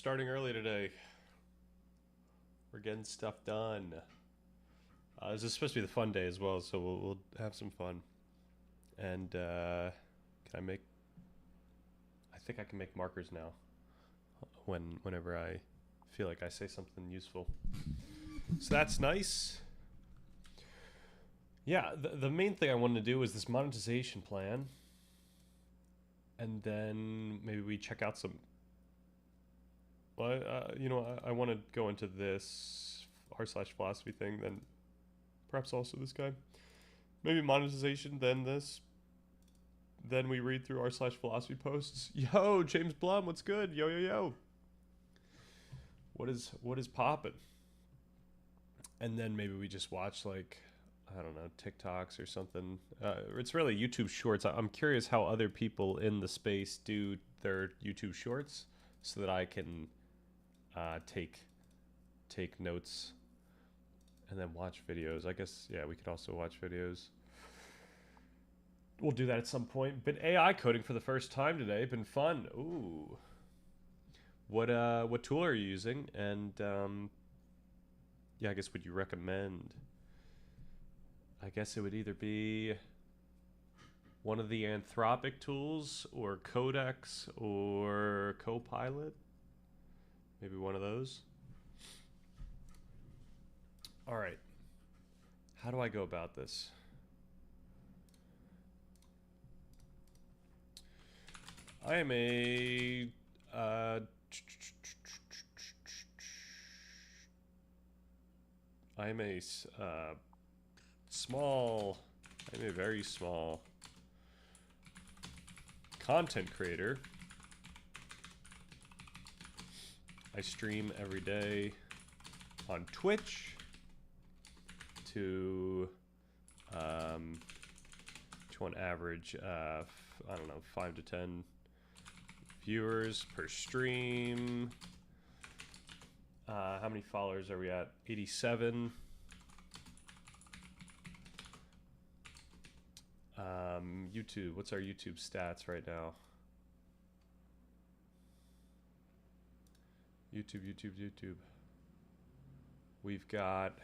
starting early today. We're getting stuff done. This is supposed to be the fun day as well, so we'll have some fun. And can I make? I think I can make markers now. Whenever I feel like I say something useful, so that's nice. Yeah, the main thing I wanted to do was this monetization plan, and then maybe we check out some. Well, I want to go into this r/philosophy thing, then perhaps also this guy. Maybe monetization, then this. Then we read through r/philosophy posts. Yo, James Blum, what's good? Yo, yo, yo. What is poppin'? And then maybe we just watch like, I don't know, TikToks or something. It's really YouTube Shorts. I'm curious how other people in the space do their YouTube Shorts, so that I can take notes and then watch videos. I guess, yeah, we could also watch videos. We'll do that at some point. Been AI coding for the first time today. Been fun. Ooh. What tool are you using? And yeah, I guess would you recommend? I guess it would either be one of the Anthropic tools, or Codex, or Copilot. Maybe one of those. All right. How do I go about this? I am a I'm a small. I'm a very small content creator. I stream every day on Twitch to on average, I don't know, 5 to 10 viewers per stream. How many followers are we at? 87. YouTube, what's our YouTube stats right now? YouTube. We've got,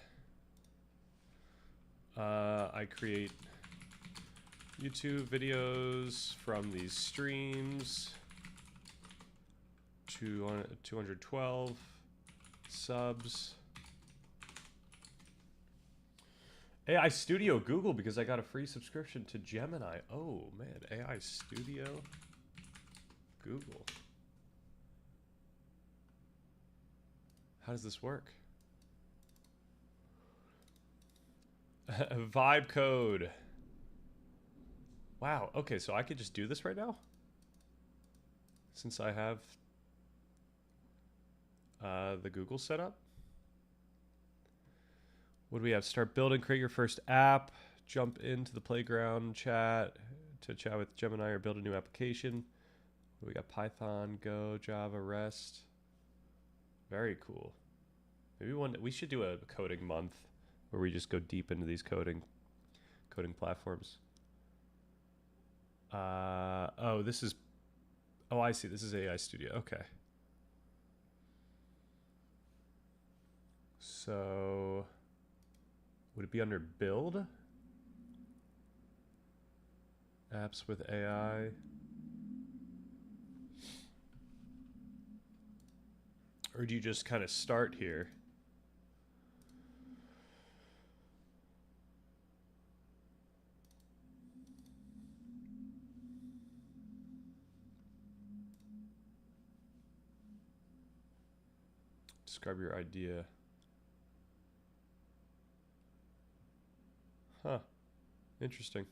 I create YouTube videos from these streams. 212 subs. AI Studio Google, because I got a free subscription to Gemini. Oh man, AI Studio Google. How does this work? Vibe code. Wow, okay, so I could just do this right now? Since I have the Google setup? What do we have? Start building, create your first app, jump into the playground chat to chat with Gemini or build a new application. We got Python, Go, Java, REST. Very cool. Maybe we should do a coding month where we just go deep into these coding platforms. Oh, this is, oh, I see. This is AI Studio. Okay. So would it be under build? Apps with AI. Or do you just kind of start here? Describe your idea. Huh. Interesting.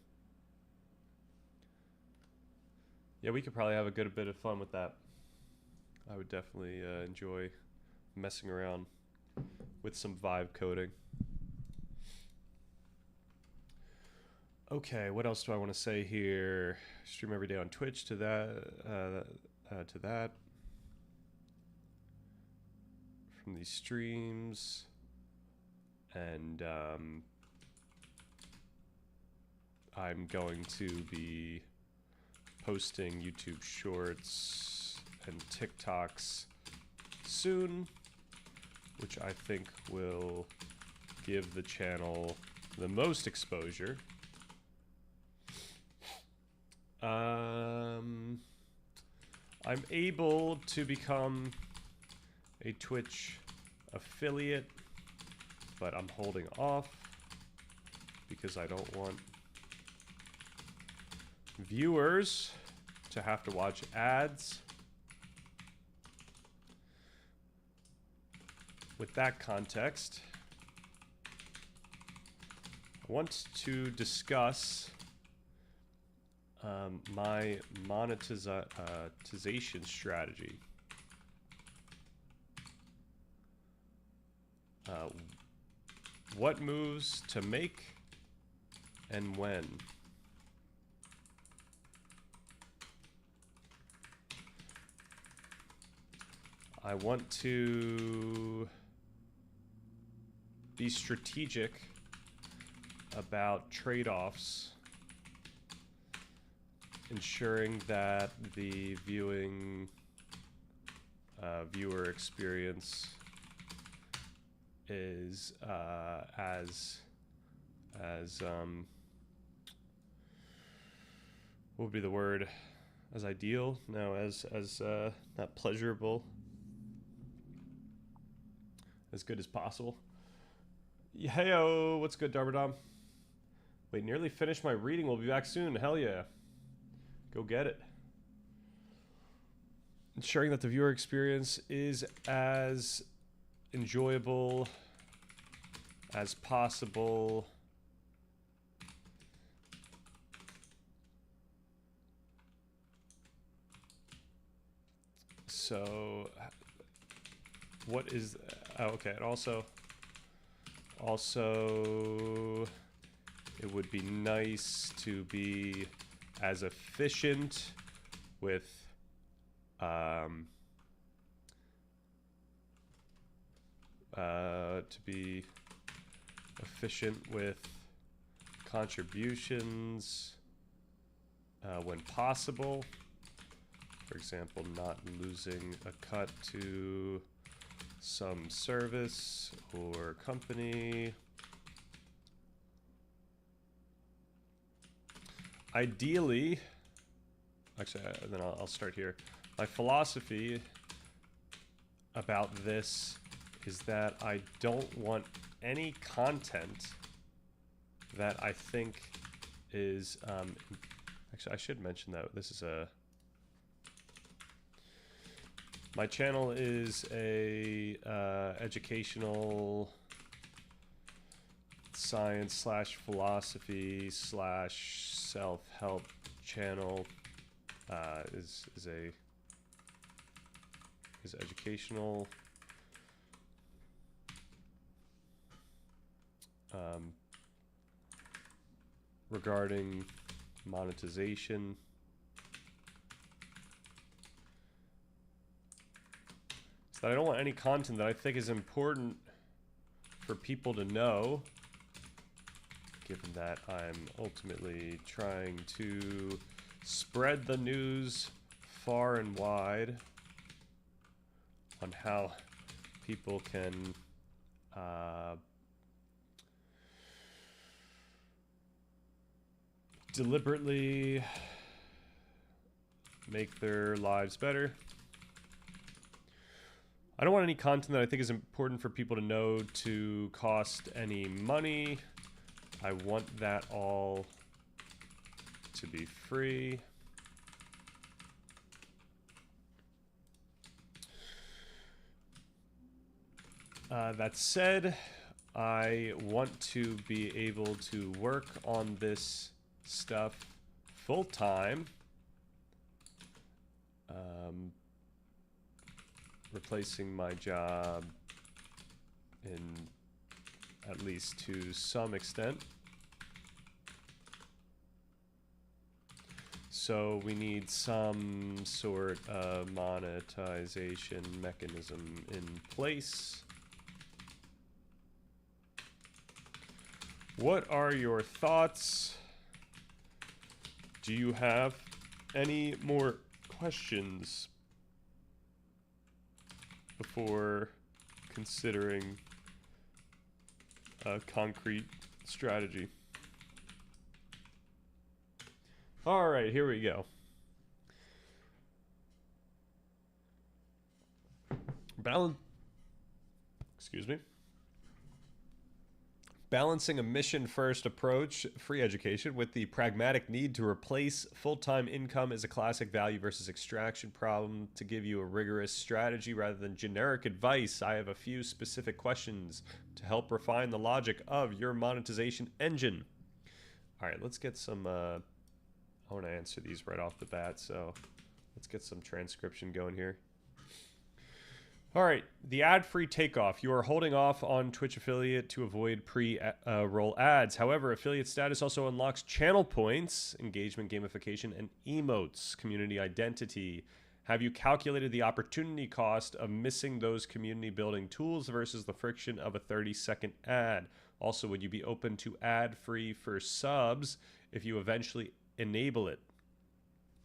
Yeah, we could probably have a good bit of fun with that. I would definitely enjoy messing around with some vibe coding. Okay, what else do I want to say here? Stream every day on Twitch to that. From these streams. And I'm going to be posting YouTube Shorts and TikToks soon, which I think will give the channel the most exposure. I'm able to become a Twitch affiliate, but I'm holding off because I don't want viewers to have to watch ads. With that context, I want to discuss my monetization strategy. What moves to make and when. I want to be strategic about trade-offs, ensuring that the viewer experience is what would be the word? As ideal? No, as not pleasurable. As good as possible. Heyo, what's good, Darbadom? Wait, nearly finished my reading. We'll be back soon. Hell yeah. Go get it. Ensuring that the viewer experience is as enjoyable as possible. So, what is... Oh, okay, and also, it would be nice to be as efficient with contributions when possible. For example, not losing a cut to some service or company. Ideally, actually, then I'll start here. My philosophy about this is that I don't want any content that I think is, actually, I should mention that this is my channel is a educational science / philosophy / self-help channel. Is educational. Regarding monetization. So I don't want any content that I think is important for people to know, given that I'm ultimately trying to spread the news far and wide on how people can deliberately make their lives better. I don't want any content that I think is important for people to know to cost any money. I want that all to be free. That said, I want to be able to work on this stuff full time. Replacing my job in at least to some extent. So we need some sort of monetization mechanism in place. What are your thoughts? Do you have any more questions? before considering a concrete strategy. All right, here we go. Excuse me. Balancing a mission-first approach, free education, with the pragmatic need to replace full-time income is a classic value versus extraction problem. To give you a rigorous strategy rather than generic advice, I have a few specific questions to help refine the logic of your monetization engine. All right, let's get some... I want to answer these right off the bat, so let's get some transcription going here. All right, the ad-free takeoff. You are holding off on Twitch affiliate to avoid pre-roll ads. However, affiliate status also unlocks channel points, engagement gamification, and emotes, community identity. Have you calculated the opportunity cost of missing those community building tools versus the friction of a 30-second ad? Also, would you be open to ad-free for subs if you eventually enable it?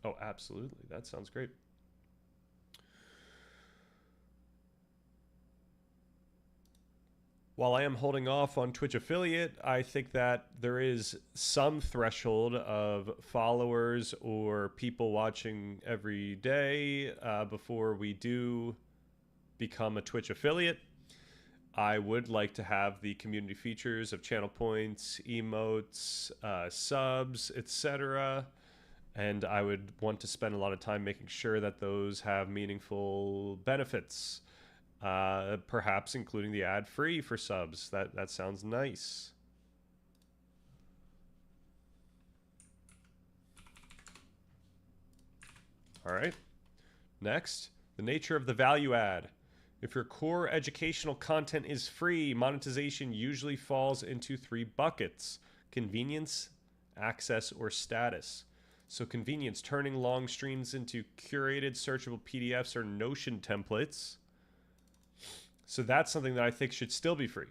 Oh, absolutely. That sounds great. While I am holding off on Twitch affiliate, I think that there is some threshold of followers or people watching every day before we do become a Twitch affiliate. I would like to have the community features of channel points, emotes, subs, etc. And I would want to spend a lot of time making sure that those have meaningful benefits. Perhaps including the ad-free for subs. That sounds nice. All right. Next, the nature of the value add. If your core educational content is free, monetization usually falls into 3 buckets: convenience, access, or status. So convenience, turning long streams into curated searchable PDFs or Notion templates. So that's something that I think should still be free.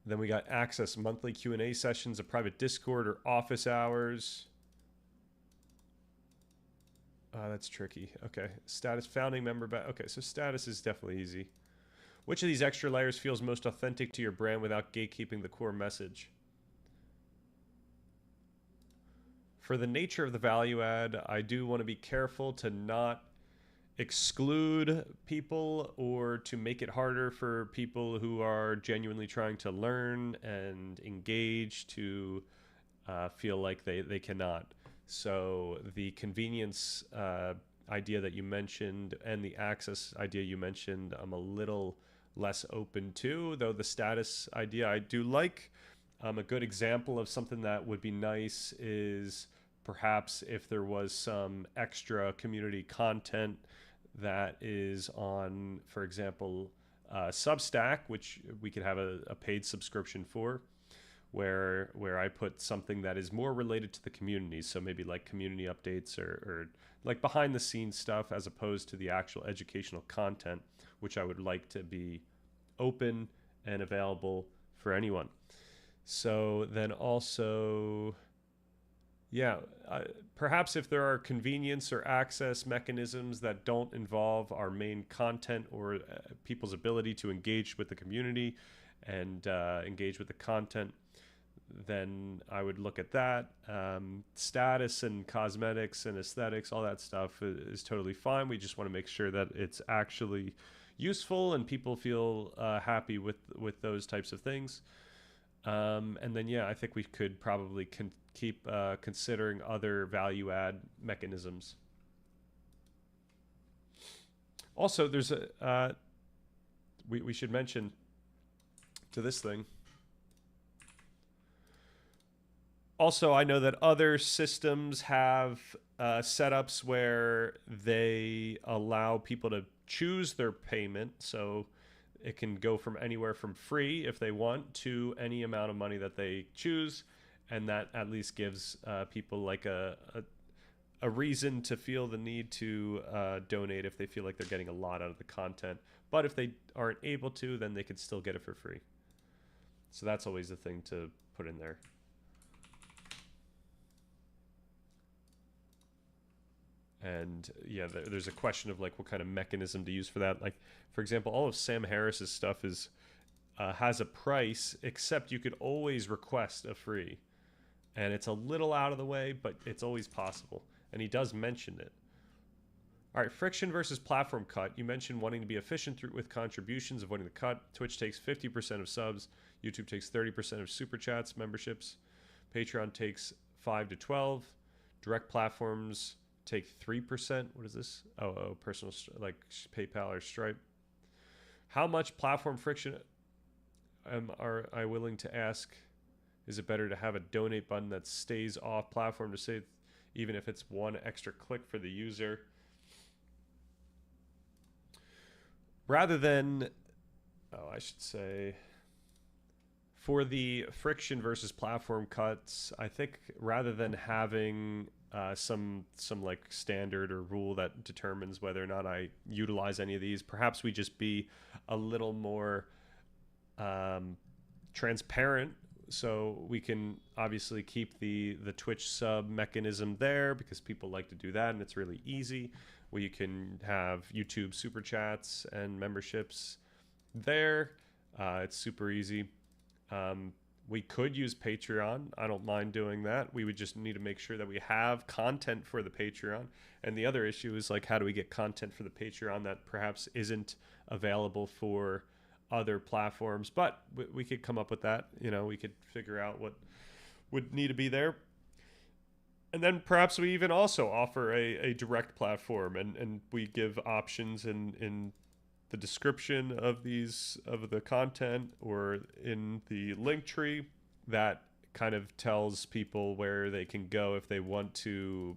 Then we got access, monthly Q&A sessions, a private Discord, or office hours. That's tricky. Okay, status, founding member. Okay, so status is definitely easy. Which of these extra layers feels most authentic to your brand without gatekeeping the core message? For the nature of the value add, I do want to be careful to not exclude people or to make it harder for people who are genuinely trying to learn and engage to feel like they cannot. So the convenience idea that you mentioned and the access idea you mentioned, I'm a little less open to, though the status idea I do like. A good example of something that would be nice is perhaps if there was some extra community content that is on, for example, Substack, which we could have a paid subscription for, where I put something that is more related to the community. So maybe like community updates or like behind the scenes stuff, as opposed to the actual educational content, which I would like to be open and available for anyone. So then also, yeah, perhaps if there are convenience or access mechanisms that don't involve our main content or people's ability to engage with the community and engage with the content, then I would look at that. Status and cosmetics and aesthetics, all that stuff is totally fine. We just want to make sure that it's actually useful and people feel happy with those types of things. And then, yeah, I think we could probably keep considering other value add mechanisms. Also, there's a we should mention to this thing. Also, I know that other systems have setups where they allow people to choose their payment. So it can go from anywhere from free, if they want, to any amount of money that they choose. And that at least gives people like a reason to feel the need to donate if they feel like they're getting a lot out of the content. But if they aren't able to, then they can still get it for free. So that's always the thing to put in there. And yeah, there's a question of like what kind of mechanism to use for that. Like, for example, all of Sam Harris's stuff is has a price, except you could always request a free, and it's a little out of the way, but it's always possible. And he does mention it. All right, friction versus platform cut. You mentioned wanting to be efficient with contributions, avoiding the cut. Twitch takes 50% of subs. YouTube takes 30% of super chats, memberships. Patreon takes 5 to 12. Direct platforms take 3%. What is this? Oh, personal, like PayPal or Stripe. How much platform friction are I willing to ask? Is it better to have a donate button that stays off platform to save, even if it's one extra click for the user? Rather than, I should say, for the friction versus platform cuts, I think rather than having some like standard or rule that determines whether or not I utilize any of these, perhaps we just be a little more transparent, so we can obviously keep the Twitch sub mechanism there because people like to do that and it's really easy. We can have YouTube super chats and memberships there. It's super easy. We could use Patreon. I don't mind doing that. We would just need to make sure that we have content for the Patreon. And the other issue is like, how do we get content for the Patreon that perhaps isn't available for other platforms? But we could come up with that. You know, we could figure out what would need to be there. And then perhaps we even also offer a direct platform, and we give options in the description of the content or in the link tree that kind of tells people where they can go if they want to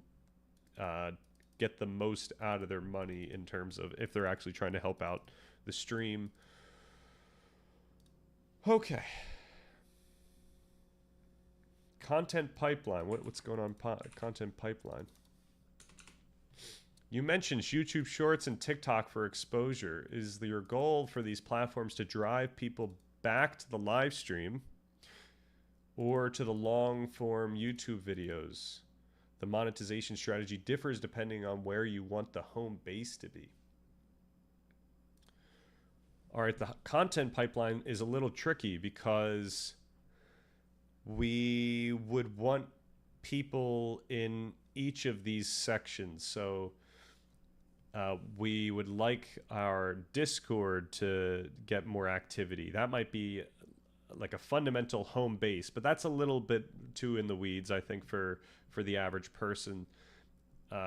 get the most out of their money in terms of if they're actually trying to help out the stream. Okay. Content pipeline. What's going on? Content pipeline. You mentioned YouTube Shorts and TikTok for exposure. Is your goal for these platforms to drive people back to the live stream or to the long form YouTube videos? The monetization strategy differs depending on where you want the home base to be. All right, the content pipeline is a little tricky because we would want people in each of these sections. So we would like our Discord to get more activity. That might be like a fundamental home base, but that's a little bit too in the weeds, I think, for the average person.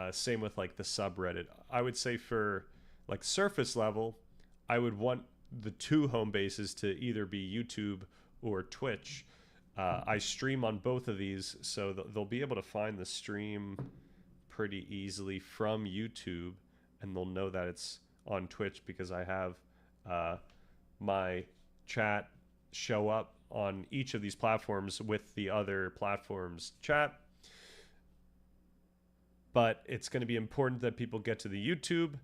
Same with like the subreddit. I would say for like surface level, I would want the two home bases to either be YouTube or Twitch. I stream on both of these, so they'll be able to find the stream pretty easily from YouTube, and they'll know that it's on Twitch because I have my chat show up on each of these platforms with the other platforms' chat. But it's going to be important that people get to the YouTube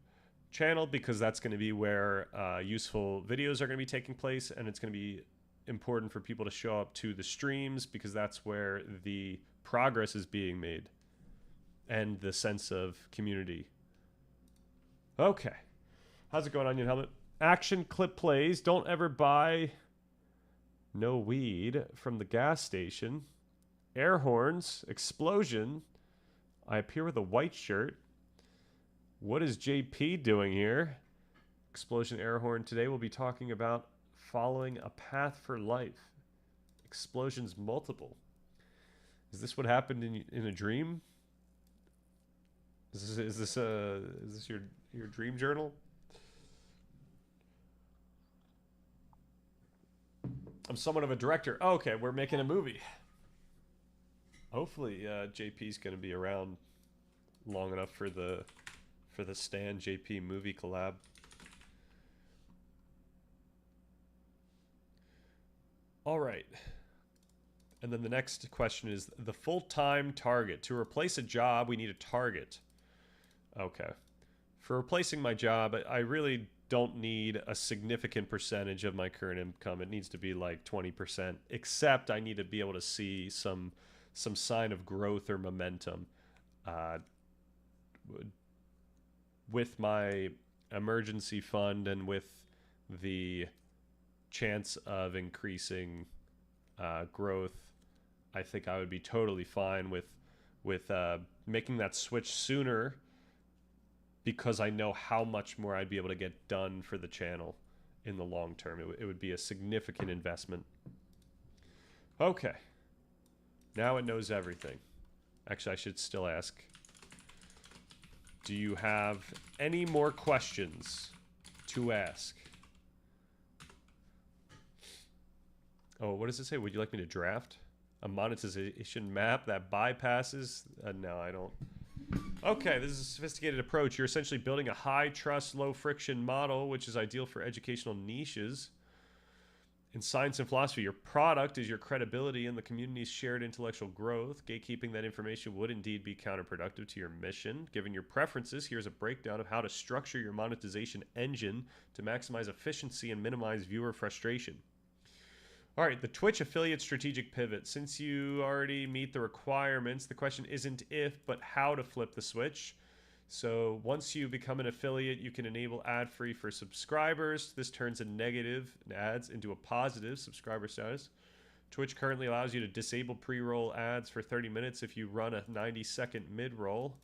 channel because that's going to be where useful videos are going to be taking place, and it's going to be important for people to show up to the streams because that's where the progress is being made and the sense of community. Okay. How's it going, Onion Helmet? Action clip plays. Don't ever buy no weed from the gas station. Air horns. Explosion. I appear with a white shirt. What is JP doing here? Explosion air horn. Today we'll be talking about following a path for life. Explosions multiple. Is this what happened in a dream? Is this your dream journal? I'm somewhat of a director. Oh, okay, we're making a movie. Hopefully, JP's going to be around long enough for the Stan JP movie collab. All right. And then the next question is the full-time target. To replace a job, we need a target. Okay. For replacing my job, I really don't need a significant percentage of my current income. It needs to be like 20%, except I need to be able to see some sign of growth or momentum. with my emergency fund and with the chance of increasing growth, I think I would be totally fine with making that switch sooner, because I know how much more I'd be able to get done for the channel in the long term. It would be a significant investment. Okay. Now it knows everything. Actually, I should still ask. Do you have any more questions to ask? Oh, what does it say? Would you like me to draft a monetization map that bypasses? No, I don't. Okay, this is a sophisticated approach. You're essentially building a high trust, low friction model, which is ideal for educational niches. In science and philosophy, your product is your credibility and the community's shared intellectual growth. Gatekeeping that information would indeed be counterproductive to your mission. Given your preferences, here's a breakdown of how to structure your monetization engine to maximize efficiency and minimize viewer frustration. All right, the Twitch affiliate strategic pivot. Since you already meet the requirements, the question isn't if, but how to flip the switch. So once you become an affiliate, you can enable ad-free for subscribers. This turns a negative ads into a positive subscriber status. Twitch currently allows you to disable pre-roll ads for 30 minutes if you run a 90-second mid-roll.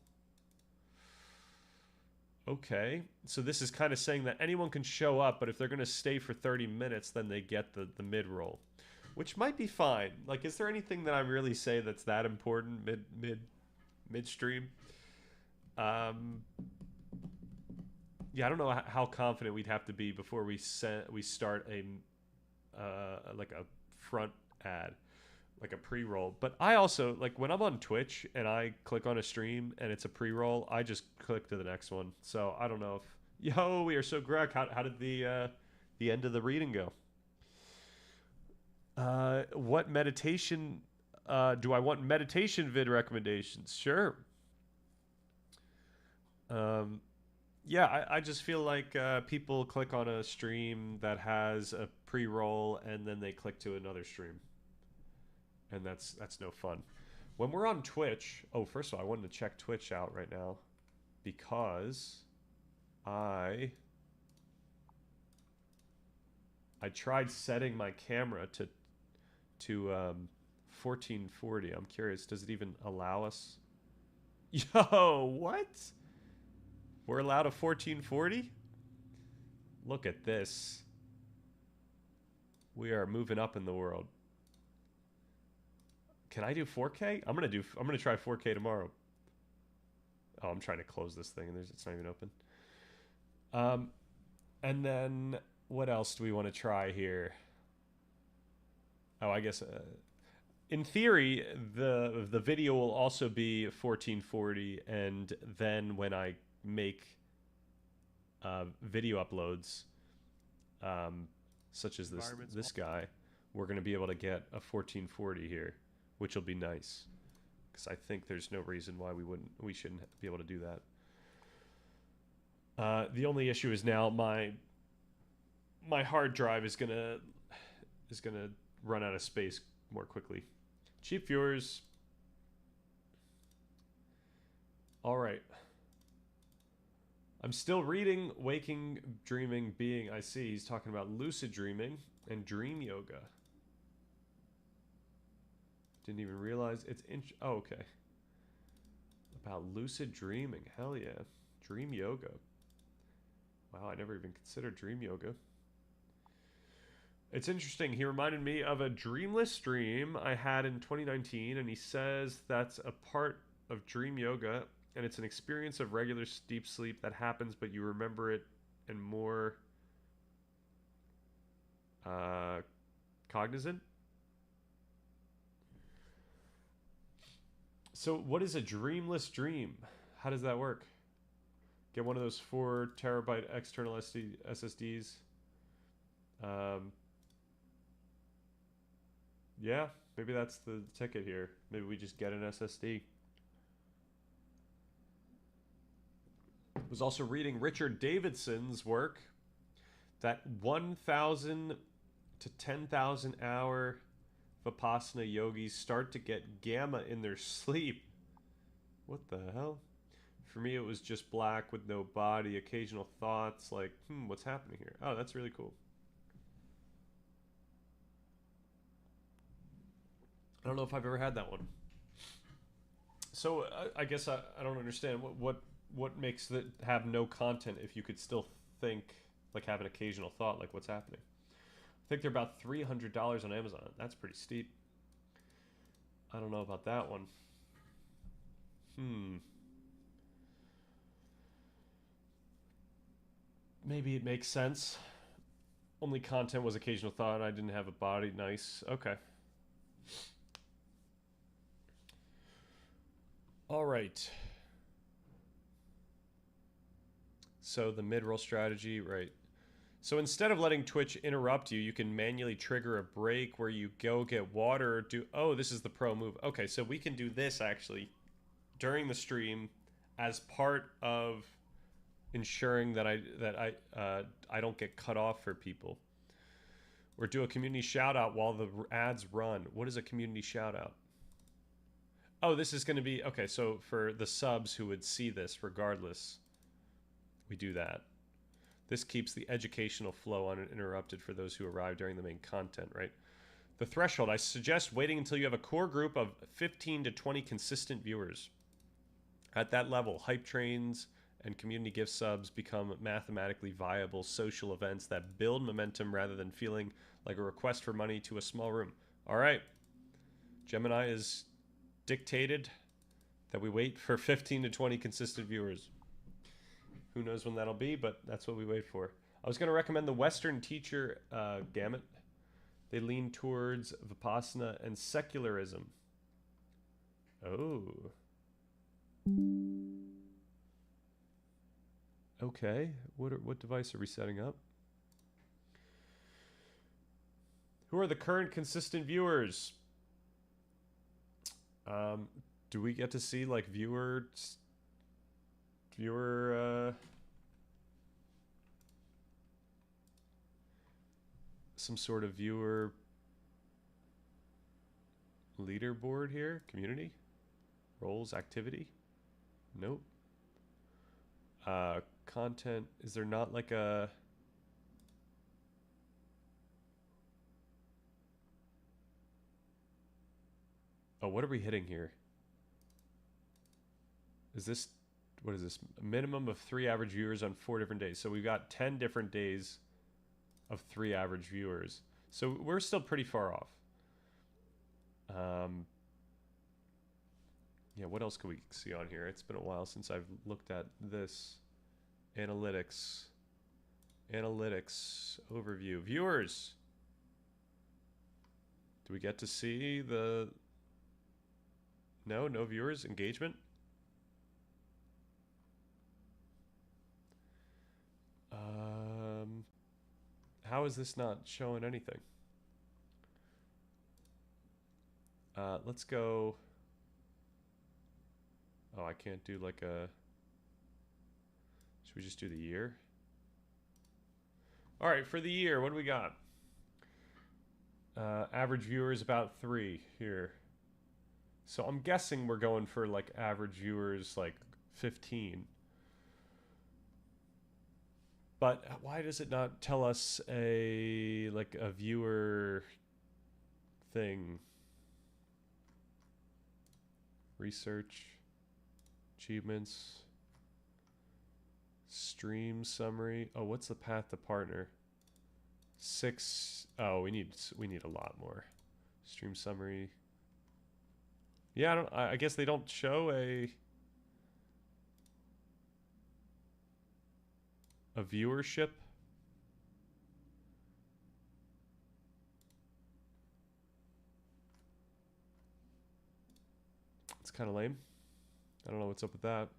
Okay, so this is kind of saying that anyone can show up, but if they're going to stay for 30 minutes, then they get the mid-roll, which might be fine. Like, is there anything that I really say that's that important midstream? Yeah, I don't know how confident we'd have to be before we start a like a front ad, like a pre-roll. But I also, like, when I'm on Twitch and I click on a stream and it's a pre-roll, I just click to the next one. So I don't know if we are so Greg. How did the end of the reading go? What meditation do I want? Meditation vid recommendations? Sure. Yeah, I just feel like people click on a stream that has a pre-roll and then they click to another stream, and that's no fun. When we're on Twitch, first of all, I wanted to check Twitch out right now because I tried setting my camera to 1440. I'm curious, does it even allow us? Yo, what? We're allowed a 1440? Look at this. We are moving up in the world. Can I do 4K? I'm gonna try 4K tomorrow. Oh, I'm trying to close this thing and it's not even open. And then what else do we want to try here? Oh, I guess in theory the video will also be 1440, and then when I make video uploads, such as this guy, we're going to be able to get a 1440 here, which will be nice, because I think there's no reason why we shouldn't be able to do that. The only issue is now my hard drive is gonna run out of space more quickly. Cheap viewers. All right. I'm still reading Waking, Dreaming, Being. I see he's talking about lucid dreaming and dream yoga. Didn't even realize it's oh, okay. About lucid dreaming. Hell yeah. Dream yoga. Wow, I never even considered dream yoga. It's interesting. He reminded me of a dreamless dream I had in 2019, and he says that's a part of dream yoga, and it's an experience of regular deep sleep that happens, but you remember it and more cognizant. So what is a dreamless dream? How does that work? Get one of those 4 terabyte external SSDs. Yeah, maybe that's the ticket here. Maybe we just get an SSD. Was also reading Richard Davidson's work that 1,000 to 10,000 hour Vipassana yogis start to get gamma in their sleep. What the hell? For me, it was just black with no body, occasional thoughts like, what's happening here? Oh, that's really cool. I don't know if I've ever had that one. So I guess I don't understand what makes it have no content if you could still think, like have an occasional thought, like what's happening. I think they're about $300 on Amazon. That's pretty steep. I don't know about that one. Maybe it makes sense. Only content was occasional thought. I didn't have a body. Nice. Okay. All right. So the mid-roll strategy, right. So instead of letting Twitch interrupt you, you can manually trigger a break where you go get water or do... Oh, this is the pro move. Okay, so we can do this actually during the stream as part of ensuring that I don't get cut off for people. Or do a community shout out while the ads run. What is a community shout out? Oh, this is going to be... Okay, so for the subs who would see this regardless, we do that. This keeps the educational flow uninterrupted for those who arrive during the main content, right? The threshold. I suggest waiting until you have a core group of 15 to 20 consistent viewers. At that level, hype trains and community gift subs become mathematically viable social events that build momentum rather than feeling like a request for money to a small room. All right. Gemini is dictated that we wait for 15 to 20 consistent viewers. Who knows when that'll be, but that's what we wait for. I was going to recommend the Western Teacher Gamut. They lean towards Vipassana and secularism. Oh. Okay. What device are we setting up? Who are the current consistent viewers? Do we get to see like viewer some sort of viewer leaderboard here? Community? Roles? Activity? Nope. Content. Is there not like a... Oh, what are we hitting here? Is this... What is this? A minimum of 3 average viewers on 4 different days. So we've got 10 different days of 3 average viewers. So we're still pretty far off. Yeah, what else can we see on here? It's been a while since I've looked at this. Analytics. Analytics. Overview. Viewers. Do we get to see the... No viewers. Engagement. How is this not showing anything? Let's go... Oh, I can't do like a... Should we just do the year? All right, for the year, what do we got? Average viewers about 3 here. So I'm guessing we're going for like average viewers like 15. But why does it not tell us a viewer thing? Research, achievements, stream summary. Oh, what's the path to partner? 6. Oh, we need a lot more. Stream summary. Yeah, I guess they don't show a viewership. It's kind of lame. I don't know what's up with that,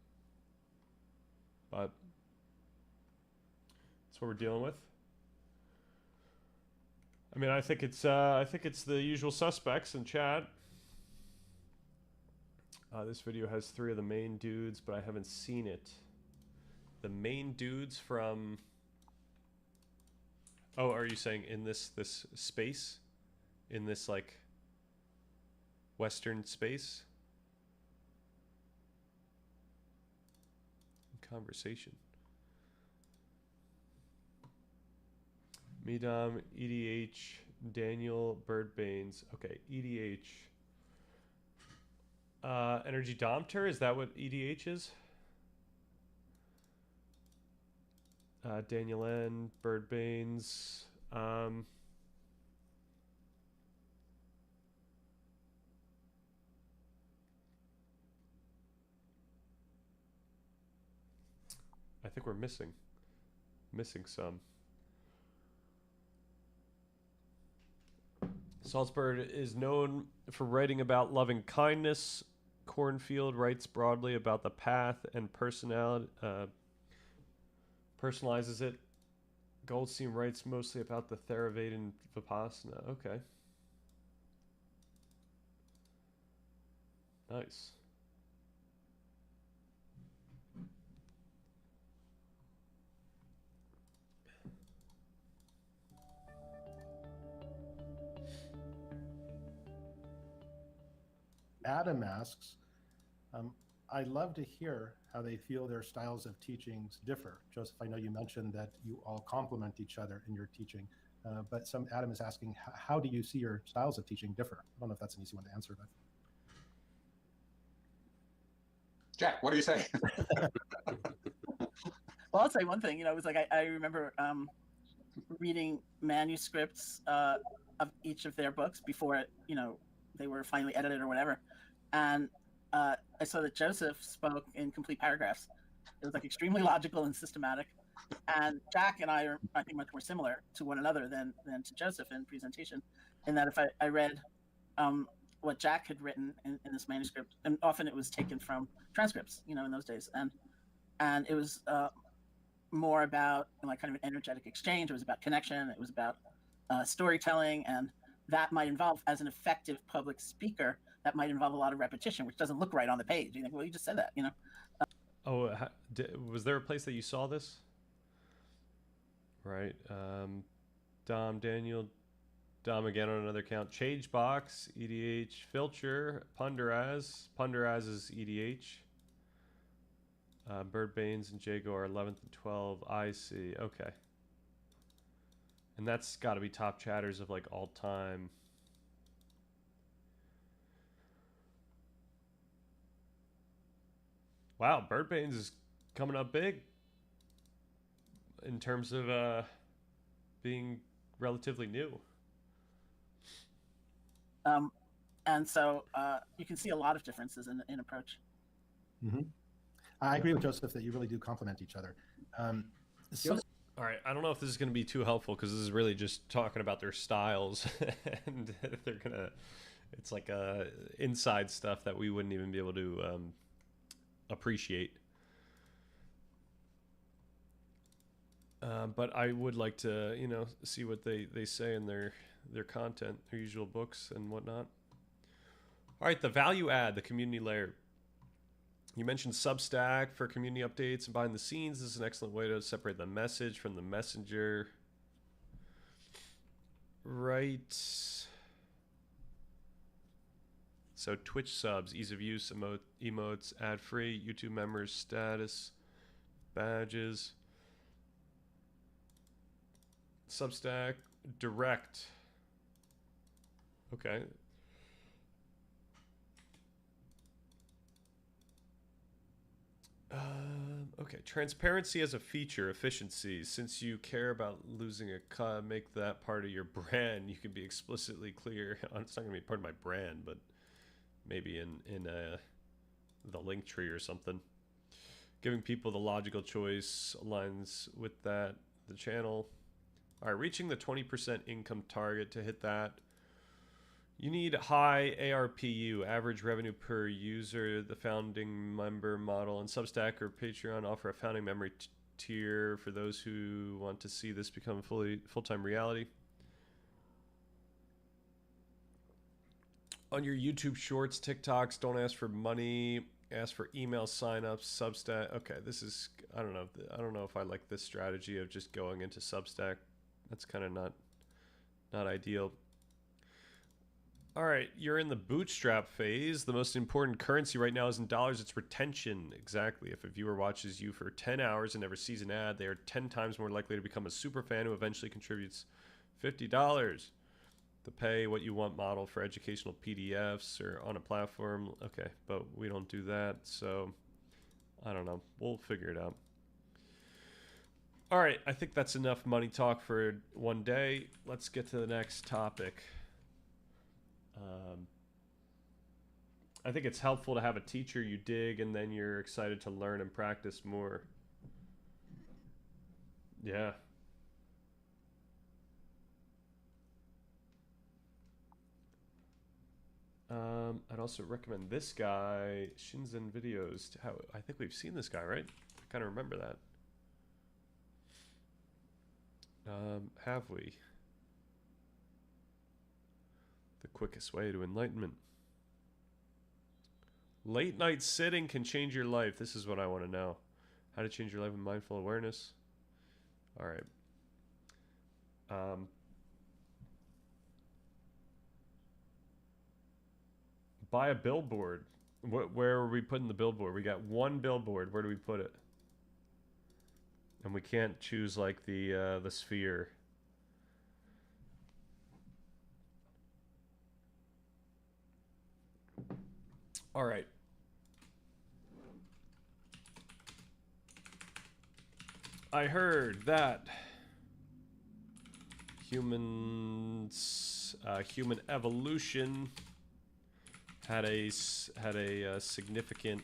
but that's what we're dealing with. I mean, I think it's the usual suspects in chat. This video has 3 of the main dudes, but I haven't seen it. The main dudes from... Oh, are you saying in this space? In this, like, Western space? conversation. Medom, EDH, Daniel, Birdbanes. Okay, EDH. Energy Dompter, is that what EDH is? Daniel N, Birdbanes. I think we're missing some. Salzburg is known for writing about loving kindness. Cornfield writes broadly about the path and personality, personalizes it. Goldstein writes mostly about the Theravada and Vipassana. Okay. Nice. Adam asks, I'd love to hear how they feel their styles of teachings differ. Joseph, I know you mentioned that you all complement each other in your teaching, but Adam is asking, how do you see your styles of teaching differ? I don't know if that's an easy one to answer, but. Jack, what do you say? Well, I'll say one thing. It was like I remember reading manuscripts of each of their books before they were finally edited or whatever, and I saw that Joseph spoke in complete paragraphs. It was like extremely logical and systematic. And Jack and I are, I think, much more similar to one another than to Joseph in presentation, in that if I read what Jack had written in this manuscript, and often it was taken from transcripts, in those days, and it was more about kind of an energetic exchange. It was about connection. It was about storytelling, and that might involve, as an effective public speaker, that might involve a lot of repetition, which doesn't look right on the page. You think, well, you just said that, was there a place that you saw this? Right. Dom, Daniel, Dom again on another count. Chagebox, EDH, Filcher, Punderaz is EDH. Birdbanes and Jago are 11th and 12. I see. Okay. And that's got to be top chatters of like all time. Wow, Birdbanes is coming up big in terms of being relatively new. And so you can see a lot of differences in approach. Mm-hmm. I agree with Joseph that you really do complement each other. All right, I don't know if this is going to be too helpful because this is really just talking about their styles, and it's like inside stuff that we wouldn't even be able to appreciate. But I would like to, see what they say in their content, their usual books and whatnot. All right, the value add, the community layer. You mentioned Substack for community updates and behind the scenes. This is an excellent way to separate the message from the messenger. Right. So Twitch subs, ease of use, emotes, ad-free, YouTube members, status, badges. Substack, direct. Okay. Okay, transparency as a feature, efficiency. Since you care about losing a cut, make that part of your brand. You can be explicitly clear. It's not going to be part of my brand, but maybe in the link tree or something. Giving people the logical choice aligns with that. The channel. All right, reaching the 20% income target. To hit that, you need high ARPU, average revenue per user. The founding member model and Substack or Patreon offer a founding member tier for those who want to see this become full-time reality. On your YouTube shorts, TikToks, don't ask for money, ask for email signups. Substack. Okay, this is, I don't know if I like this strategy of just going into Substack. That's kind of not ideal. All right, you're in the bootstrap phase. The most important currency right now isn't dollars, it's retention. Exactly. If a viewer watches you for 10 hours and never sees an ad, they are 10 times more likely to become a super fan who eventually contributes $50. The pay what you want model for educational PDFs or on a platform. Okay, but we don't do that, so I don't know. We'll figure it out. All right, I think that's enough money talk for one day. Let's get to the next topic. I think it's helpful to have a teacher you dig and then you're excited to learn and practice more. Yeah. I'd also recommend this guy, Shinzen Videos. I think we've seen this guy, right? I kind of remember that. Have we? The quickest way to enlightenment. Late night sitting can change your life. This is what I want to know. How to change your life with mindful awareness. All right. Buy a billboard. Where are we putting the billboard? We got one billboard. Where do we put it? And we can't choose like the sphere. All right. I heard that human evolution had a significant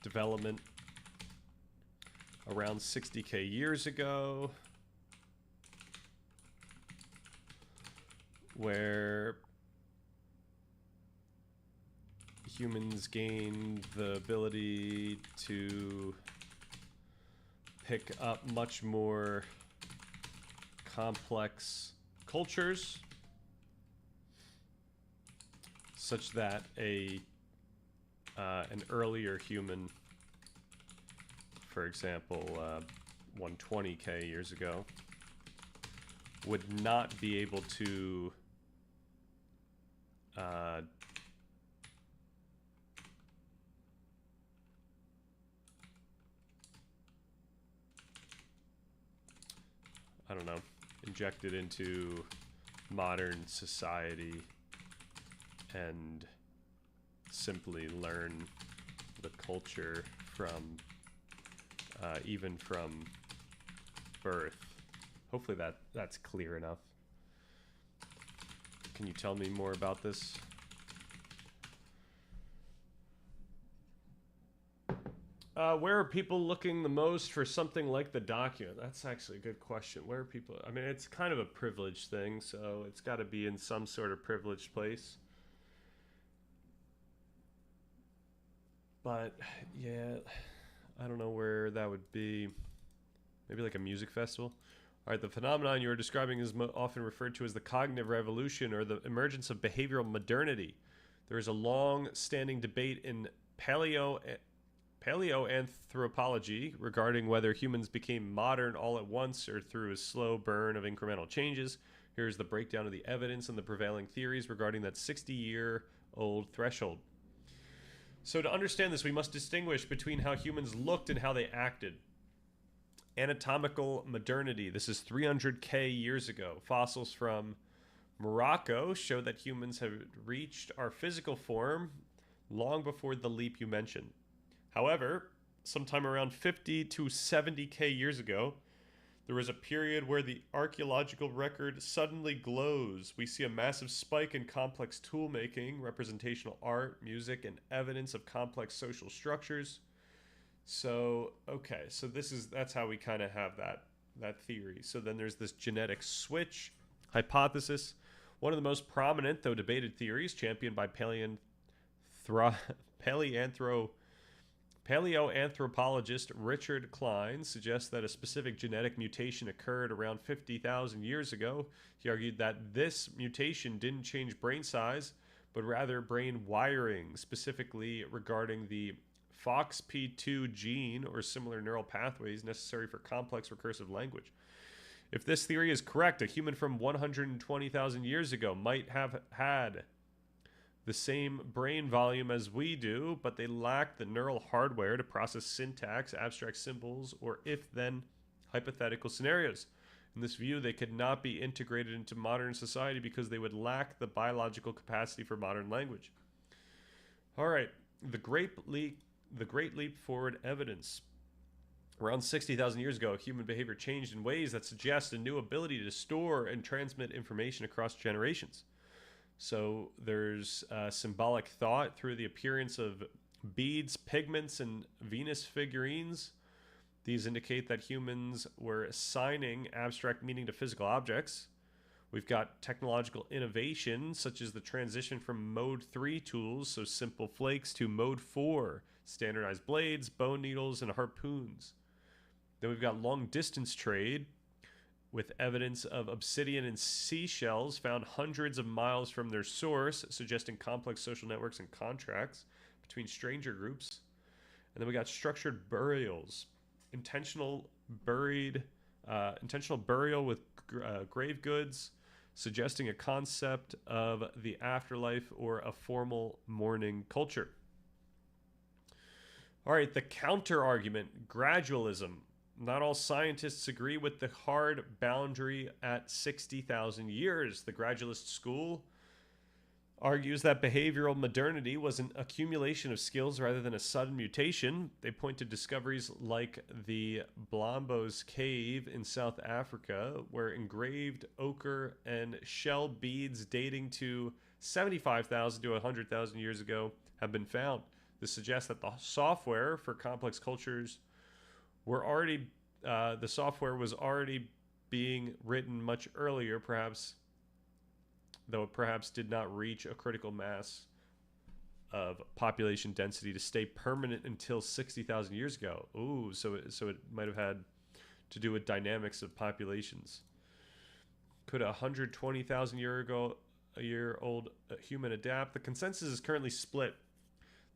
development around 60K years ago, where humans gained the ability to pick up much more complex cultures, such that an earlier human, for example, 120K years ago, would not be able to I don't know, inject it into modern society and simply learn the culture from even from birth. Hopefully that's clear enough. Can you tell me more about this? Where are people looking the most for something like the document? That's actually a good question. Where are people? I mean, it's kind of a privileged thing, so it's got to be in some sort of privileged place. But yeah, I don't know where that would be. Maybe like a music festival. All right, the phenomenon you're describing is often referred to as the cognitive revolution or the emergence of behavioral modernity. There is a long-standing debate in paleoanthropology regarding whether humans became modern all at once or through a slow burn of incremental changes. Here's the breakdown of the evidence and the prevailing theories regarding that 60-year-old threshold. So to understand this, we must distinguish between how humans looked and how they acted. Anatomical modernity. This is 300K years ago. Fossils from Morocco show that humans have reached our physical form long before the leap you mentioned. However, sometime around 50 to 70K years ago, there was a period where the archaeological record suddenly glows. We see a massive spike in complex tool making, representational art, music, and evidence of complex social structures. So, okay, so that's how we kind of have that theory. So then there's this genetic switch hypothesis. One of the most prominent, though debated theories, championed by paleoanthropologist Richard Klein, suggests that a specific genetic mutation occurred around 50,000 years ago. He argued that this mutation didn't change brain size, but rather brain wiring, specifically regarding the FOXP2 gene or similar neural pathways necessary for complex recursive language. If this theory is correct, a human from 120,000 years ago might have had the same brain volume as we do, but they lacked the neural hardware to process syntax, abstract symbols, or if-then hypothetical scenarios. In this view, they could not be integrated into modern society because they would lack the biological capacity for modern language. All right, the Great Leap Forward evidence. Around 60,000 years ago, human behavior changed in ways that suggest a new ability to store and transmit information across generations. So there's symbolic thought through the appearance of beads, pigments, and Venus figurines. These indicate that humans were assigning abstract meaning to physical objects. We've got technological innovation, such as the transition from Mode 3 tools, so simple flakes, to Mode 4, standardized blades, bone needles, and harpoons. Then we've got long-distance trade, with evidence of obsidian and seashells found hundreds of miles from their source, suggesting complex social networks and contracts between stranger groups. And then we got structured burials, intentional burial with grave goods, suggesting a concept of the afterlife or a formal mourning culture. All right, the counter argument, gradualism. Not all scientists agree with the hard boundary at 60,000 years. The gradualist school argues that behavioral modernity was an accumulation of skills rather than a sudden mutation. They point to discoveries like the Blombos Cave in South Africa, where engraved ochre and shell beads dating to 75,000 to 100,000 years ago have been found. This suggests that the software for complex cultures the software was already being written much earlier, perhaps, though it perhaps did not reach a critical mass of population density to stay permanent until 60,000 years ago. Ooh, so it might have had to do with dynamics of populations. Could a 120,000 year old human adapt? The consensus is currently split.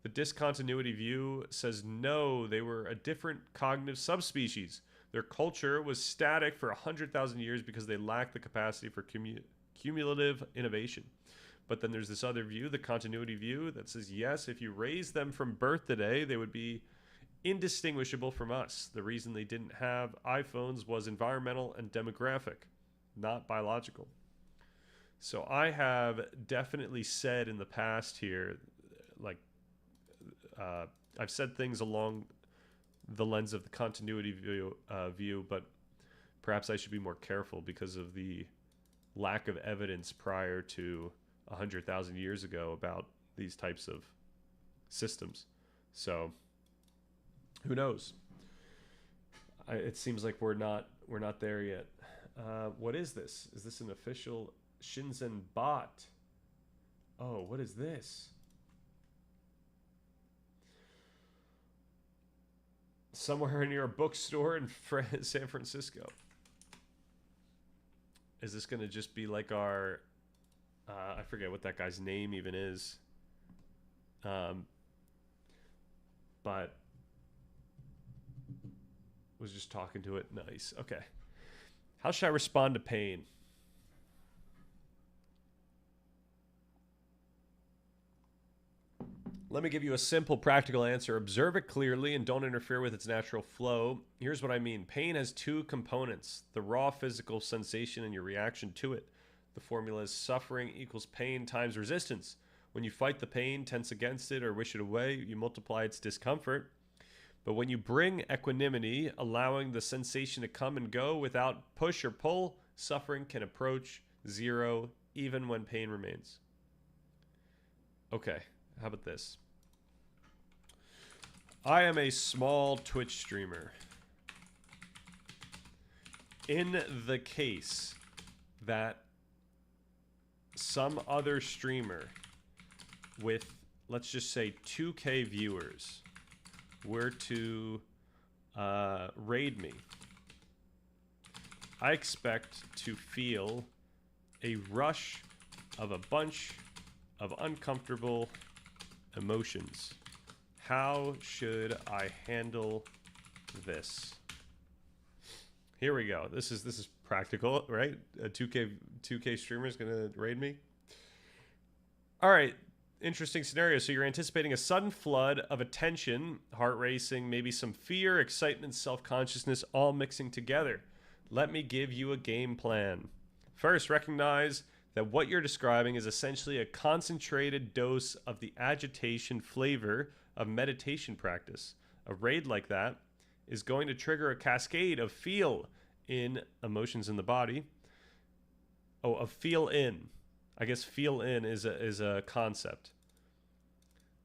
The discontinuity view says no, they were a different cognitive subspecies. Their culture was static for 100,000 years because they lacked the capacity for cumulative innovation. But then there's this other view, the continuity view, that says yes, if you raise them from birth today, they would be indistinguishable from us. The reason they didn't have iPhones was environmental and demographic, not biological. So I have definitely said in the past here, like, I've said things along the lens of the continuity view, but perhaps I should be more careful because of the lack of evidence prior to 100,000 years ago about these types of systems. So who knows? It seems like we're not there yet. What is this? Is this an official Shenzhen bot? Oh, what is this? Somewhere near a bookstore in San Francisco. Is this going to just be like our... I forget what that guy's name even is. But was just talking to it. Nice. Okay. How should I respond to pain? Let me give you a simple, practical answer. Observe it clearly and don't interfere with its natural flow. Here's what I mean. Pain has two components: the raw physical sensation and your reaction to it. The formula is suffering equals pain times resistance. When you fight the pain, tense against it, or wish it away, you multiply its discomfort. But when you bring equanimity, allowing the sensation to come and go without push or pull, suffering can approach zero, even when pain remains. Okay. How about this? I am a small Twitch streamer. In the case that some other streamer with, let's just say, 2K viewers were to raid me, I expect to feel a rush of a bunch of uncomfortable emotions. How should I handle this? Here we go. This is practical, right? A 2K streamer is gonna raid me. All right, interesting scenario. So you're anticipating a sudden flood of attention, heart racing, maybe some fear, excitement, self-consciousness, all mixing together. Let me give you a game plan. First, recognize that what you're describing is essentially a concentrated dose of the agitation flavor of meditation practice. A raid like that is going to trigger a cascade of feel in emotions in the body. Oh, of feel in. I guess feel in is a concept.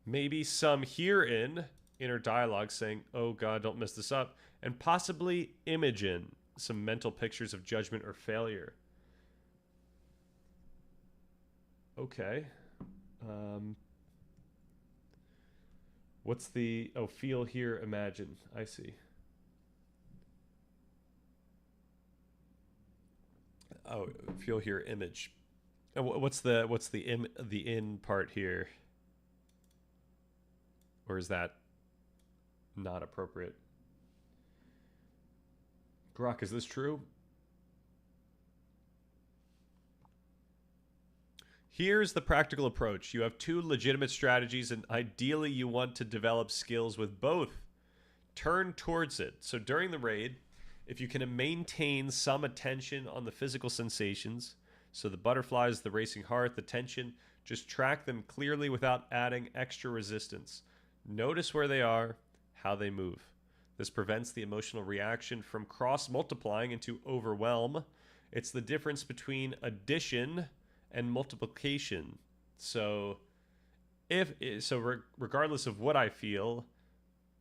Maybe some hear in, inner dialogue saying, oh God, don't mess this up. And possibly image in, some mental pictures of judgment or failure. Okay. What's the... Oh, feel, hear, imagine. I see. Oh, feel, hear, image. What's the in part here? Or is that not appropriate? Grok, is this true? Here's the practical approach. You have two legitimate strategies, and ideally you want to develop skills with both. Turn towards it. So during the raid, if you can maintain some attention on the physical sensations, so the butterflies, the racing heart, the tension, just track them clearly without adding extra resistance. Notice where they are, how they move. This prevents the emotional reaction from cross-multiplying into overwhelm. It's the difference between addition and multiplication. So regardless of what I feel,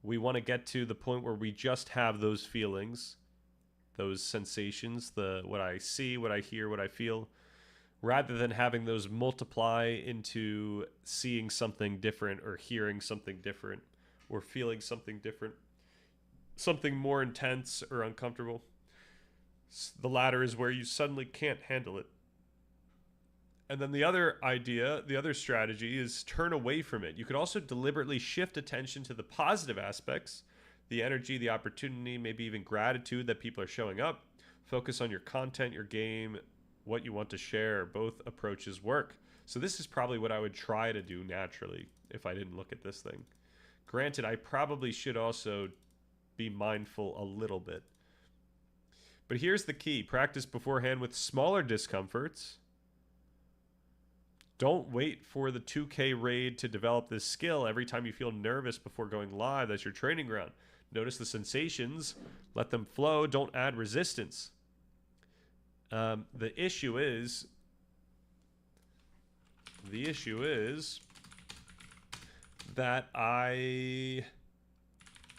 we want to get to the point where we just have those feelings, those sensations, what I see, what I hear, what I feel, rather than having those multiply into seeing something different or hearing something different or feeling something different, something more intense or uncomfortable. The latter is where you suddenly can't handle it. And then the other idea, the other strategy is turn away from it. You could also deliberately shift attention to the positive aspects, the energy, the opportunity, maybe even gratitude that people are showing up. Focus on your content, your game, what you want to share. Both approaches work. So this is probably what I would try to do naturally if I didn't look at this thing. Granted, I probably should also be mindful a little bit. But here's the key. Practice beforehand with smaller discomforts. Don't wait for the 2K raid to develop this skill. Every time you feel nervous before going live, that's your training ground. Notice the sensations. Let them flow. Don't add resistance. The issue is that I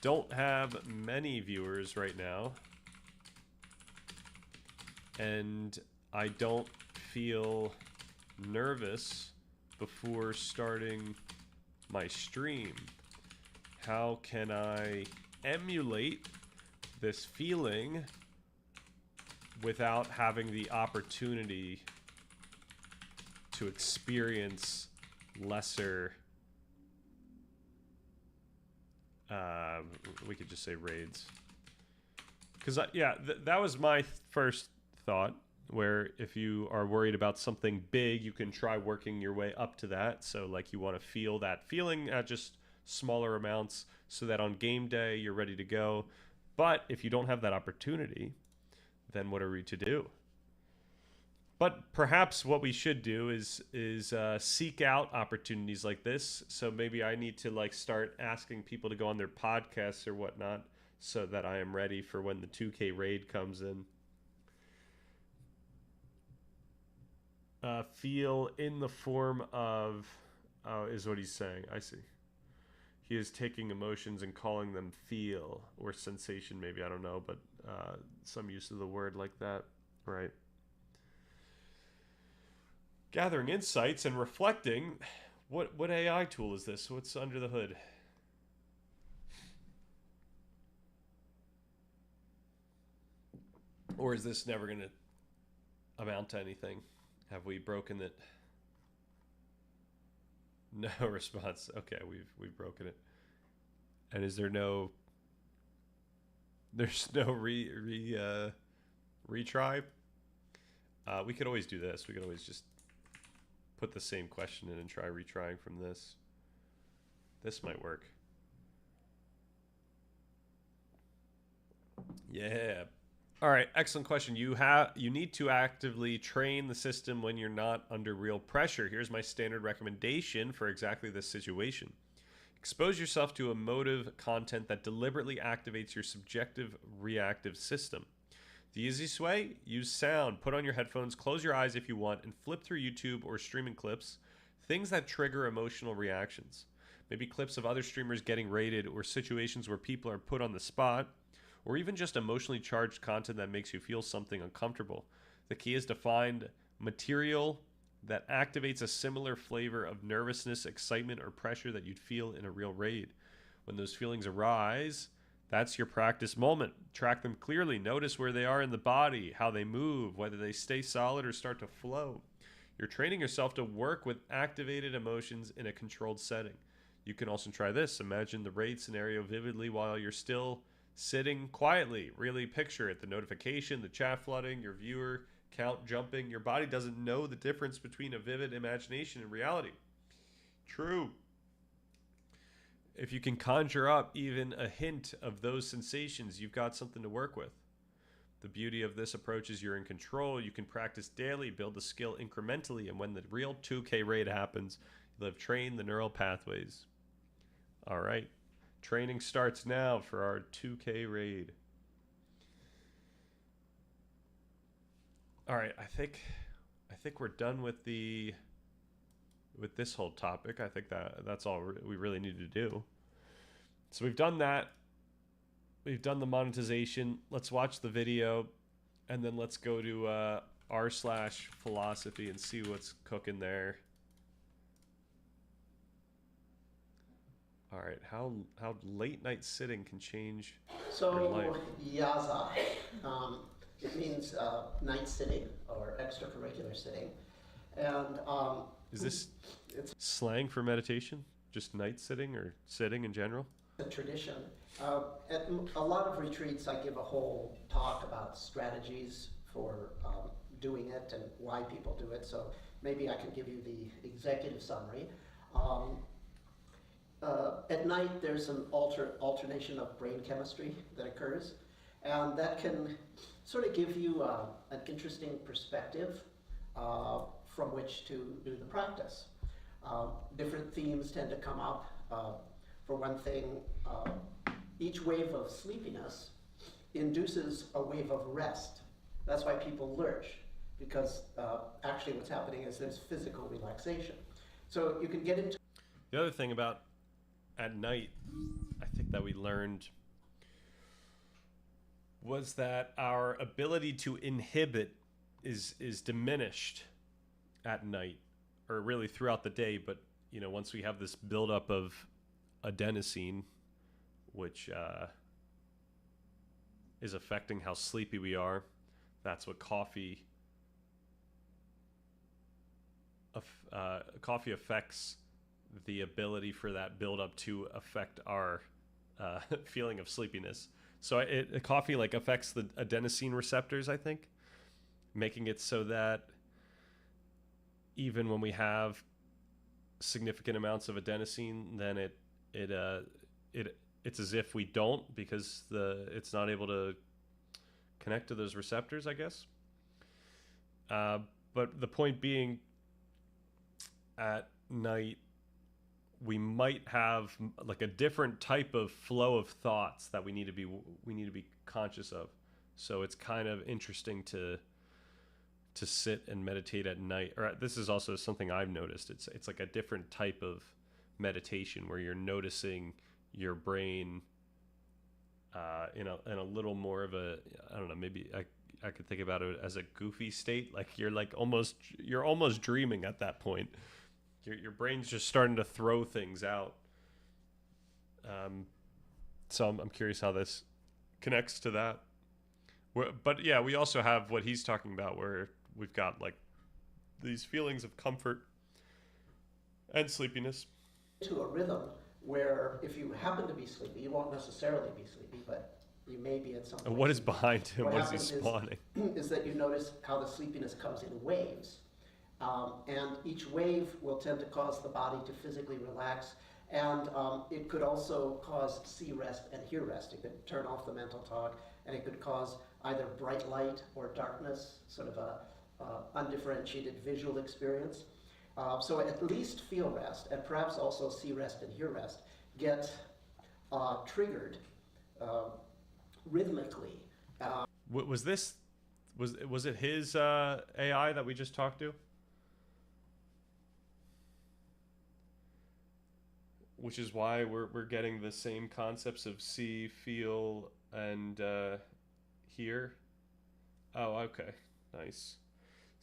don't have many viewers right now. And I don't feel nervous before starting my stream. How can I emulate this feeling without having the opportunity to experience lesser we could just say raids, because that was my first thought, where if you are worried about something big, you can try working your way up to that. So like you want to feel that feeling at just smaller amounts so that on game day you're ready to go. But if you don't have that opportunity, then what are we to do? But perhaps what we should do is seek out opportunities like this. So maybe I need to like start asking people to go on their podcasts or whatnot so that I am ready for when the 2K raid comes in. Feel in the form of, is what he's saying. I see. He is taking emotions and calling them feel or sensation, maybe. I don't know, but some use of the word like that, right? Gathering insights and reflecting. What AI tool is this? What's under the hood? Or is this never going to amount to anything? Have we broken it? No response. Okay, we've broken it. And is there no There's no retry. We could always do this. We could always just put the same question in and try retrying from this. This might work. Yeah. All right, excellent question. You need to actively train the system when you're not under real pressure. Here's my standard recommendation for exactly this situation. Expose yourself to emotive content that deliberately activates your subjective reactive system. The easiest way, use sound. Put on your headphones, close your eyes if you want, and flip through YouTube or streaming clips, things that trigger emotional reactions. Maybe clips of other streamers getting raided or situations where people are put on the spot, or even just emotionally charged content that makes you feel something uncomfortable. The key is to find material that activates a similar flavor of nervousness, excitement, or pressure that you'd feel in a real raid. When those feelings arise, that's your practice moment. Track them clearly. Notice where they are in the body, how they move, whether they stay solid or start to flow. You're training yourself to work with activated emotions in a controlled setting. You can also try this. Imagine the raid scenario vividly while you're still sitting quietly. Really picture it. The notification, the chat flooding, your viewer count jumping. Your body doesn't know the difference between a vivid imagination and reality. True. If you can conjure up even a hint of those sensations, you've got something to work with. The beauty of this approach is you're in control. You can practice daily, build the skill incrementally, and when the real 2K raid happens, you'll have trained the neural pathways. All right. Training starts now for our 2K raid. All right, I think we're done with this whole topic. I think that's all we really need to do. So we've done that. We've done the monetization. Let's watch the video, and then let's go to r/philosophy and see what's cooking there. All right, how late night sitting can change your life. Yaza, it means night sitting or extracurricular sitting, and is this slang for meditation? Just night sitting or sitting in general? A tradition. At a lot of retreats, I give a whole talk about strategies for doing it and why people do it. So maybe I can give you the executive summary. At night, there's an alternation of brain chemistry that occurs, and that can sort of give you an interesting perspective from which to do the practice. Different themes tend to come up. For one thing, each wave of sleepiness induces a wave of rest. That's why people lurch, because actually what's happening is there's physical relaxation. So you can get into... The other thing about at night, I think that we learned was that our ability to inhibit is diminished at night, or really throughout the day. But you know, once we have this buildup of adenosine, which is affecting how sleepy we are, that's what coffee affects the ability for that buildup to affect our feeling of sleepiness. So coffee like affects the adenosine receptors, I think, making it so that even when we have significant amounts of adenosine, then it's as if we don't, because it's not able to connect to those receptors, I guess. But the point being, at night, we might have like a different type of flow of thoughts that we need to be conscious of. So it's kind of interesting to sit and meditate at night. Or this is also something I've noticed. It's like a different type of meditation where you're noticing your brain in a little more of a, I don't know, maybe I could think about it as a goofy state. Like you're almost dreaming at that point. Your brain's just starting to throw things out. So I'm curious how this connects to that. But yeah, we also have what he's talking about, where we've got like these feelings of comfort and sleepiness. To a rhythm where if you happen to be sleepy, you won't necessarily be sleepy, but You may be at some And point what is sleeping. behind him? What What is he happens is- spawning? Is that you notice how the sleepiness comes in waves. And each wave will tend to cause the body to physically relax. And it could also cause see rest and hear rest. It could turn off the mental talk, and it could cause either bright light or darkness, sort of a undifferentiated visual experience. So at least feel rest, and perhaps also see rest and hear rest, get triggered rhythmically. Was it his AI that we just talked to? Which is why we're getting the same concepts of see, feel, and hear. Oh, okay, nice.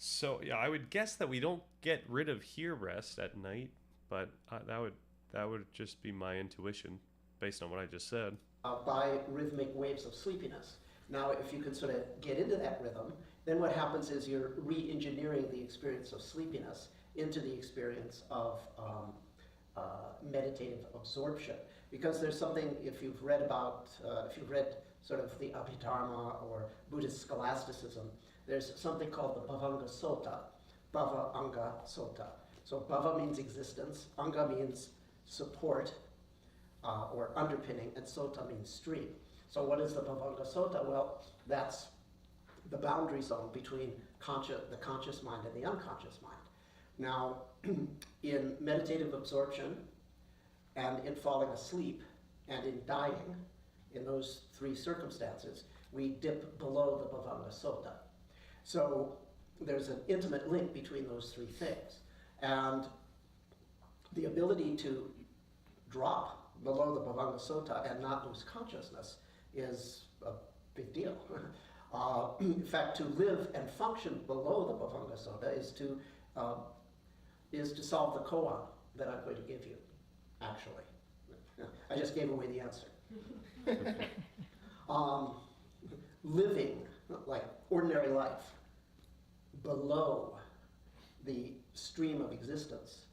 So yeah, I would guess that we don't get rid of hear rest at night, but that would just be my intuition based on what I just said. By rhythmic waves of sleepiness. Now, if you can sort of get into that rhythm, then what happens is you're re-engineering the experience of sleepiness into the experience of meditative absorption. Because there's something, if you've read sort of the Abhidharma or Buddhist scholasticism, there's something called the Bhavanga Sota, Bhava Anga Sota. So Bhava means existence, Anga means support, or underpinning, and Sota means stream. So what is the Bhavanga Sota? Well, that's the boundary zone between the conscious mind and the unconscious mind. Now, in meditative absorption, and in falling asleep, and in dying, in those three circumstances, we dip below the Bhavanga Sota. So there's an intimate link between those three things. And the ability to drop below the Bhavanga Sota and not lose consciousness is a big deal. In fact, to live and function below the Bhavanga Sota is to solve the koan that I'm going to give you, actually. I just gave away the answer. Living like ordinary life below the stream of existence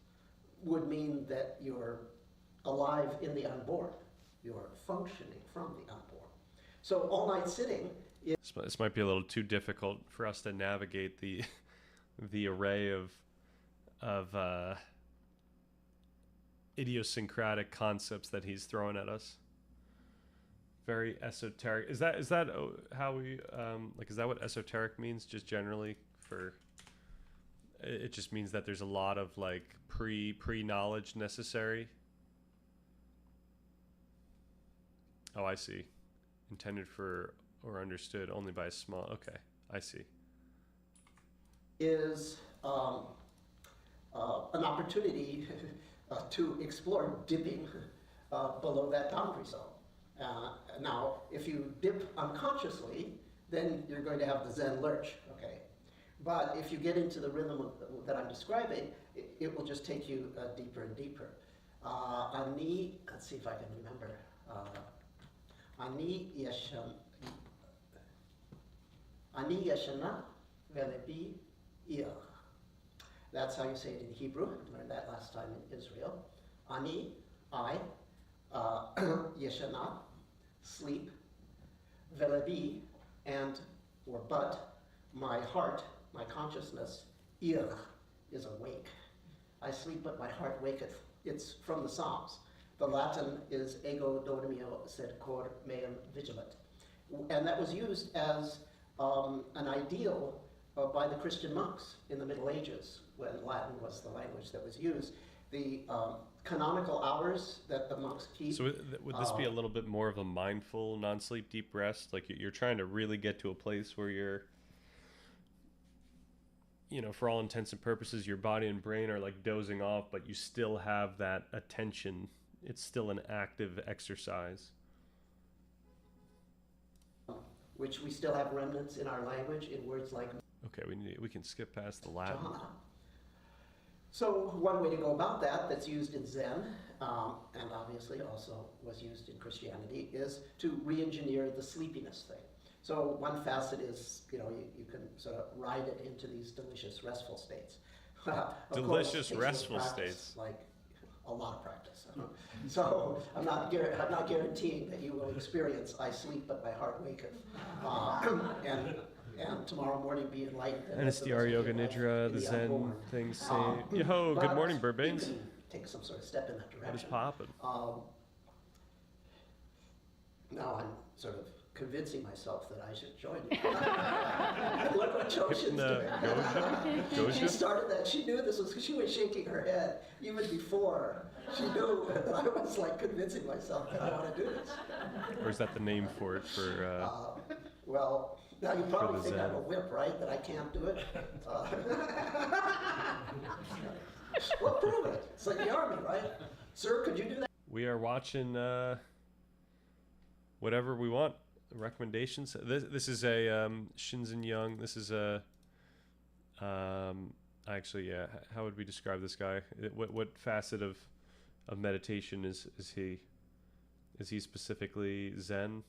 would mean that you're alive in the unborn. You're functioning from the unborn. So all-night sitting is... This might be a little too difficult for us to navigate the array of idiosyncratic concepts that he's throwing at us. Very esoteric. Is that how we like? Is that what esoteric means? Just generally for. It just means that there's a lot of like pre knowledge necessary. Oh, I see. Intended for or understood only by a small. Okay, I see. Is an opportunity to explore dipping below that boundary zone. Now, if you dip unconsciously, then you're going to have the Zen lurch, okay? But if you get into the rhythm that I'm describing, it will just take you deeper and deeper. Let's see if I can remember. Ani yashana velebi ir. That's how you say it in Hebrew. I learned that last time in Israel. Ani, I, yeshana, sleep, velebi, and, or but, my heart, my consciousness, ir, is awake. I sleep, but my heart waketh. It's from the Psalms. The Latin is ego dormio sed cor meum vigilant. And that was used as an ideal by the Christian monks in the Middle Ages, when Latin was the language that was used. The canonical hours that the monks keep. So would this be a little bit more of a mindful, non-sleep, deep rest? Like you're trying to really get to a place where you're, for all intents and purposes, your body and brain are like dozing off, but you still have that attention. It's still an active exercise. Which we still have remnants in our language in words like... Okay, we can skip past the Latin. So one way to go about that's used in Zen, and obviously also was used in Christianity, is to re-engineer the sleepiness thing. So one facet is, you can sort of ride it into these delicious restful states. Delicious restful states. Like a lot of practice. So I'm not guaranteeing that you will experience "I sleep but my heart waketh," and tomorrow morning be enlightened. NSDR Yoga Nidra, the Zen things say, yo, good morning, Burbanes. Take some sort of step in that direction. What is poppin'? Now I'm sort of convincing myself that I should join you. Look what Joshin's doing. She started that. She knew this was. She was shaking her head even before she knew that I was like convincing myself that I want to do this. Or is that the name for it? For well, now you probably think Zen. I'm a whip, right? That I can't do it. Well, prove it. It's like the army, right? Sir, could you do that? we are watching whatever we want. Recommendations. This is a Shinzen Young. This is a actually, yeah. How would we describe this guy? What facet of meditation is he? Is he specifically Zen?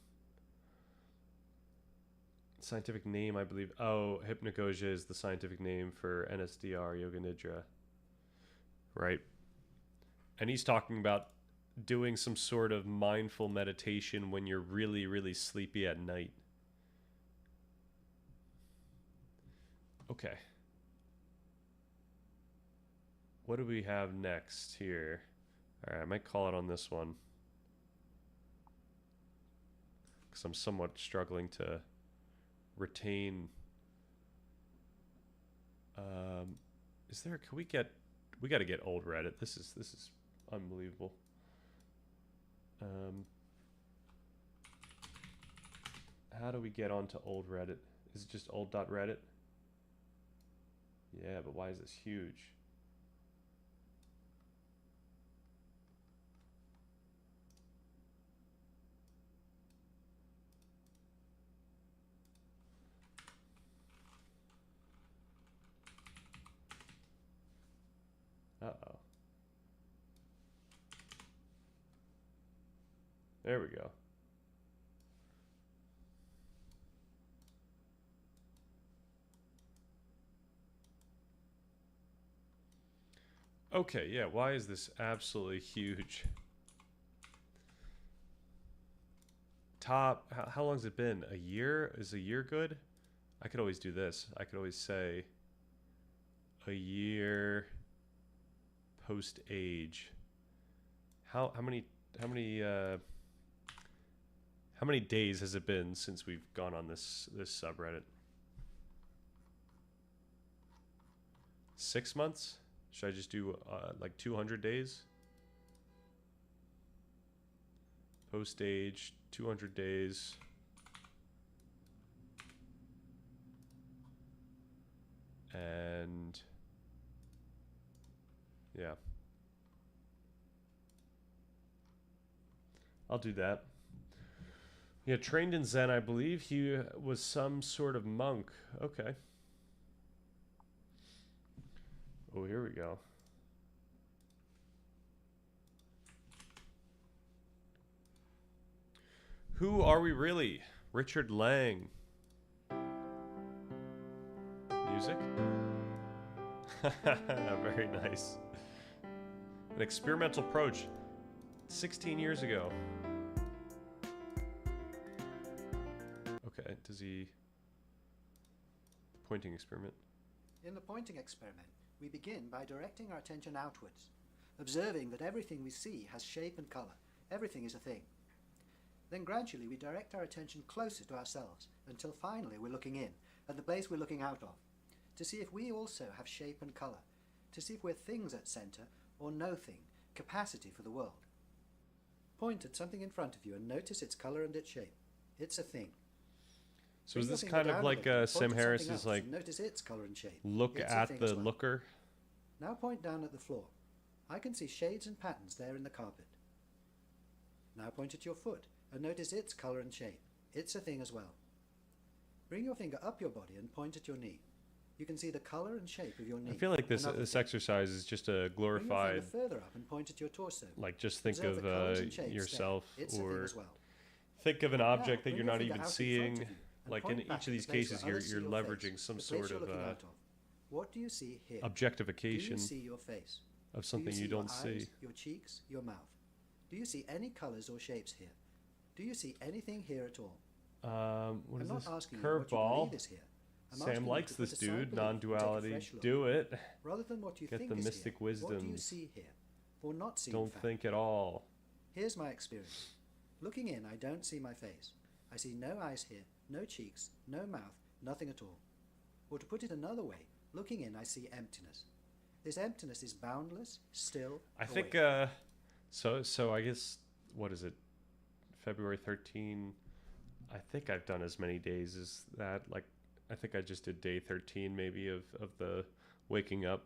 Scientific name, I believe. Oh, Hypnagogia is the scientific name for NSDR Yoga Nidra. Right. And he's talking about doing some sort of mindful meditation when you're really, really sleepy at night. Okay. What do we have next here? All right, I might call it on this one, because I'm somewhat struggling to retain. Is there? Can we get? We got to get old Reddit. This is unbelievable. How do we get onto old Reddit? Is it just old.reddit? Yeah, but why is this huge? Uh-oh. There we go. Okay, yeah, why is this absolutely huge? Top, how long has it been? A year? Is a year good? I could always do this. I could always say a year post age. How many days has it been since we've gone on this subreddit? 6 months? Should I just do like 200 days? Post age, 200 days. And yeah. I'll do that. Yeah, trained in Zen, I believe. He was some sort of monk. Okay. Oh, here we go. Who are we really? Richard Lang. Music? Very nice. An experimental approach. 16 years ago. Okay, does he... Pointing experiment. In the pointing experiment, we begin by directing our attention outwards, observing that everything we see has shape and color. Everything is a thing. Then gradually we direct our attention closer to ourselves, until finally we're looking in, at the place we're looking out of, to see if we also have shape and color, to see if we're things at center or no thing, capacity for the world. Point at something in front of you and notice its color and its shape. It's a thing. So is this kind of like Sam Harris's like notice its color and shape. look at the looker? Now point down at the floor. I can see shades and patterns there in the carpet. Now point at your foot and notice its color and shape. It's a thing as well. Bring your finger up your body and point at your knee. You can see the color and shape of your knee. I feel like this exercise is just a glorified. Bring your finger further up and point at your torso. Like just think Observe of the colours and shapes yourself, there. It's a thing or as well. think of an object that Now, you're bring your not finger even out in front seeing. of you and Like in point back each of at these the place cases, where others see you're your leveraging face, some the place sort you're of looking out of. What do you see here? Do objectification you see your face? of Do something you, you see don't your eyes, see. your cheeks, your mouth? Do you see any colours or shapes here? Do you see anything here at all? What I'm is not this? asking you what you Curveball. believe is here. I'm asking Sam you likes to put this aside dude. belief and take a Non-duality. fresh look. Do it. Rather than what you Get think the is mystic here, what do you wisdoms. see here? Or not see, in Don't fact? think at all. Here's my experience. Looking in, I don't see my face. I see no eyes here, no cheeks, no mouth, nothing at all. Or to put it another way, looking in, I see emptiness. This emptiness is boundless, still, I think awake. so I guess what is it? February 13. I think I've done as many days as that. Like I think I just did day 13 maybe of the waking up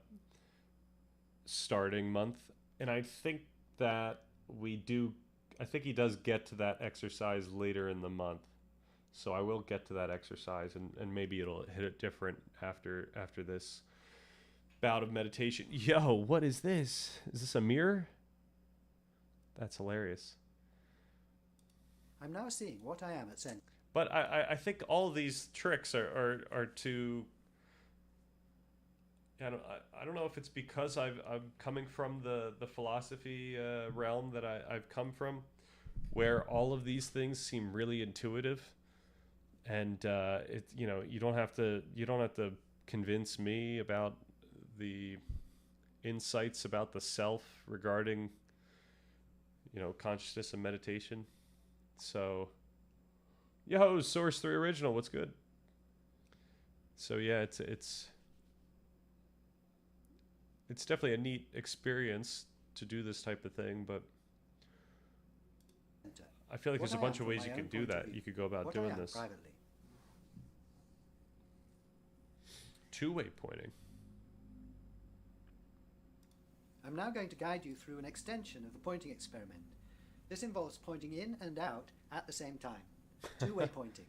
starting month. And I think that I think he does get to that exercise later in the month. So I will get to that exercise and maybe it'll hit it different after this bout of meditation. Yo, what is this? Is this a mirror? That's hilarious. I'm now seeing what I am at center. But I think all of these tricks are to. I don't know if it's because I'm coming from the philosophy realm that I've come from, where all of these things seem really intuitive, and you don't have to convince me about the insights about the self regarding consciousness and meditation. So, yo, Source 3 Original, what's good? So yeah, it's definitely a neat experience to do this type of thing, but I feel like What there's a I bunch am of from ways my you own can do point of that. view. You could go about What I doing am this. privately. Two-way pointing. I'm now going to guide you through an extension of the pointing experiment. This involves pointing in and out at the same time. Two-way pointing.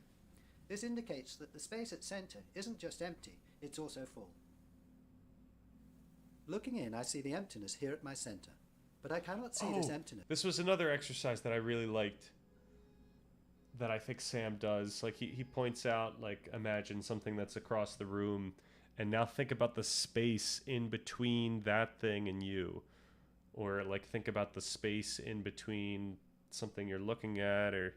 This indicates that the space at center isn't just empty, it's also full. Looking in, I see the emptiness here at my center, but I cannot see this emptiness. This was another exercise that I really liked that I think Sam does. Like he points out, like, imagine something that's across the room and now think about the space in between that thing and you. Or like think about the space in between something you're looking at, or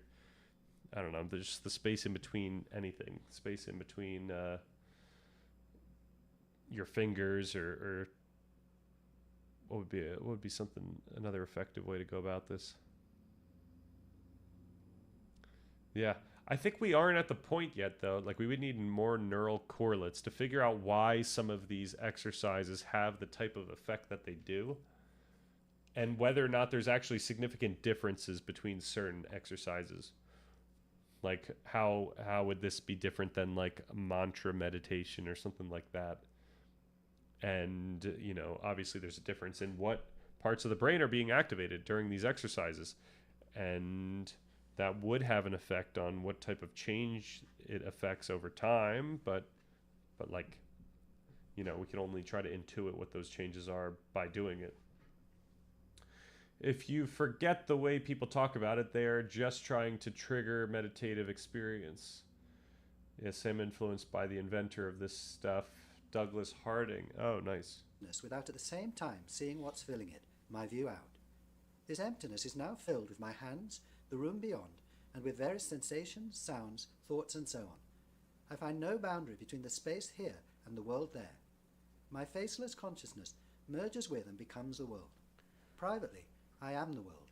I don't know, there's the space in between anything. Space in between your fingers, or what would be another effective way to go about this? Yeah, I think we aren't at the point yet though. Like we would need more neural correlates to figure out why some of these exercises have the type of effect that they do, and whether or not there's actually significant differences between certain exercises. Like how would this be different than like mantra meditation or something like that? And obviously there's a difference in what parts of the brain are being activated during these exercises, and that would have an effect on what type of change it affects over time. But like, we can only try to intuit what those changes are by doing it. If you forget the way people talk about it, they are just trying to trigger meditative experience. Yes, I'm influenced by the inventor of this stuff, Douglas Harding. Oh, nice. Without at the same time seeing what's filling it, my view out. This emptiness is now filled with my hands, the room beyond, and with various sensations, sounds, thoughts, and so on. I find no boundary between the space here and the world there. My faceless consciousness merges with and becomes the world. Privately, I am the world.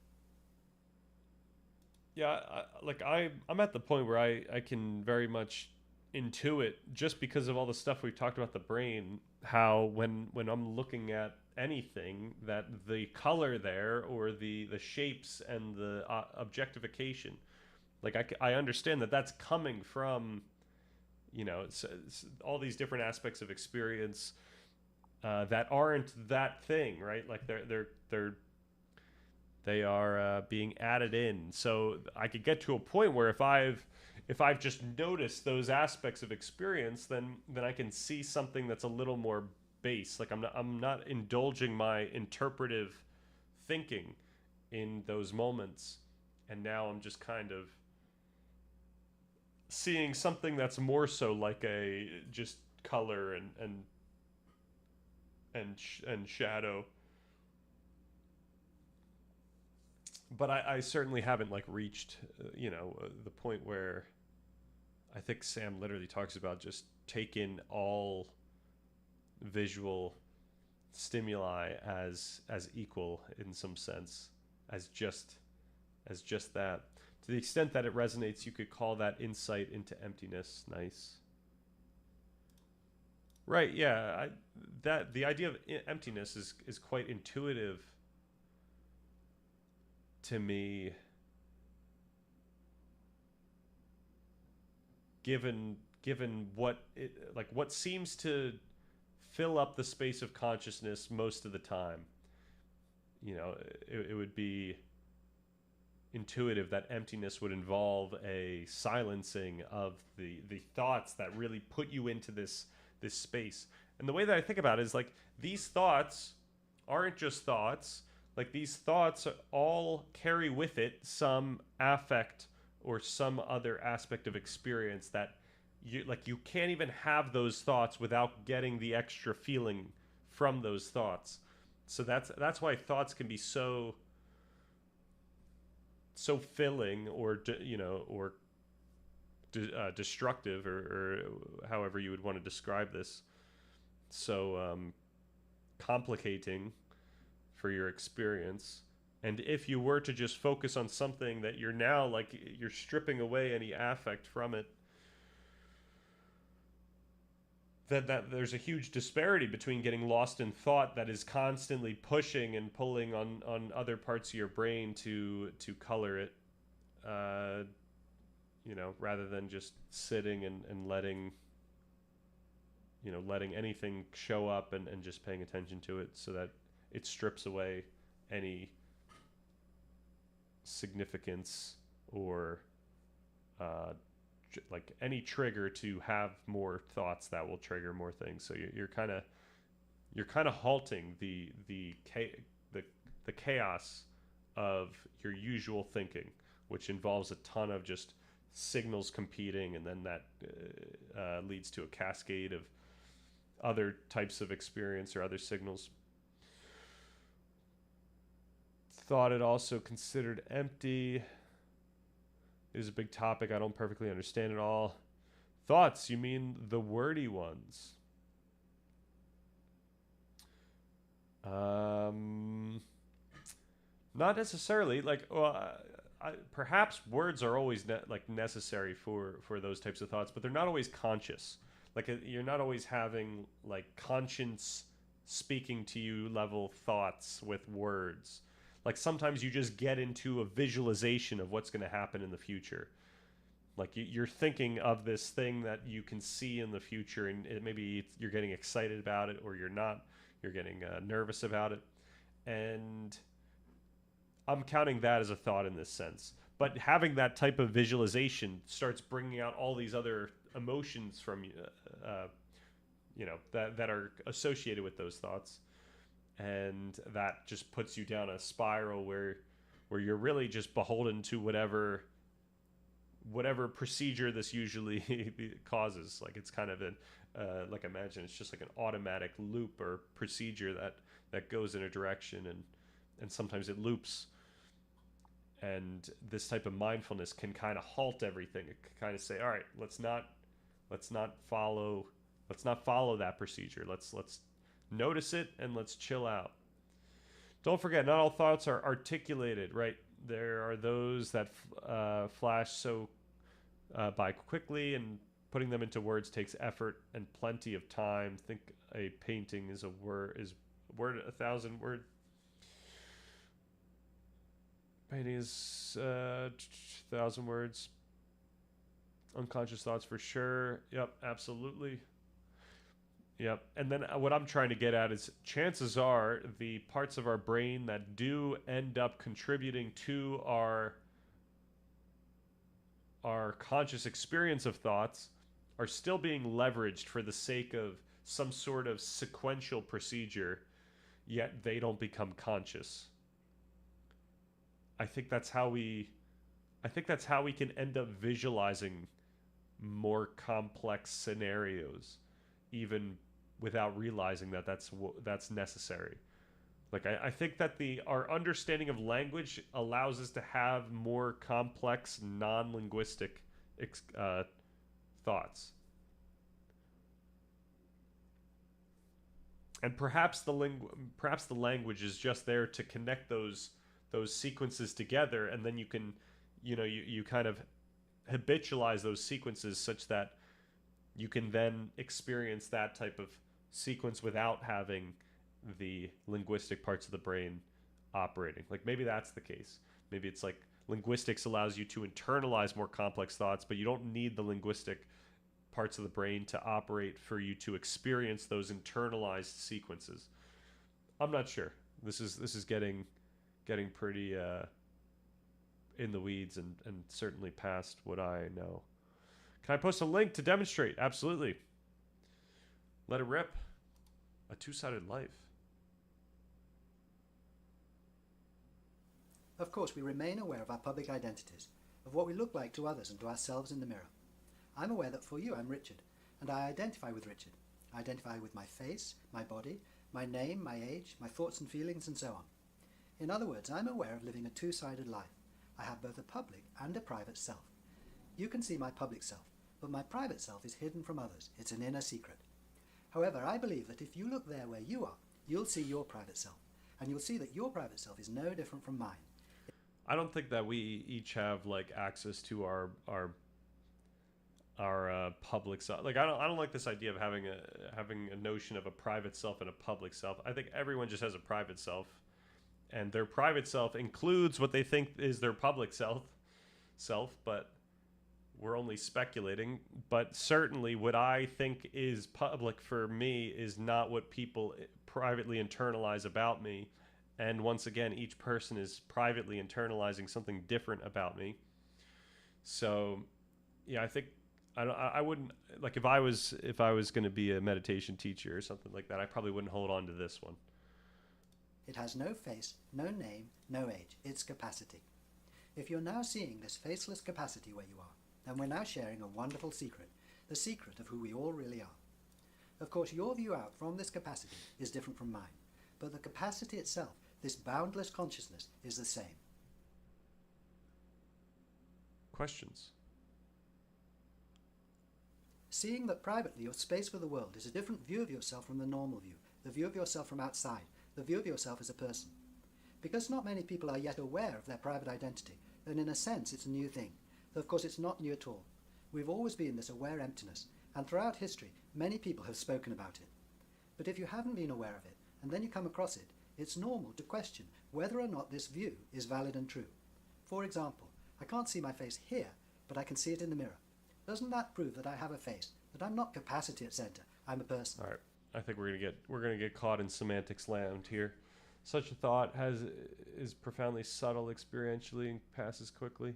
Yeah, I'm at the point where I can very much intuit, just because of all the stuff we've talked about the brain, how when I'm looking at anything, that the color there, or the shapes and the objectification, like I understand that that's coming from it's all these different aspects of experience that aren't that thing, right? Like they are being added in. So I could get to a point where if I've just noticed those aspects of experience, then I can see something that's a little more base. Like I'm not indulging my interpretive thinking in those moments, and now I'm just kind of seeing something that's more so like a just color and shadow. but I certainly haven't like reached, the point where I think Sam literally talks about just take in all visual stimuli as equal in some sense, as just that. To the extent that it resonates, you could call that insight into emptiness. Nice. Right, yeah. That the idea of emptiness is quite intuitive to me, given what what seems to fill up the space of consciousness most of the time. It would be intuitive that emptiness would involve a silencing of the thoughts that really put you into this space. And the way that I think about it is like these thoughts aren't just thoughts. Like these thoughts all carry with it some affect or some other aspect of experience that you can't even have those thoughts without getting the extra feeling from those thoughts. So that's why thoughts can be so filling or destructive, or however you would want to describe this, so complicating for your experience. And if you were to just focus on something that you're now you're stripping away any affect from it, that there's a huge disparity between getting lost in thought that is constantly pushing and pulling on other parts of your brain to color it, rather than just sitting and letting anything show up and just paying attention to it, so that it strips away any significance or any trigger to have more thoughts that will trigger more things. So you're kind of halting the chaos of your usual thinking, which involves a ton of just signals competing, and then that leads to a cascade of other types of experience or other signals. Thought it also considered empty is a big topic. I don't perfectly understand it all. Thoughts, you mean the wordy ones? Not necessarily. Perhaps words are always necessary for those types of thoughts, but they're not always conscious. You're not always having conscience speaking to you level thoughts with words. Sometimes you just get into a visualization of what's going to happen in the future. You're thinking of this thing that you can see in the future, and maybe you're getting excited about it, or you're not. You're getting nervous about it. And I'm counting that as a thought in this sense. But having that type of visualization starts bringing out all these other emotions from you, that are associated with those thoughts. And that just puts you down a spiral where you're really just beholden to whatever procedure this usually causes. It's kind of imagine it's just an automatic loop or procedure that goes in a direction, and sometimes it loops. And this type of mindfulness can kind of halt everything. It can kind of say, all right, let's not follow that procedure. Let's notice it and let's chill out. Don't forget, not all thoughts are articulated, right? There are those that flash by quickly, and putting them into words takes effort and plenty of time. Think a painting is a word 1,000 words. Painting is 1,000 words. Unconscious thoughts for sure. Yep, absolutely. Yep. And then what I'm trying to get at is, chances are the parts of our brain that do end up contributing to our conscious experience of thoughts are still being leveraged for the sake of some sort of sequential procedure, yet they don't become conscious. I think that's how we can end up visualizing more complex scenarios, even without realizing that that's necessary. Like I think that our understanding of language allows us to have more complex non-linguistic thoughts. And perhaps the language is just there to connect those sequences together, and then you can, you kind of habitualize those sequences such that you can then experience that type of sequence without having the linguistic parts of the brain operating. Like maybe that's the case. Maybe it's like linguistics allows you to internalize more complex thoughts, but you don't need the linguistic parts of the brain to operate for you to experience those internalized sequences. I'm not sure. This is getting pretty in the weeds and certainly past what I know. Can I post a link to demonstrate? Absolutely. Let it rip. A two-sided life. Of course, we remain aware of our public identities, of what we look like to others and to ourselves in the mirror. I'm aware that for you I'm Richard, and I identify with Richard. I identify with my face, my body, my name, my age, my thoughts and feelings, and so on. In other words, I'm aware of living a two-sided life. I have both a public and a private self. You can see my public self, but my private self is hidden from others. It's an inner secret. However, I believe that if you look there where you are, you'll see your private self, and you'll see that your private self is no different from mine. I don't think that we each have like access to our public self. Like I don't like this idea of having a notion of a private self and a public self. I think everyone just has a private self, and their private self includes what they think is their public self, but we're only speculating. But certainly what I think is public for me is not what people privately internalize about me. And once again, each person is privately internalizing something different about me. So, yeah, I think I wouldn't, like, if I was going to be a meditation teacher or something like that, I probably wouldn't hold on to this one. It has no face, no name, no age. It's capacity. If you're now seeing this faceless capacity where you are, then we're now sharing a wonderful secret, the secret of who we all really are. Of course, your view out from this capacity is different from mine, but the capacity itself, this boundless consciousness, is the same. Questions? Seeing that privately your space for the world is a different view of yourself from the normal view, the view of yourself from outside, the view of yourself as a person. Because not many people are yet aware of their private identity, then in a sense it's a new thing, though of course it's not new at all. We've always been this aware emptiness, and throughout history many people have spoken about it. But if you haven't been aware of it, and then you come across it, it's normal to question whether or not this view is valid and true. For example, I can't see my face here, but I can see it in the mirror. Doesn't that prove that I have a face, that I'm not capacity at center, I'm a person? All right. I think we're gonna get caught in semantics land here. Such a thought is profoundly subtle experientially and passes quickly.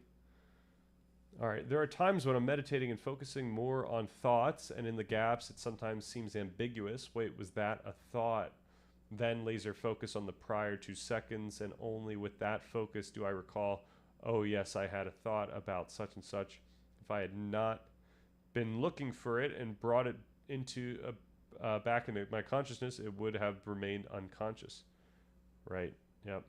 All right. There are times when I'm meditating and focusing more on thoughts, and in the gaps it sometimes seems ambiguous. Wait, was that a thought? Then laser focus on the prior 2 seconds, and only with that focus do I recall, oh yes, I had a thought about such and such. If I had not been looking for it and brought it into back into my consciousness, it would have remained unconscious. Right. Yep.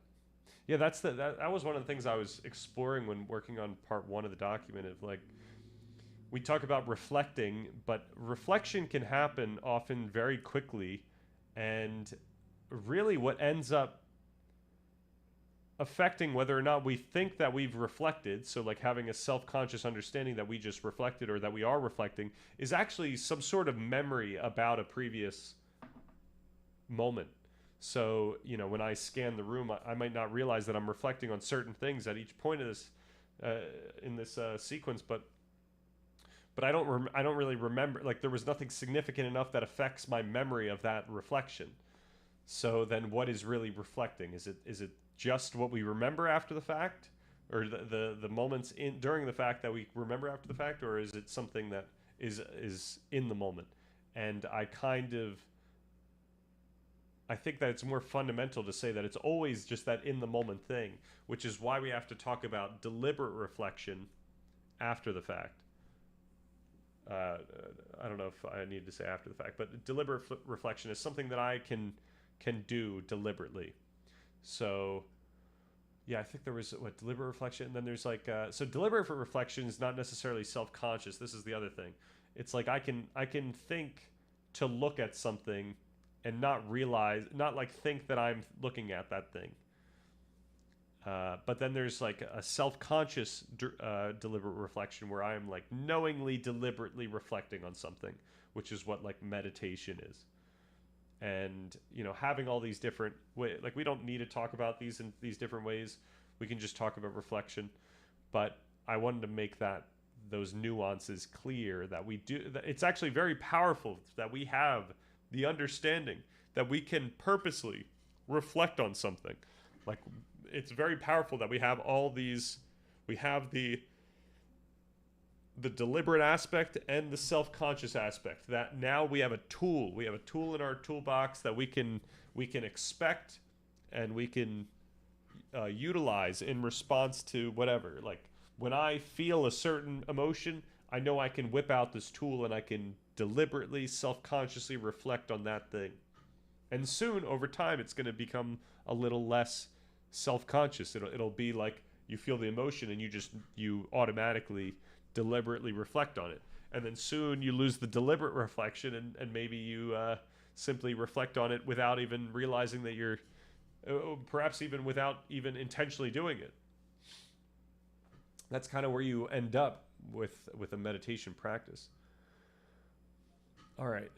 Yeah, that was one of the things I was exploring when working on part 1 of the document. Of like, we talk about reflecting, but reflection can happen often very quickly, and really what ends up affecting whether or not we think that we've reflected, so like having a self-conscious understanding that we just reflected or that we are reflecting, is actually some sort of memory about a previous moment. So, when I scan the room, I might not realize that I'm reflecting on certain things at each point of this in this sequence, but I don't really remember, like there was nothing significant enough that affects my memory of that reflection. So then what is really reflecting? Is it just what we remember after the fact, or the moments during the fact that we remember after the fact, or is it something that is in the moment? And I think that it's more fundamental to say that it's always just that in the moment thing, which is why we have to talk about deliberate reflection after the fact. I don't know if I need to say after the fact, but deliberate reflection is something that I can do deliberately. So yeah, I think there was what deliberate reflection, and then there's like so deliberate reflection is not necessarily self-conscious. This is the other thing. It's like I can think to look at something and not realize, not like think that I'm looking at that thing. But then there's like a self-conscious deliberate reflection where I am like knowingly, deliberately reflecting on something, which is what like meditation is. And you know, having all these different like we don't need to talk about these in these different ways. We can just talk about reflection. But I wanted to make those nuances clear, that we do. That it's actually very powerful that we have the understanding that we can purposely reflect on something. Like, it's very powerful that we have all these. We have the deliberate aspect and the self-conscious aspect. That now we have a tool. We have a tool in our toolbox that we can expect and we can utilize in response to whatever. Like, when I feel a certain emotion, I know I can whip out this tool and I can deliberately, self-consciously reflect on that thing. And soon, over time, it's going to become a little less self-conscious. It'll be like you feel the emotion and you automatically, deliberately reflect on it. And then soon you lose the deliberate reflection and maybe you simply reflect on it without even realizing that you're, perhaps even without even intentionally doing it. That's kind of where you end up with a meditation practice. All right,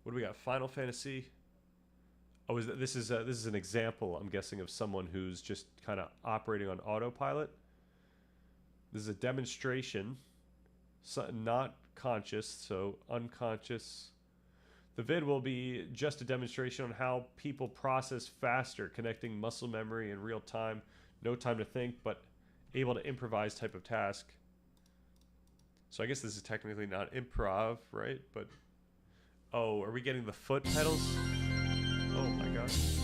what do we got? Final Fantasy. Oh, this is an example, I'm guessing, of someone who's just kind of operating on autopilot. This is a demonstration, so not conscious, so unconscious. The vid will be just a demonstration on how people process faster, connecting muscle memory in real time, no time to think, but able to improvise type of task. So I guess this is technically not improv, right? But, oh, are we getting the foot pedals? Oh my gosh.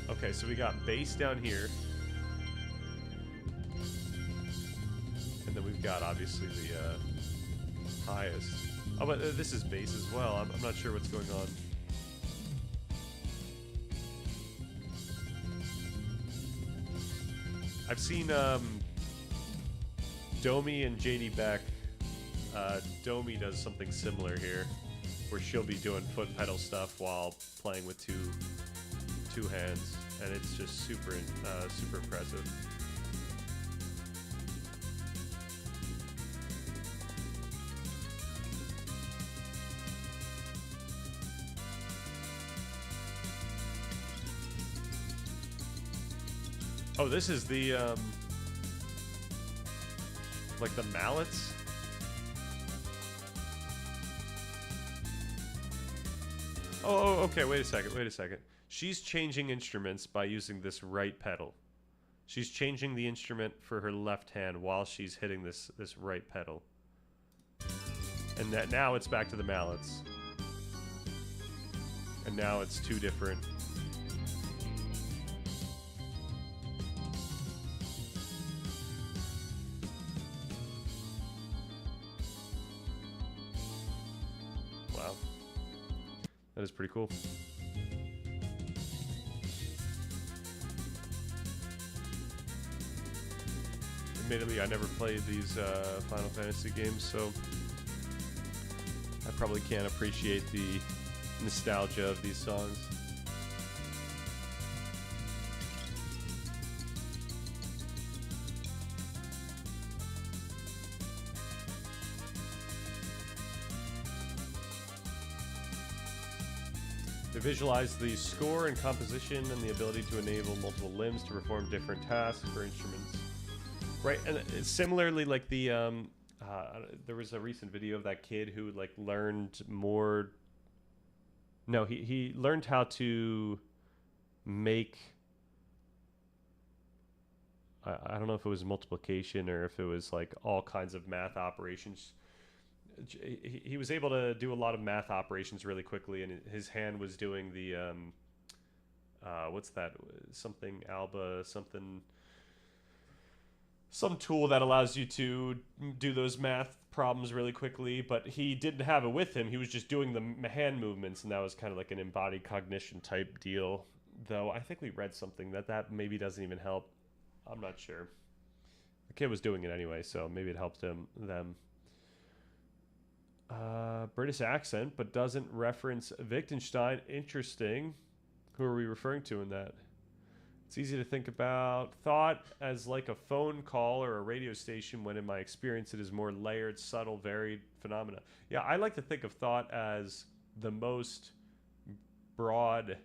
Okay, so we got bass down here. And then we've got, obviously, the highest. Oh, but this is bass as well. I'm not sure what's going on. I've seen Domi and JD Beck. Domi does something similar here, where she'll be doing foot pedal stuff while playing with two hands, and it's just super impressive. Oh, this is the like the mallets. Oh, okay, wait a second. She's changing instruments by using this right pedal. She's changing the instrument for her left hand while she's hitting this right pedal. And that now it's back to the mallets. And now it's two different. Wow. That is pretty cool. Admittedly, I never played these Final Fantasy games, so I probably can't appreciate the nostalgia of these songs. They visualize the score and composition and the ability to enable multiple limbs to perform different tasks for instruments. Right, and similarly, like the there was a recent video of that kid who like learned more. No, he learned how to make. I don't know if it was multiplication or if it was like all kinds of math operations. He was able to do a lot of math operations really quickly, and his hand was doing the what's that? Something Alba something. Some tool that allows you to do those math problems really quickly, but he didn't have it with him. He was just doing the hand movements, and that was kind of like an embodied cognition type deal. though. I think we read something that maybe doesn't even help. I'm not sure. The kid was doing it anyway, so maybe it helped them. British accent, but doesn't reference Wittgenstein. Interesting. Who are we referring to in that? It's easy to think about thought as like a phone call or a radio station, when in my experience it is more layered, subtle, varied phenomena. Yeah, I like to think of thought as the most broad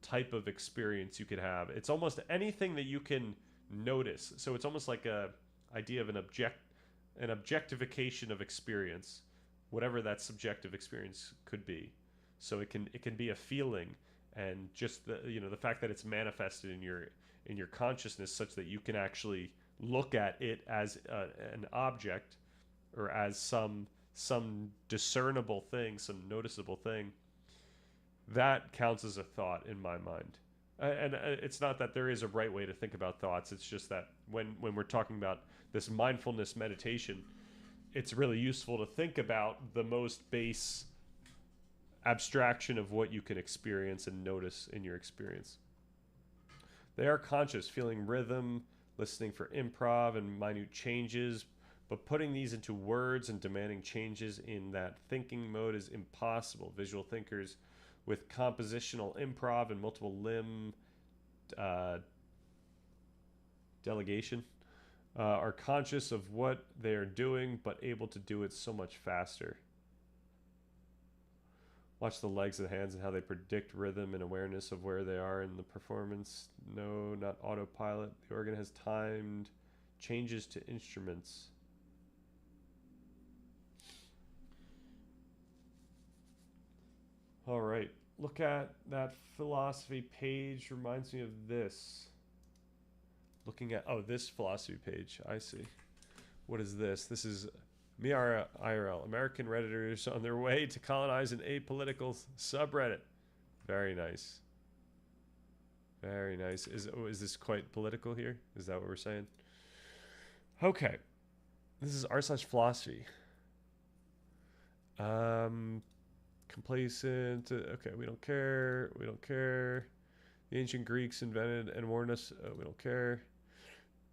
type of experience you could have. It's almost anything that you can notice. So it's almost like a idea of an objectification of experience, whatever that subjective experience could be. So it can be a feeling, and just the fact that it's manifested in your consciousness, such that you can actually look at it as an object, or as some discernible thing, some noticeable thing. That counts as a thought in my mind. And it's not that there is a right way to think about thoughts. It's just that when we're talking about this mindfulness meditation, it's really useful to think about the most base abstraction of what you can experience and notice in your experience. They are conscious, feeling rhythm, listening for improv and minute changes, but putting these into words and demanding changes in that thinking mode is impossible. Visual thinkers with compositional improv and multiple limb delegation are conscious of what they are doing, but able to do it so much faster. Watch the legs and hands and how they predict rhythm and awareness of where they are in the performance. No, not autopilot. The organ has timed changes to instruments. All right. Look at that philosophy page. Reminds me of this. Looking at, this philosophy page. I see. What is this? This is Miara IRL. American Redditors on their way to colonize an apolitical subreddit. Very nice. Very nice. Is this quite political here? Is that what we're saying? Okay. This is r/philosophy. Complacent. Okay, we don't care. We don't care. The ancient Greeks invented and warned us. We don't care.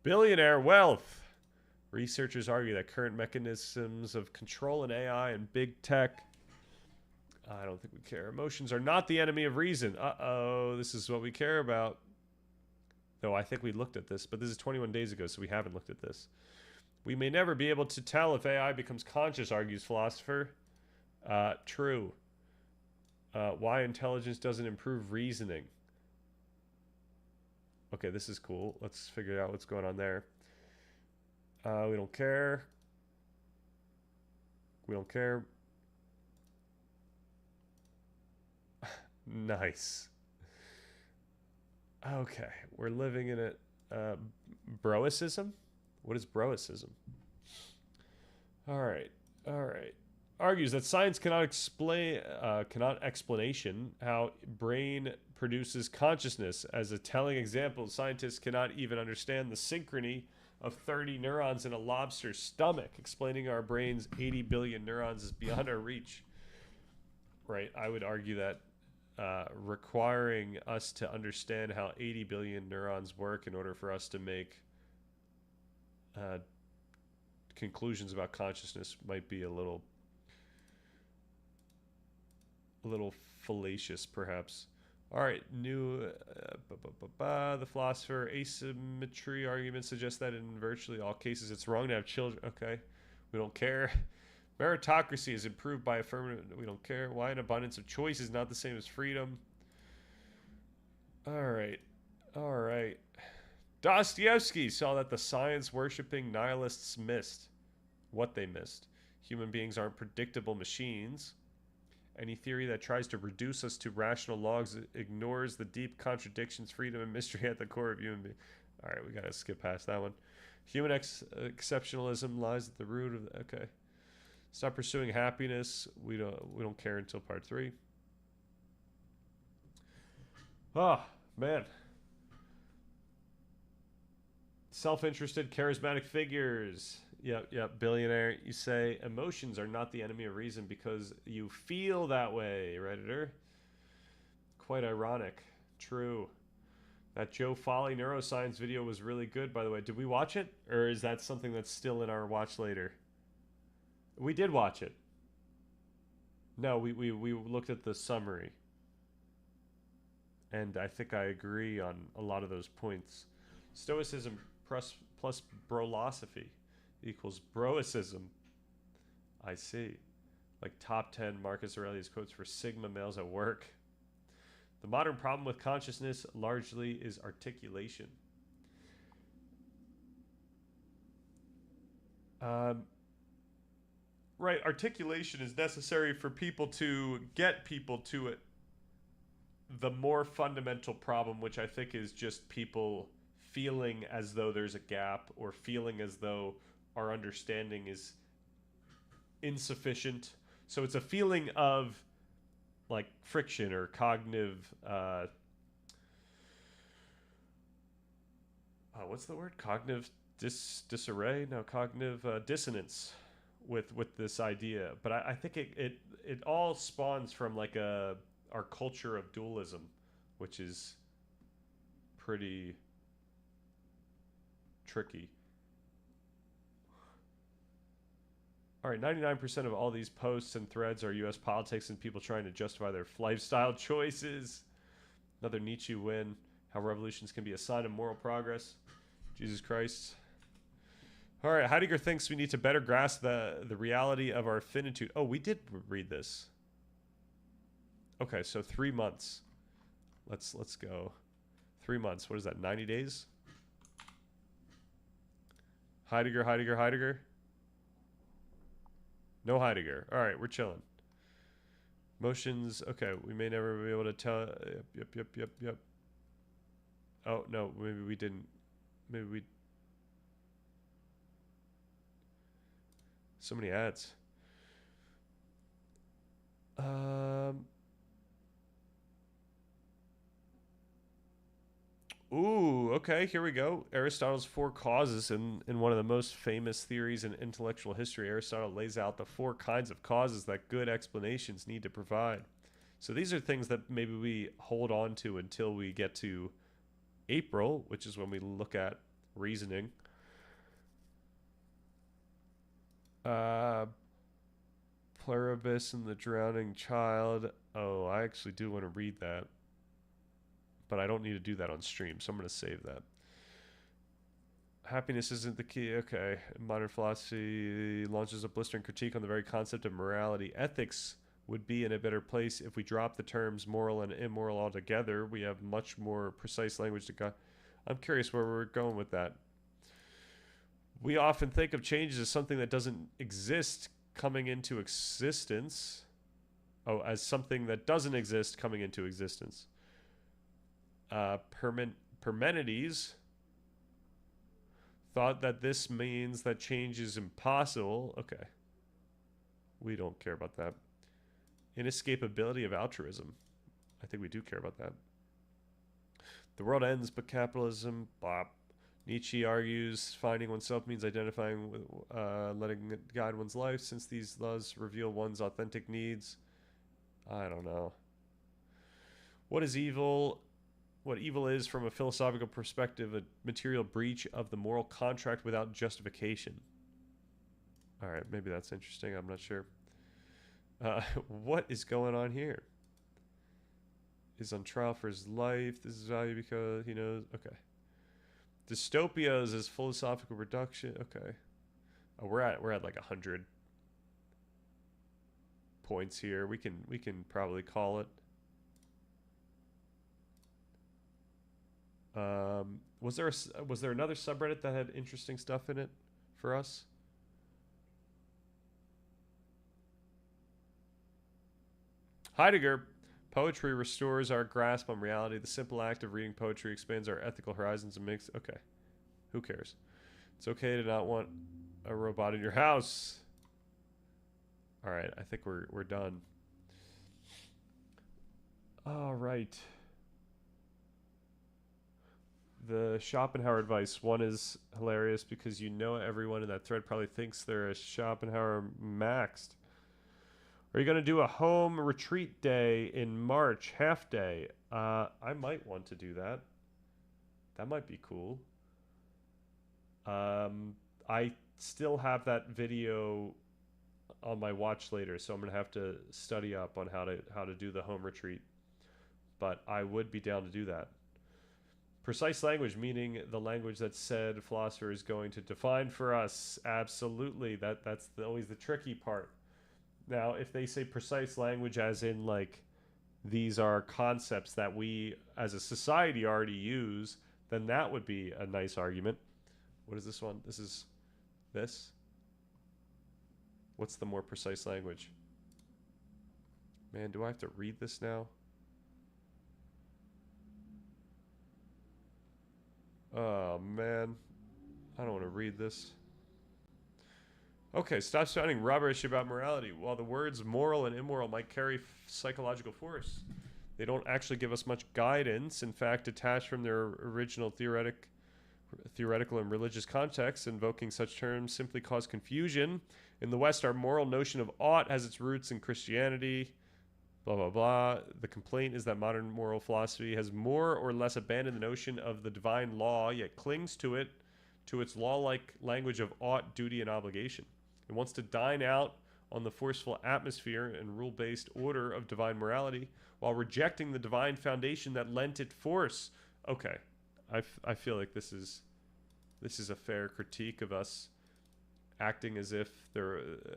Billionaire wealth. Researchers argue that current mechanisms of control in AI and big tech. I don't think we care. Emotions are not the enemy of reason. Uh-oh, this is what we care about. Though I think we looked at this, but this is 21 days ago, so we haven't looked at this. We may never be able to tell if AI becomes conscious, argues philosopher. True. Why intelligence doesn't improve reasoning. Okay, this is cool. Let's figure out what's going on there. We don't care. We don't care. Nice. Okay, we're living in it. Broicism? What is broicism? All right. Argues that science cannot explain, explanation how brain produces consciousness. As a telling example, scientists cannot even understand the synchrony of 30 neurons in a lobster's stomach. Explaining our brain's 80 billion neurons is beyond our reach. Right, I would argue that requiring us to understand how 80 billion neurons work in order for us to make conclusions about consciousness might be a little fallacious, perhaps. All right, the philosopher asymmetry argument suggests that in virtually all cases it's wrong to have children. Okay, we don't care. Meritocracy is improved by affirmative. We don't care. Why an abundance of choice is not the same as freedom. All right. Dostoevsky saw that the science-worshipping nihilists missed what they missed. Human beings aren't predictable machines. Any theory that tries to reduce us to rational logs ignores the deep contradictions, freedom, and mystery at the core of human being. All right, we gotta skip past that one. Human exceptionalism lies at the root of. Okay, stop pursuing happiness. We don't care until part 3. Oh man. Self-interested, charismatic figures. Yep. Billionaire, you say emotions are not the enemy of reason because you feel that way, Redditor. Quite ironic. True. That Joe Folly neuroscience video was really good, by the way. Did we watch it? Or is that something that's still in our watch later? We did watch it. No, we looked at the summary. And I think I agree on a lot of those points. Stoicism plus brolosophy equals broicism. I see. Like top 10 Marcus Aurelius quotes for Sigma males at work. The modern problem with consciousness largely is articulation. Right, articulation is necessary for people to get people to it. The more fundamental problem, which I think is just people feeling as though there's a gap or feeling as though our understanding is insufficient. So it's a feeling of like friction or cognitive what's the word? Cognitive disarray? No, cognitive dissonance with this idea. But I think it all spawns from like our culture of dualism, which is pretty tricky. All right, 99% of all these posts and threads are U.S. politics and people trying to justify their lifestyle choices. Another Nietzsche win. How revolutions can be a sign of moral progress. Jesus Christ. All right, Heidegger thinks we need to better grasp the reality of our finitude. Oh, we did read this. Okay, so 3 months. Let's go. 3 months. What is that? 90 days? Heidegger. No Heidegger. All right, we're chilling. Motions. Okay, we may never be able to tell. Yep. Oh, no, maybe we didn't. Maybe we... So many ads. Ooh, okay, here we go. Aristotle's four causes in one of the most famous theories in intellectual history. Aristotle lays out the four kinds of causes that good explanations need to provide. So these are things that maybe we hold on to until we get to April, which is when we look at reasoning. Pluribus and the Drowning Child. Oh, I actually do want to read that. But I don't need to do that on stream, so I'm going to save that. Happiness isn't the key. Okay. Modern philosophy launches a blistering critique on the very concept of morality. Ethics would be in a better place if we drop the terms moral and immoral altogether. We have much more precise language to go. I'm curious where we're going with that. We often think of changes as something that doesn't exist coming into existence. Oh, as something that doesn't exist coming into existence. Parmenides thought that this means that change is impossible. Okay. We don't care about that. Inescapability of altruism. I think we do care about that. The world ends, but capitalism, bop. Nietzsche argues finding oneself means identifying with, letting it guide one's life, since these laws reveal one's authentic needs. I don't know. What is evil? What evil is, from a philosophical perspective, a material breach of the moral contract without justification. All right, maybe that's interesting. I'm not sure. What is going on here? Is on trial for his life. This is value because he knows. Okay. Dystopias is philosophical reduction. Okay. Oh, we're at like 100 points here. We can probably call it. Was there another subreddit that had interesting stuff in it for us? Heidegger, poetry restores our grasp on reality. The simple act of reading poetry expands our ethical horizons and makes... Okay. Who cares? It's okay to not want a robot in your house. All right, I think we're done. All right. The Schopenhauer advice. One is hilarious because you know everyone in that thread probably thinks they're a Schopenhauer maxed. Are you going to do a home retreat day in March, half day? I might want to do that. That might be cool. I still have that video on my watch later, so I'm gonna have to study up on how to do the home retreat. But I would be down to do that. Precise language, meaning the language that said philosopher is going to define for us. Absolutely, that's always the tricky part. Now, if they say precise language, as in like these are concepts that we as a society already use, then that would be a nice argument. What is this one? This is this. What's the more precise language? Man, do I have to read this now? Oh, man. I don't want to read this. Okay, stop sounding rubbish about morality. While the words moral and immoral might carry psychological force, they don't actually give us much guidance. In fact, detached from their original theoretical and religious context, invoking such terms simply cause confusion. In the West, our moral notion of ought has its roots in Christianity, blah, blah, blah. The complaint is that modern moral philosophy has more or less abandoned the notion of the divine law, yet clings to its law-like language of ought, duty, and obligation. It wants to dine out on the forceful atmosphere and rule-based order of divine morality while rejecting the divine foundation that lent it force. Okay, I feel like this is a fair critique of us acting as if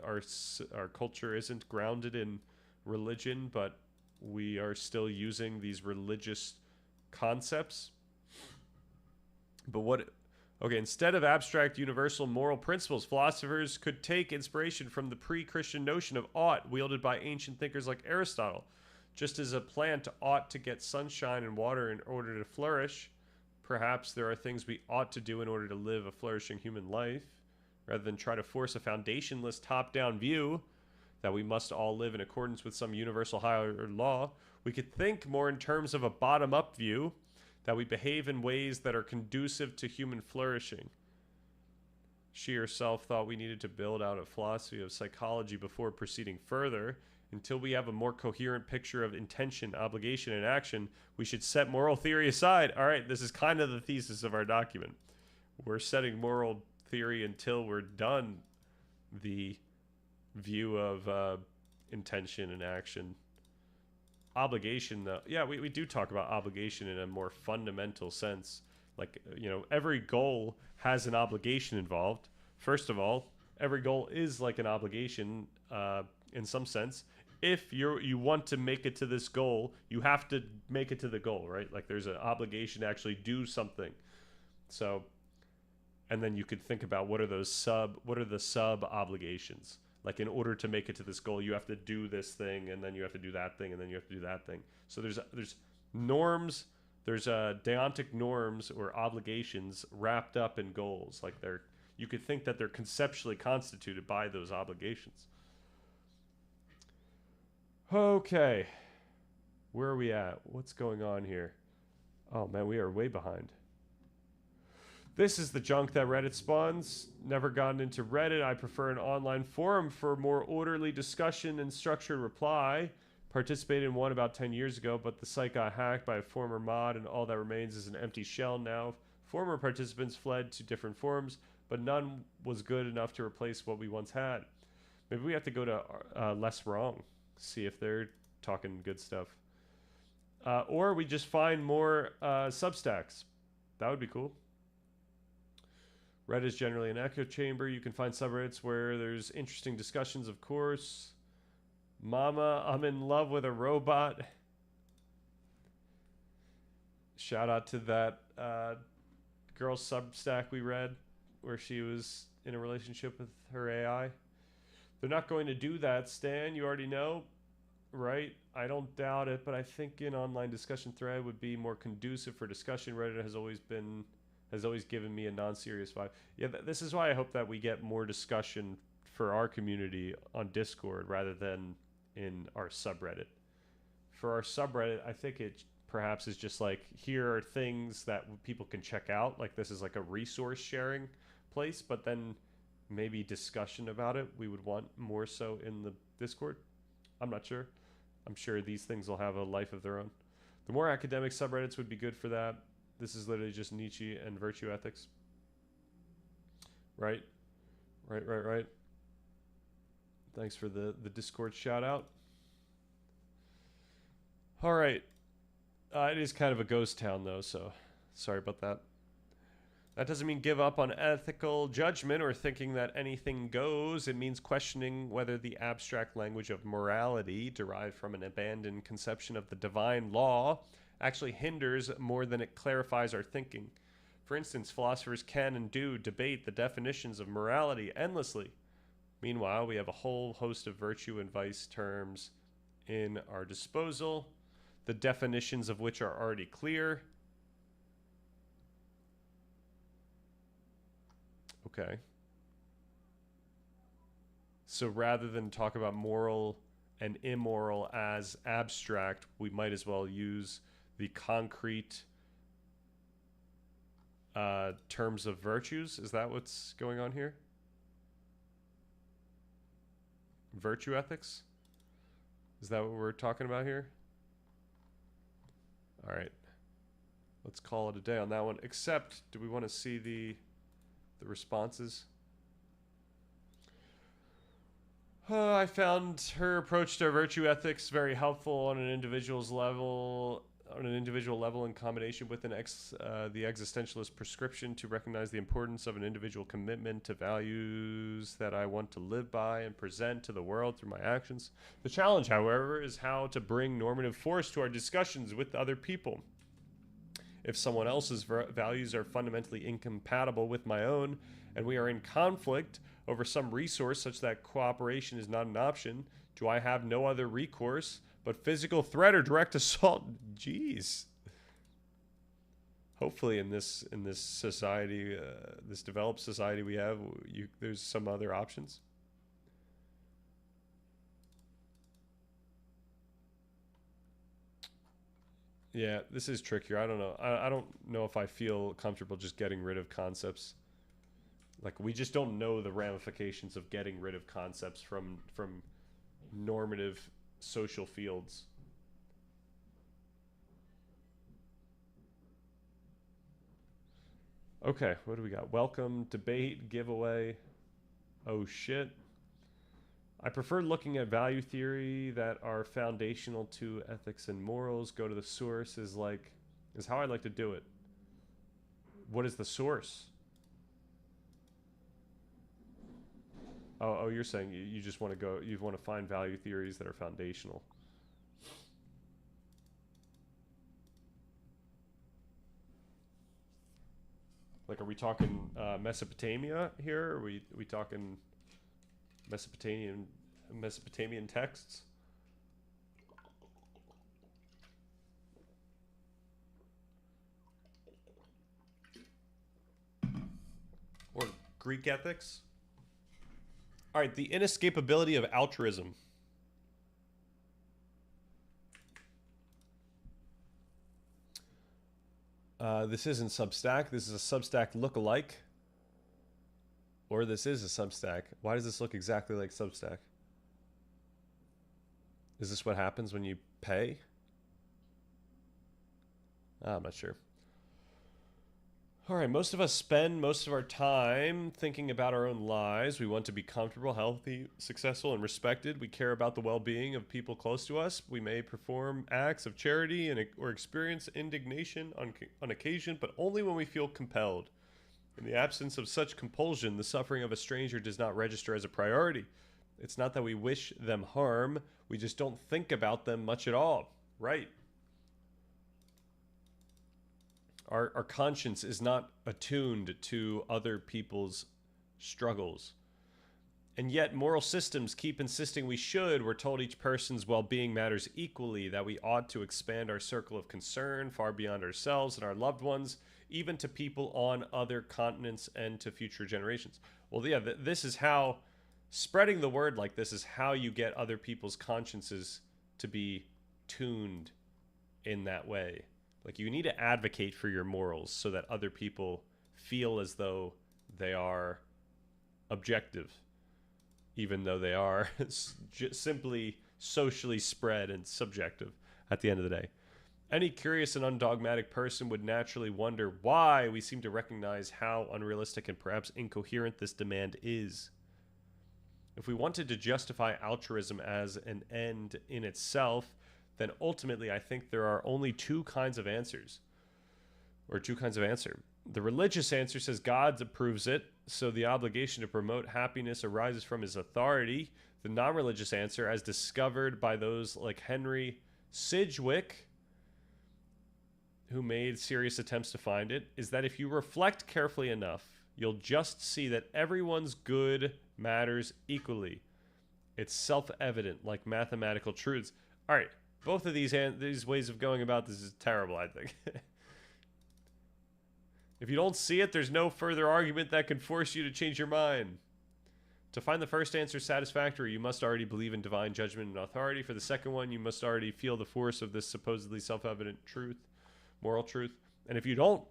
our culture isn't grounded in religion, but we are still using these religious concepts. But instead of abstract universal moral principles, philosophers could take inspiration from the pre-Christian notion of ought wielded by ancient thinkers like Aristotle. Just as a plant ought to get sunshine and water in order to flourish, perhaps there are things we ought to do in order to live a flourishing human life, rather than try to force a foundationless top-down view that we must all live in accordance with some universal higher law. We could think more in terms of a bottom-up view, that we behave in ways that are conducive to human flourishing. She herself thought we needed to build out a philosophy of psychology before proceeding further. Until we have a more coherent picture of intention, obligation, and action, we should set moral theory aside. All right, this is kind of the thesis of our document. We're setting moral theory until we're done the view of intention and action. Obligation, though, yeah, we do talk about obligation in a more fundamental sense. Like, every goal has an obligation involved. First of all, every goal is like an obligation in some sense. If you want to make it to this goal, you have to make it to the goal, right? Like there's an obligation to actually do something. So, and then you could think about what are the sub obligations? Like in order to make it to this goal, you have to do this thing, and then you have to do that thing, and then you have to do that thing. So there's norms, there's deontic norms or obligations wrapped up in goals. Like you could think that they're conceptually constituted by those obligations. Okay, where are we at? What's going on here? Oh man, we are way behind. This is the junk that Reddit spawns. Never gotten into Reddit. I prefer an online forum for more orderly discussion and structured reply. Participated in one about 10 years ago, but the site got hacked by a former mod, and all that remains is an empty shell now. Former participants fled to different forums, but none was good enough to replace what we once had. Maybe we have to go to Less Wrong, see if they're talking good stuff. Or we just find more Substacks. That would be cool. Reddit is generally an echo chamber. You can find subreddits where there's interesting discussions, of course. Mama, I'm in love with a robot. Shout out to that girl Substack we read where she was in a relationship with her AI. They're not going to do that, Stan. You already know, right? I don't doubt it, but I think an online discussion thread would be more conducive for discussion. Reddit has always given me a non-serious vibe. Yeah, this is why I hope that we get more discussion for our community on Discord rather than in our subreddit. For our subreddit, I think it perhaps is just like, here are things that people can check out. Like this is like a resource sharing place, but then maybe discussion about it we would want more so in the Discord. I'm not sure. I'm sure these things will have a life of their own. The more academic subreddits would be good for that. This is literally just Nietzsche and virtue ethics. Right? Right. Thanks for the Discord shout out. All right. It is kind of a ghost town, though, so sorry about that. That doesn't mean give up on ethical judgment or thinking that anything goes. It means questioning whether the abstract language of morality, derived from an abandoned conception of the divine law, actually hinders more than it clarifies our thinking. For instance, philosophers can and do debate the definitions of morality endlessly. Meanwhile, we have a whole host of virtue and vice terms in our disposal, the definitions of which are already clear. Okay. So rather than talk about moral and immoral as abstract, we might as well use the concrete terms of virtues. Is that what's going on here? Virtue ethics? Is that what we're talking about here? All right. Let's call it a day on that one. Except, do we want to see the responses? I found her approach to virtue ethics very helpful on an individual level, in combination with the existentialist prescription to recognize the importance of an individual commitment to values that I want to live by and present to the world through my actions. The challenge, however, is how to bring normative force to our discussions with other people. If someone else's values are fundamentally incompatible with my own, and we are in conflict over some resource such that cooperation is not an option, do I have no other recourse but physical threat or direct assault? Jeez. Hopefully in this society, this developed society we have, there's some other options. Yeah, this is trickier. I don't know. I don't know if I feel comfortable just getting rid of concepts. Like, we just don't know the ramifications of getting rid of concepts from normative social fields. Okay, what do we got? Welcome, debate, giveaway. Oh shit. I prefer looking at value theory that are foundational to ethics and morals. Go to the source is how I like to do it. What is the source? Oh, you're saying you just want to you want to find value theories that are foundational. Like, are we talking Mesopotamia here? Are we talking Mesopotamian texts? Or Greek ethics? All right, the inescapability of altruism. This isn't Substack. This is a Substack lookalike. Or this is a Substack. Why does this look exactly like Substack? Is this what happens when you pay? I'm not sure. All right, most of us spend most of our time thinking about our own lives. We want to be comfortable, healthy, successful, and respected. We care about the well-being of people close to us. We may perform acts of charity or experience indignation on occasion, but only when we feel compelled. In the absence of such compulsion, the suffering of a stranger does not register as a priority. It's not that we wish them harm. We just don't think about them much at all. Right. Our conscience is not attuned to other people's struggles. And yet moral systems keep insisting we should. We're told each person's well-being matters equally, that we ought to expand our circle of concern far beyond ourselves and our loved ones, even to people on other continents and to future generations. Well, yeah, this is how, spreading the word like this is how you get other people's consciences to be tuned in that way. Like, you need to advocate for your morals so that other people feel as though they are objective, even though they are simply socially spread and subjective at the end of the day. Any curious and undogmatic person would naturally wonder why we seem to recognize how unrealistic and perhaps incoherent this demand is. If we wanted to justify altruism as an end in itself, then ultimately I think there are only two kinds of answers. Or two kinds of answer. The religious answer says God approves it, so the obligation to promote happiness arises from his authority. The non-religious answer, as discovered by those like Henry Sidgwick, who made serious attempts to find it, is that if you reflect carefully enough, you'll just see that everyone's good matters equally. It's self-evident, like mathematical truths. All right, both of these ways of going about this is terrible, I think. If you don't see it, there's no further argument that can force you to change your mind. To find the first answer satisfactory, you must already believe in divine judgment and authority. For the second one, you must already feel the force of this supposedly self-evident truth, moral truth. And if you don't,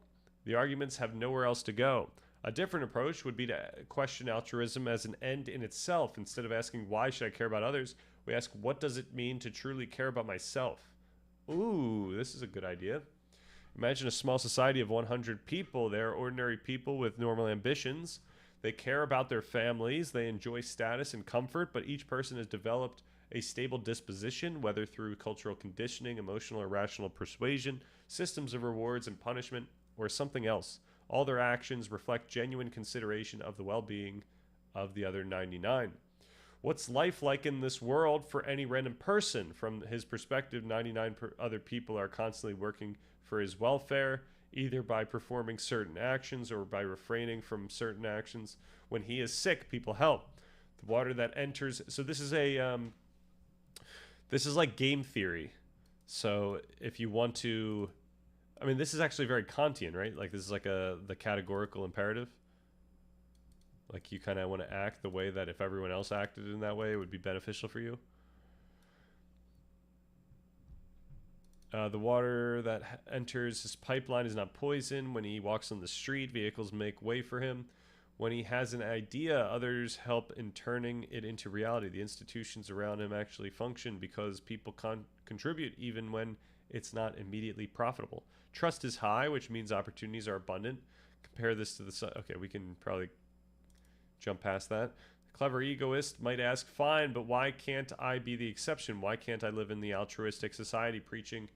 the arguments have nowhere else to go. A different approach would be to question altruism as an end in itself. Instead of asking, why should I care about others? We ask, what does it mean to truly care about myself? Ooh, this is a good idea. Imagine a small society of 100 people. They are ordinary people with normal ambitions. They care about their families. They enjoy status and comfort, but each person has developed a stable disposition, whether through cultural conditioning, emotional or rational persuasion, systems of rewards and punishment, or something else. All their actions reflect genuine consideration of the well-being of the other 99. What's life like in this world for any random person? From his perspective, 99 other people are constantly working for his welfare, either by performing certain actions or by refraining from certain actions. When he is sick, people help. The water that enters... So this is like game theory. So if you want to... I mean, this is actually very Kantian, right? Like this is like the categorical imperative. Like you kind of want to act the way that if everyone else acted in that way, it would be beneficial for you. The water that enters his pipeline is not poison. When he walks on the street, vehicles make way for him. When he has an idea, others help in turning it into reality. The institutions around him actually function because people contribute even when it's not immediately profitable. Trust is high, which means opportunities are abundant. Compare this to the... Okay, we can probably jump past that. The clever egoist might ask, fine, but why can't I be the exception? Why can't I live in the altruistic society preaching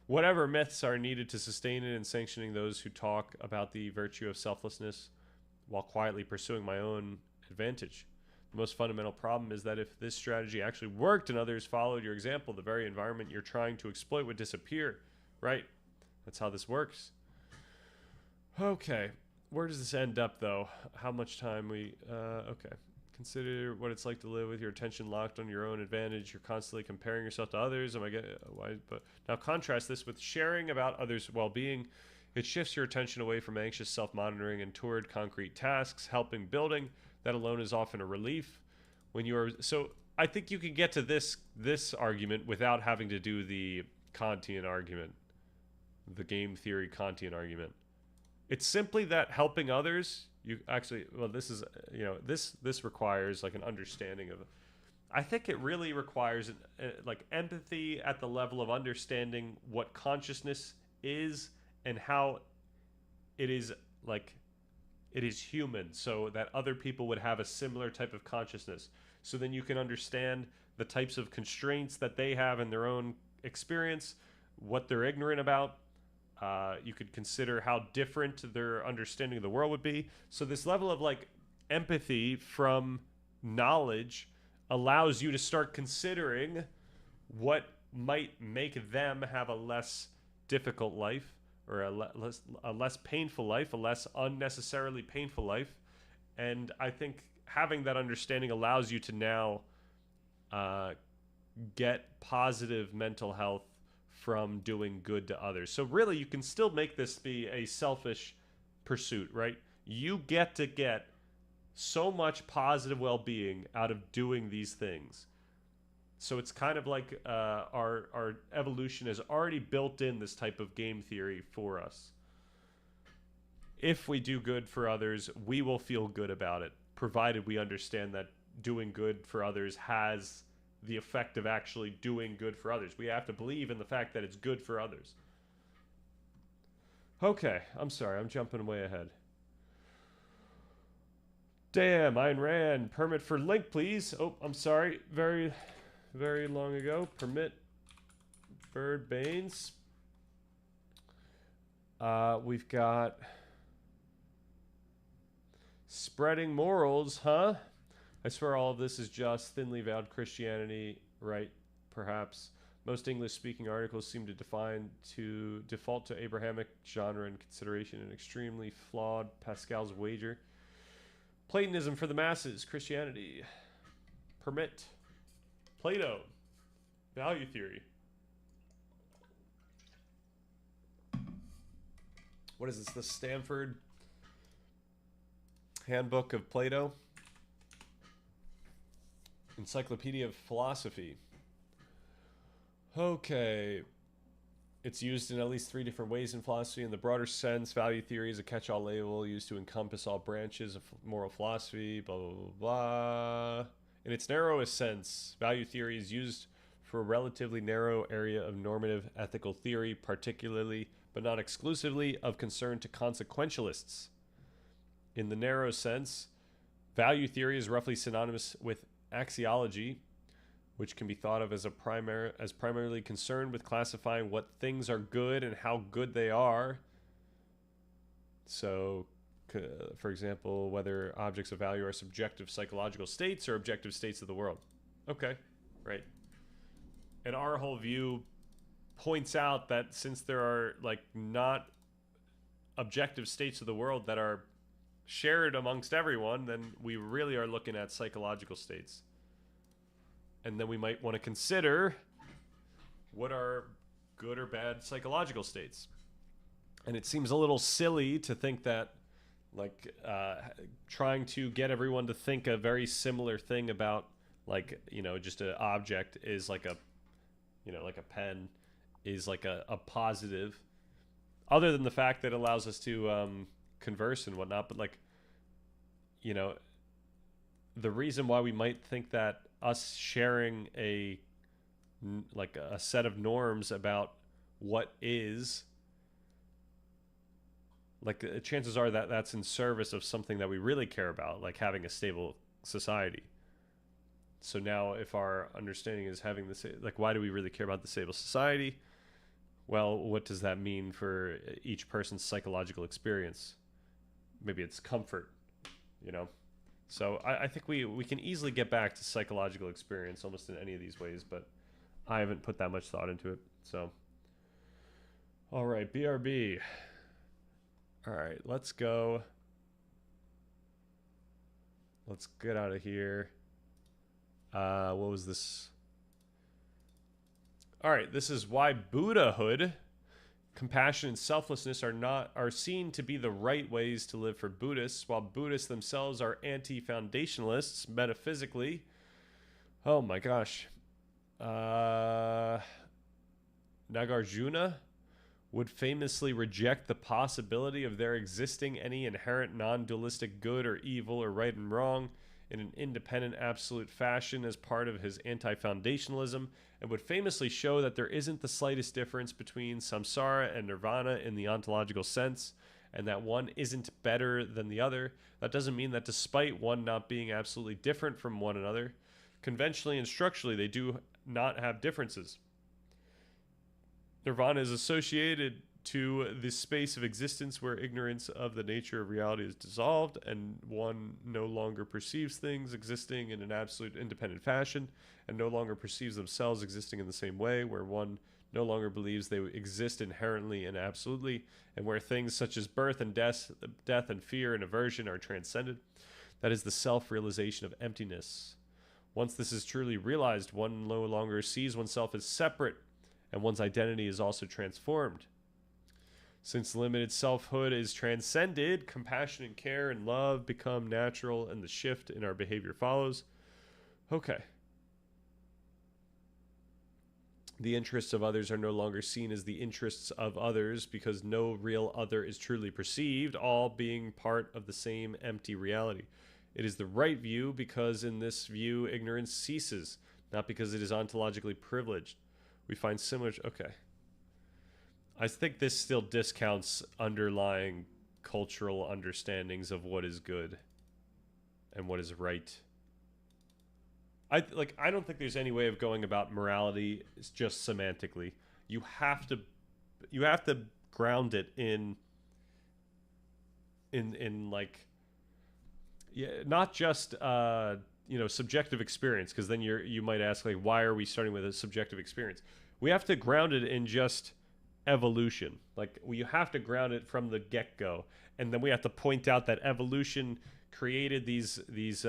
whatever myths are needed to sustain it and sanctioning those who talk about the virtue of selflessness while quietly pursuing my own advantage? The most fundamental problem is that if this strategy actually worked and others followed your example, the very environment you're trying to exploit would disappear, right? That's how this works. Okay. Where does this end up, though? How much time we... okay. Consider what it's like to live with your attention locked on your own advantage. You're constantly comparing yourself to others. But now contrast this with sharing about others' well-being. It shifts your attention away from anxious self-monitoring and toward concrete tasks, helping building. That alone is often a relief. When you are... So I think you can get to this argument without having to do the Kantian argument. The game theory Kantian argument. It's simply that helping others, you actually, well, this is, this requires like an understanding of, I think it really requires like empathy at the level of understanding what consciousness is and how it is like, it is human, so that other people would have a similar type of consciousness. So then you can understand the types of constraints that they have in their own experience, what they're ignorant about. You could consider how different their understanding of the world would be. So this level of like empathy from knowledge allows you to start considering what might make them have a less difficult life, or a less painful life, a less unnecessarily painful life. And I think having that understanding allows you to now get positive mental health from doing good to others. So really, you can still make this be a selfish pursuit, right? You get to get so much positive well-being out of doing these things. So it's kind of like our evolution has already built in this type of game theory for us. If we do good for others, we will feel good about it, provided we understand that doing good for others has the effect of actually doing good for others. We have to believe in the fact that it's good for others. Okay, I'm sorry, I'm jumping way ahead. Damn, Ayn Rand, permit for link, please. Oh, I'm sorry, very, very long ago. Permit Bird Baines. We've got spreading morals, huh? I swear all of this is just thinly veiled Christianity, right? Perhaps. Most English-speaking articles seem to default to Abrahamic genre and consideration, an extremely flawed Pascal's wager. Platonism for the masses, Christianity. Permit. Plato. Value theory. What is this? The Stanford Handbook of Plato? Encyclopedia of Philosophy. Okay. It's used in at least 3 different ways in philosophy. In the broader sense, value theory is a catch-all label used to encompass all branches of moral philosophy, blah, blah, blah, blah. In its narrowest sense, value theory is used for a relatively narrow area of normative ethical theory, particularly, but not exclusively, of concern to consequentialists. In the narrow sense, value theory is roughly synonymous with axiology, which can be thought of as primarily concerned with classifying what things are good and how good they are. So, for example, whether objects of value are subjective psychological states or objective states of the world. Okay, right. And our whole view points out that since there are like not objective states of the world that are shared amongst everyone, then we really are looking at psychological states. And then we might want to consider what are good or bad psychological states. And it seems a little silly to think that like trying to get everyone to think a very similar thing about like, you know, just an object is like a, you know, like a pen is like a positive, other than the fact that it allows us to converse and whatnot. But like, you know, the reason why we might think that us sharing a set of norms about what is, like, chances are that that's in service of something that we really care about, like having a stable society. So now if our understanding is having this, like, why do we really care about the stable society? Well, what does that mean for each person's psychological experience? Maybe it's comfort, you know? So I think we can easily get back to psychological experience almost in any of these ways, but I haven't put that much thought into it. So, all right, BRB. All right, let's go. Let's get out of here. What was this? All right, this is why Buddhahood, compassion and selflessness are seen to be the right ways to live for Buddhists, while Buddhists themselves are anti-foundationalists metaphysically. Oh my gosh. Nagarjuna would famously reject the possibility of there existing any inherent non-dualistic good or evil or right and wrong in an independent absolute fashion as part of his anti-foundationalism, and would famously show that there isn't the slightest difference between samsara and nirvana in the ontological sense, and that one isn't better than the other. That doesn't mean that despite one not being absolutely different from one another, conventionally and structurally they do not have differences. Nirvana is associated to the space of existence where ignorance of the nature of reality is dissolved and one no longer perceives things existing in an absolute independent fashion and no longer perceives themselves existing in the same way, where one no longer believes they exist inherently and absolutely, and where things such as birth and death and fear and aversion are transcended. That is the self-realization of emptiness. Once this is truly realized, one no longer sees oneself as separate, and one's identity is also transformed. Since limited selfhood is transcended, compassion and care and love become natural, and the shift in our behavior follows. Okay. The interests of others are no longer seen as the interests of others because no real other is truly perceived, all being part of the same empty reality. It is the right view because in this view, ignorance ceases. not because it is ontologically privileged. We find similar. Okay. I think this still discounts underlying cultural understandings of what is good and what is right. I don't think there's any way of going about morality just semantically. You have to ground it in like, yeah, not just subjective experience, because then you might ask, like, why are we starting with a subjective experience? We have to ground it in just evolution. Like, you have to ground it from the get-go, and then we have to point out that evolution created these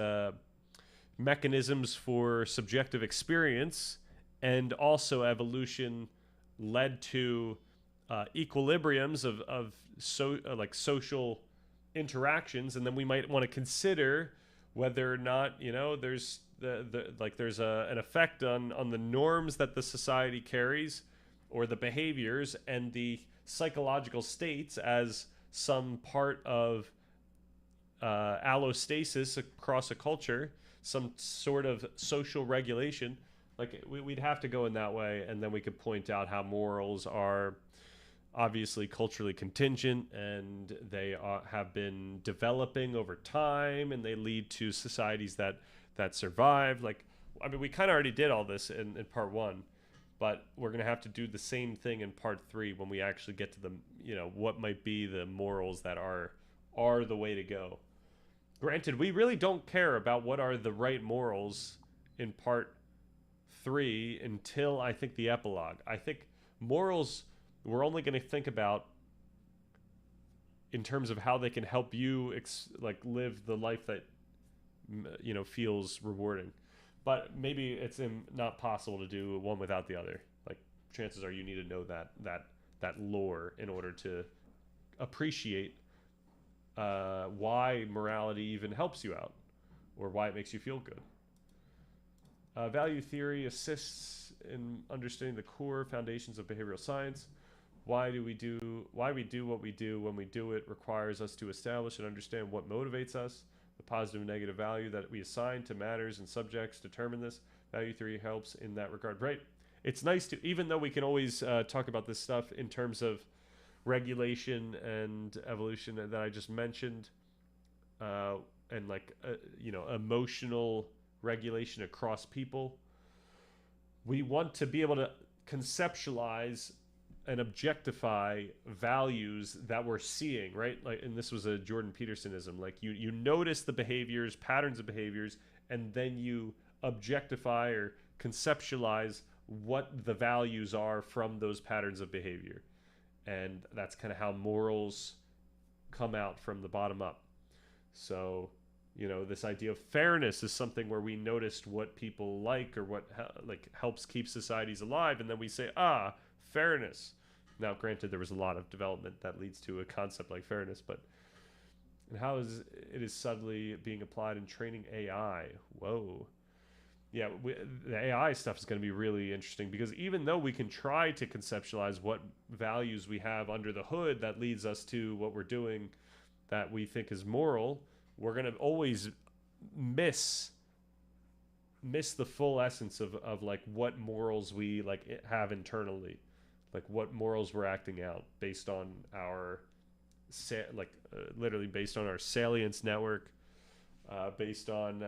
mechanisms for subjective experience, and also evolution led to equilibriums of social interactions, and then we might want to consider whether or not there's there's an effect on the norms that the society carries, or the behaviors and the psychological states as some part of allostasis across a culture, some sort of social regulation. Like, we'd have to go in that way, and then we could point out how morals are obviously culturally contingent, and they have been developing over time, and they lead to societies that survive. Like, I mean, we kind of already did all this in part 1, but we're going to have to do the same thing in part 3 when we actually get to the, what might be the morals that are the way to go. Granted, we really don't care about what are the right morals in part 3 until, I think, the epilogue. I think morals we're only going to think about in terms of how they can help you live the life that feels rewarding. But maybe it's not possible to do one without the other. Like, chances are you need to know that lore in order to appreciate why morality even helps you out, or why it makes you feel good. Value theory assists in understanding the core foundations of behavioral science. Why we do what we do when we do it requires us to establish and understand what motivates us. The positive and negative value that we assign to matters and subjects determine this. Value theory helps in that regard. Right. It's nice to, even though we can always talk about this stuff in terms of regulation and evolution that I just mentioned, and emotional regulation across people, we want to be able to conceptualize and objectify values that we're seeing, right? Like, and this was a Jordan Petersonism. Like, you notice the behaviors, patterns of behaviors, and then you objectify or conceptualize what the values are from those patterns of behavior. And that's kind of how morals come out from the bottom up. So, this idea of fairness is something where we noticed what people like, or what helps keep societies alive, and then we say, fairness. Now, granted, there was a lot of development that leads to a concept like fairness, but and how is it subtly being applied in training AI? Whoa. Yeah, the AI stuff is going to be really interesting, because even though we can try to conceptualize what values we have under the hood that leads us to what we're doing that we think is moral, we're going to always miss the full essence of like what morals we have internally. Like, what morals we're acting out based on our literally based on our salience network, based on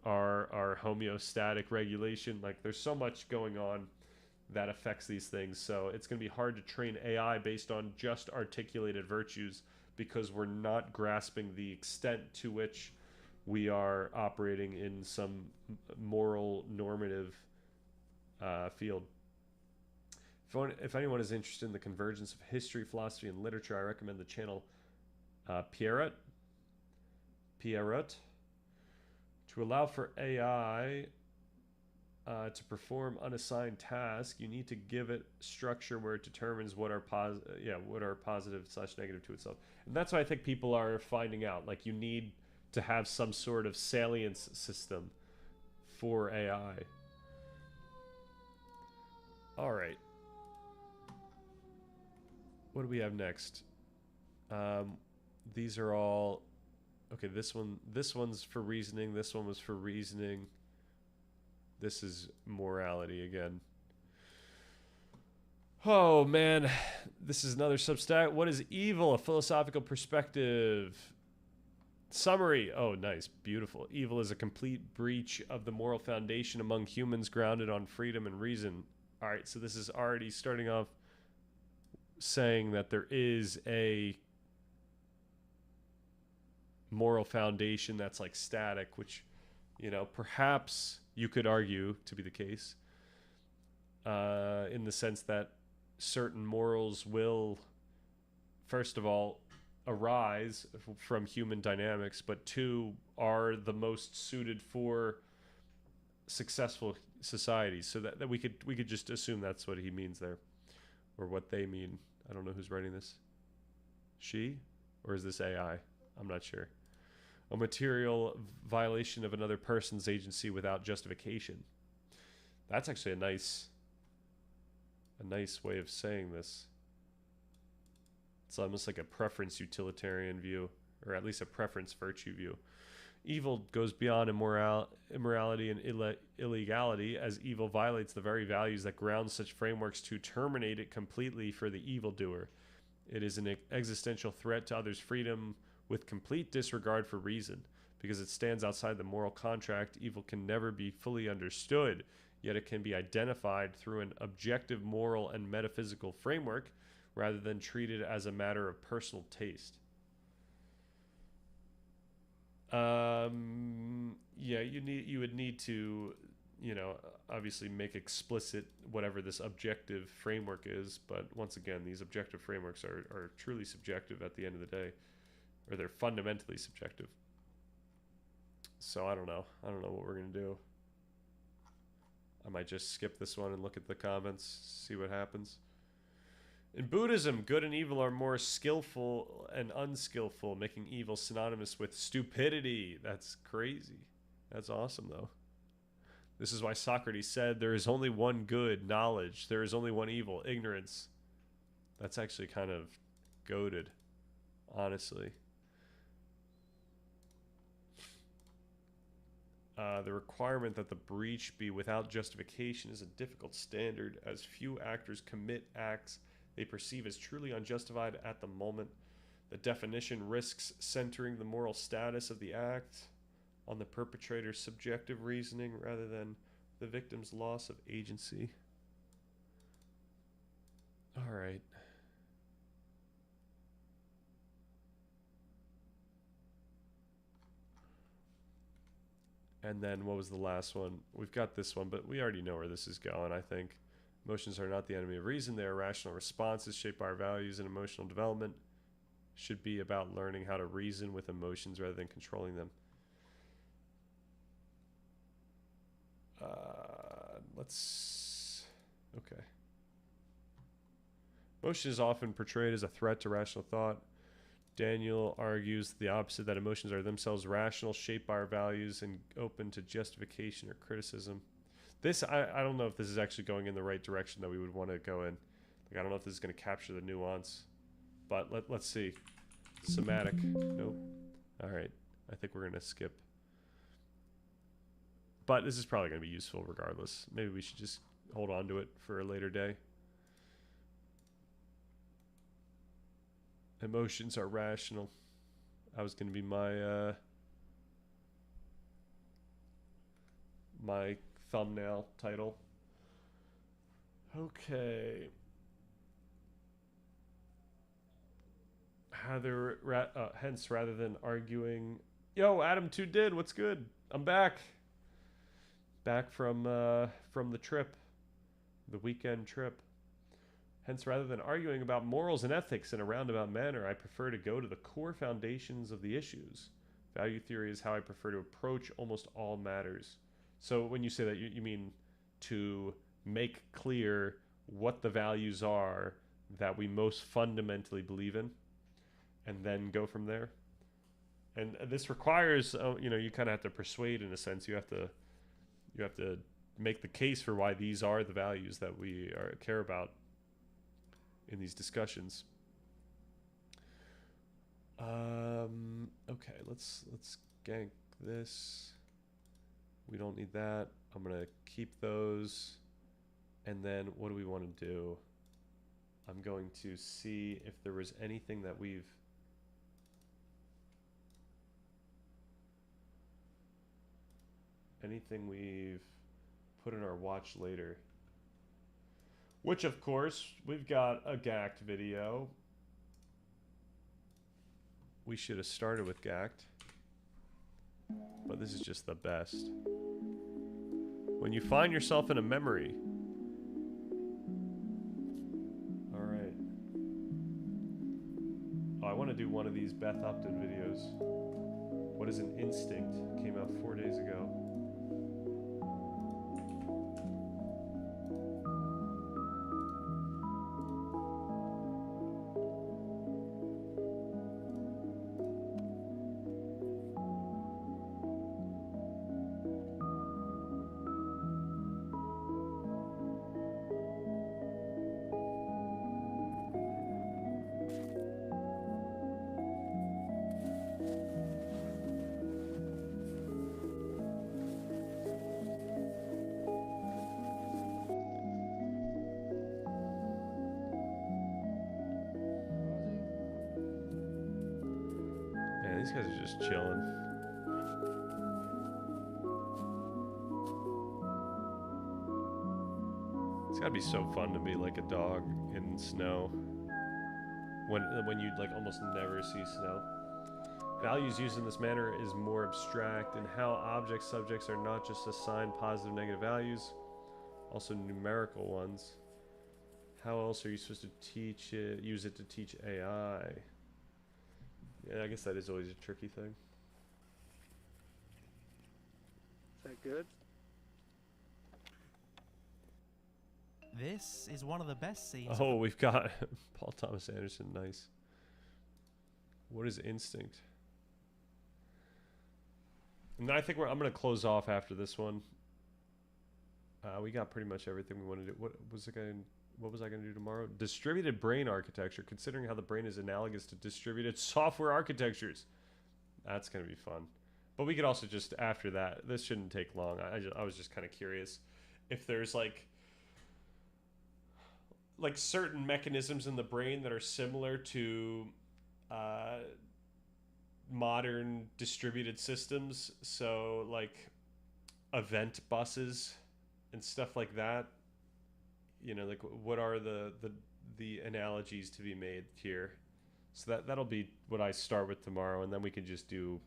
our homeostatic regulation. Like, there's so much going on that affects these things. So it's going to be hard to train AI based on just articulated virtues, because we're not grasping the extent to which we are operating in some moral normative field. If anyone is interested in the convergence of history, philosophy, and literature, I recommend the channel Pierrot. To allow for AI to perform unassigned tasks, you need to give it structure where it determines what are positive/negative to itself. And that's what I think people are finding out. Like, you need to have some sort of salience system for AI. All right. What do we have next? These are all okay. This one's for reasoning. This one was for reasoning. This is morality again. Oh man, this is another Substack. What is evil? A philosophical perspective. Summary. Oh, nice. Beautiful. Evil is a complete breach of the moral foundation among humans grounded on freedom and reason. All right, so this is already starting off saying that there is a moral foundation that's like static, which, you know, perhaps you could argue to be the case, in the sense that certain morals will, first of all, arise from human dynamics, but two, are the most suited for successful societies. So that we could just assume that's what he means there, or what they mean. I don't know who's writing this. She, or is this AI? I'm not sure. A material violation of another person's agency without justification. That's actually a nice way of saying this. It's almost like a preference utilitarian view, or at least a preference virtue view. Evil goes beyond immorality and illegality, as evil violates the very values that ground such frameworks to terminate it completely for the evildoer. It is an existential threat to others' freedom with complete disregard for reason. Because it stands outside the moral contract, evil can never be fully understood, yet it can be identified through an objective moral and metaphysical framework rather than treated as a matter of personal taste. Yeah, you would need to, you know, obviously make explicit whatever this objective framework is, but once again, these objective frameworks are truly subjective at the end of the day, or they're fundamentally subjective. So I don't know what we're gonna do. I might just skip this one and look at the comments, see what happens. In Buddhism, good and evil are more skillful and unskillful, making evil synonymous with stupidity. That's crazy. That's awesome, though. This is why Socrates said, there is only one good, knowledge. There is only one evil, ignorance. That's actually kind of goated, honestly. The requirement that the breach be without justification is a difficult standard, as few actors commit acts they perceive as truly unjustified at the moment. The definition risks centering the moral status of the act on the perpetrator's subjective reasoning rather than the victim's loss of agency. All right. And then what was the last one? We've got this one, but we already know where this is going, I think. Emotions are not the enemy of reason. They are rational responses shaped by our values, and emotional development should be about learning how to reason with emotions rather than controlling them. Okay. Emotion is often portrayed as a threat to rational thought. Daniel argues the opposite, that emotions are themselves rational, shaped by our values, and open to justification or criticism. This, I don't know if this is actually going in the right direction that we would want to go in. Like, I don't know if this is going to capture the nuance. But let's see. Somatic. Nope. All right. I think we're going to skip. But this is probably going to be useful regardless. Maybe we should just hold on to it for a later day. Emotions are rational. That was going to be my my thumbnail title. Okay. Hence, rather than arguing, yo, Adam 2 did. What's good? I'm back. Back from the trip, the weekend trip. Hence, rather than arguing about morals and ethics in a roundabout manner, I prefer to go to the core foundations of the issues. Value theory is how I prefer to approach almost all matters. So when you say that, you mean to make clear what the values are that we most fundamentally believe in, and then go from there. And this requires, you kind of have to persuade in a sense. You have to make the case for why these are the values that we care about in these discussions. Okay, let's gank this. We don't need that. I'm gonna keep those. And then what do we want to do? I'm going to see if there was anything that we've put in our watch later. Which of course, we've got a GACT video. We should have started with GACT. But this is just the best. When you find yourself in a memory. Alright. Oh, I want to do one of these Beth Upton videos. What is an instinct? Came out 4 days ago. Man, these guys are just chilling. It's gotta be so fun to be like a dog in snow. When you like almost never see snow. Values used in this manner is more abstract in how object subjects are not just assigned positive and negative values, also numerical ones. How else are you supposed to use it to teach AI? Yeah, I guess that is always a tricky thing. Is that good? This is one of the best scenes. Oh, we've got Paul Thomas Anderson. Nice. What is instinct? And I think I'm going to close off after this one. We got pretty much everything we wanted to do. What was I going to do tomorrow? Distributed brain architecture, considering how the brain is analogous to distributed software architectures. That's going to be fun. But we could also just, after that, this shouldn't take long. I was just kind of curious if there's like certain mechanisms in the brain that are similar to modern distributed systems. So like event buses and stuff like that. You know, like what are the analogies to be made here? So that'll be what I start with tomorrow, and then we can just do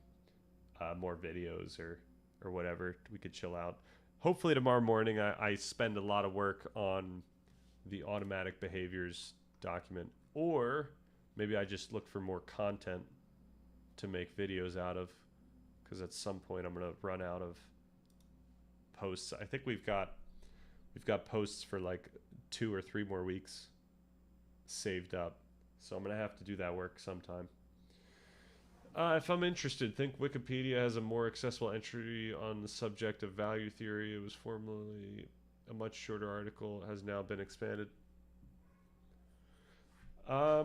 more videos or whatever. We could chill out. Hopefully tomorrow morning I spend a lot of work on the automatic behaviors document, or maybe I just look for more content to make videos out of, because at some point I'm gonna run out of posts. I think we've got posts for like 2 or 3 more weeks saved up, so I'm gonna have to do that work sometime. If I'm interested, think Wikipedia has a more accessible entry on the subject of value theory. It was formerly a much shorter article, has now been expanded. I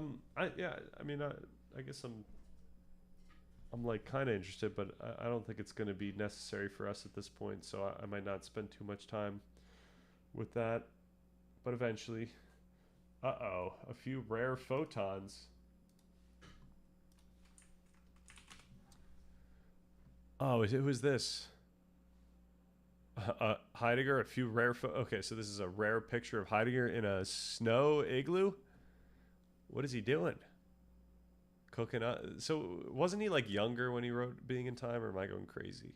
guess I'm like kind of interested, but I don't think it's going to be necessary for us at this point, so I might not spend too much time with that. But eventually, a few rare photons. Oh, who is this? Heidegger, a few rare okay, so this is a rare picture of Heidegger in a snow igloo. What is he doing? Cooking up. So wasn't he like younger when he wrote Being in Time, or am I going crazy?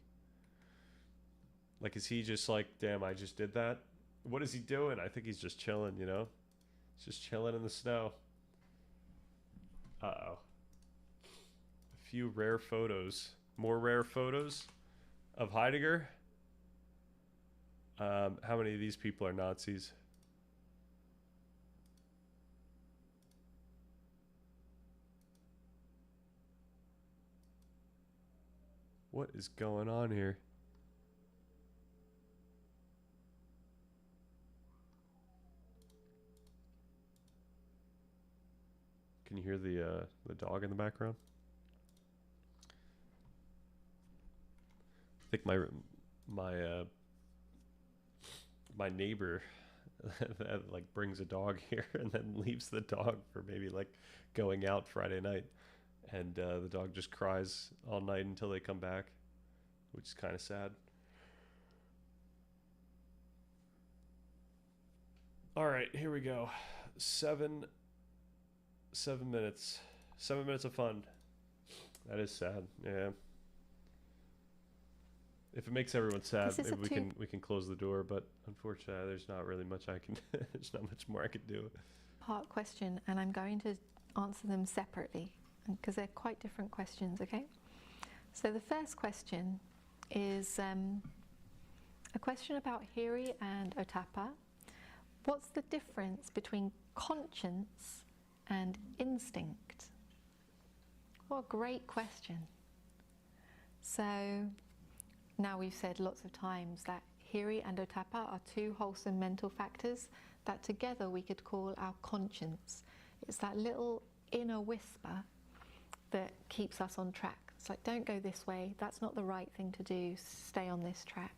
Like, is he just like, damn, I just did that? What is he doing? I think he's just chilling, you know? He's just chilling in the snow. A few rare photos. More rare photos of Heidegger. How many of these people are Nazis? What is going on here? Can you hear the dog in the background? I think my neighbor that like brings a dog here and then leaves the dog for maybe like going out Friday night, and the dog just cries all night until they come back, which is kind of sad. All right, here we go. 7 minutes. 7 minutes of fun. That is sad. Yeah. If it makes everyone sad, This is maybe we can close the door. But unfortunately, there's not really much I can. There's not much more I can do. Part question, and I'm going to answer them separately because they're quite different questions. Okay. So the first question is a question about Hiri and Otapa. What's the difference between conscience and instinct? What a great question. So now we've said lots of times that Hiri and Otapa are two wholesome mental factors that together we could call our conscience. It's that little inner whisper that keeps us on track. It's like, don't go this way, that's not the right thing to do, stay on this track.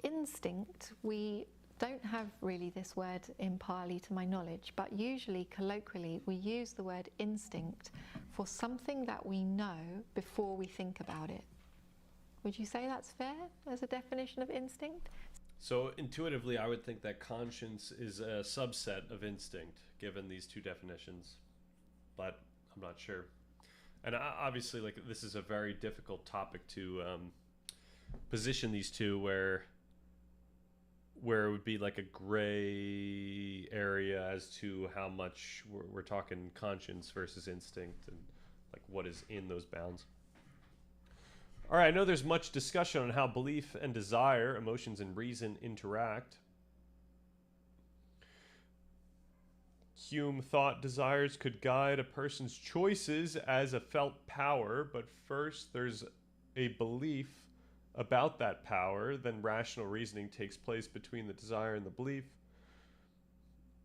Instinct, we don't have really this word in Pali to my knowledge, but usually colloquially we use the word instinct for something that we know before we think about it. Would you say that's fair as a definition of instinct? So intuitively, I would think that conscience is a subset of instinct, given these two definitions, but I'm not sure. And obviously, like, this is a very difficult topic to position these two, where it would be like a gray area as to how much we're talking conscience versus instinct, and like what is in those bounds. All right, I know there's much discussion on how belief and desire, emotions and reason interact. Hume thought desires could guide a person's choices as a felt power, but first there's a belief about that power, then rational reasoning takes place between the desire and the belief.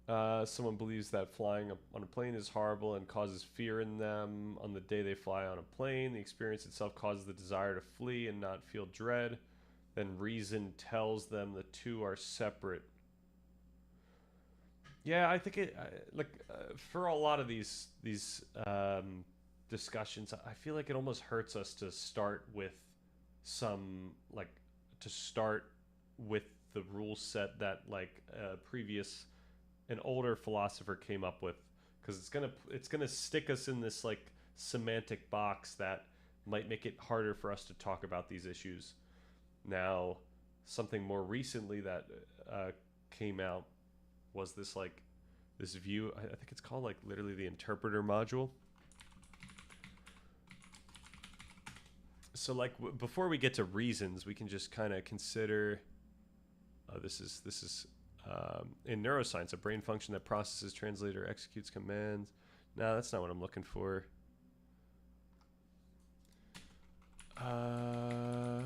Someone believes that flying on a plane is horrible and causes fear in them. On the day they fly on a plane, the experience itself causes the desire to flee and not feel dread. Then reason tells them the two are separate. Yeah, I think for a lot of these discussions, I feel like it almost hurts us to start with the rule set that like an older philosopher came up with, because it's gonna stick us in this like semantic box that might make it harder for us to talk about these issues. Now, something more recently that came out was this view. I think it's called like literally the interpreter module. So like before we get to reasons, we can just kind of consider. This is in neuroscience, a brain function that processes, translates, or executes commands. No, that's not what I'm looking for. Oh,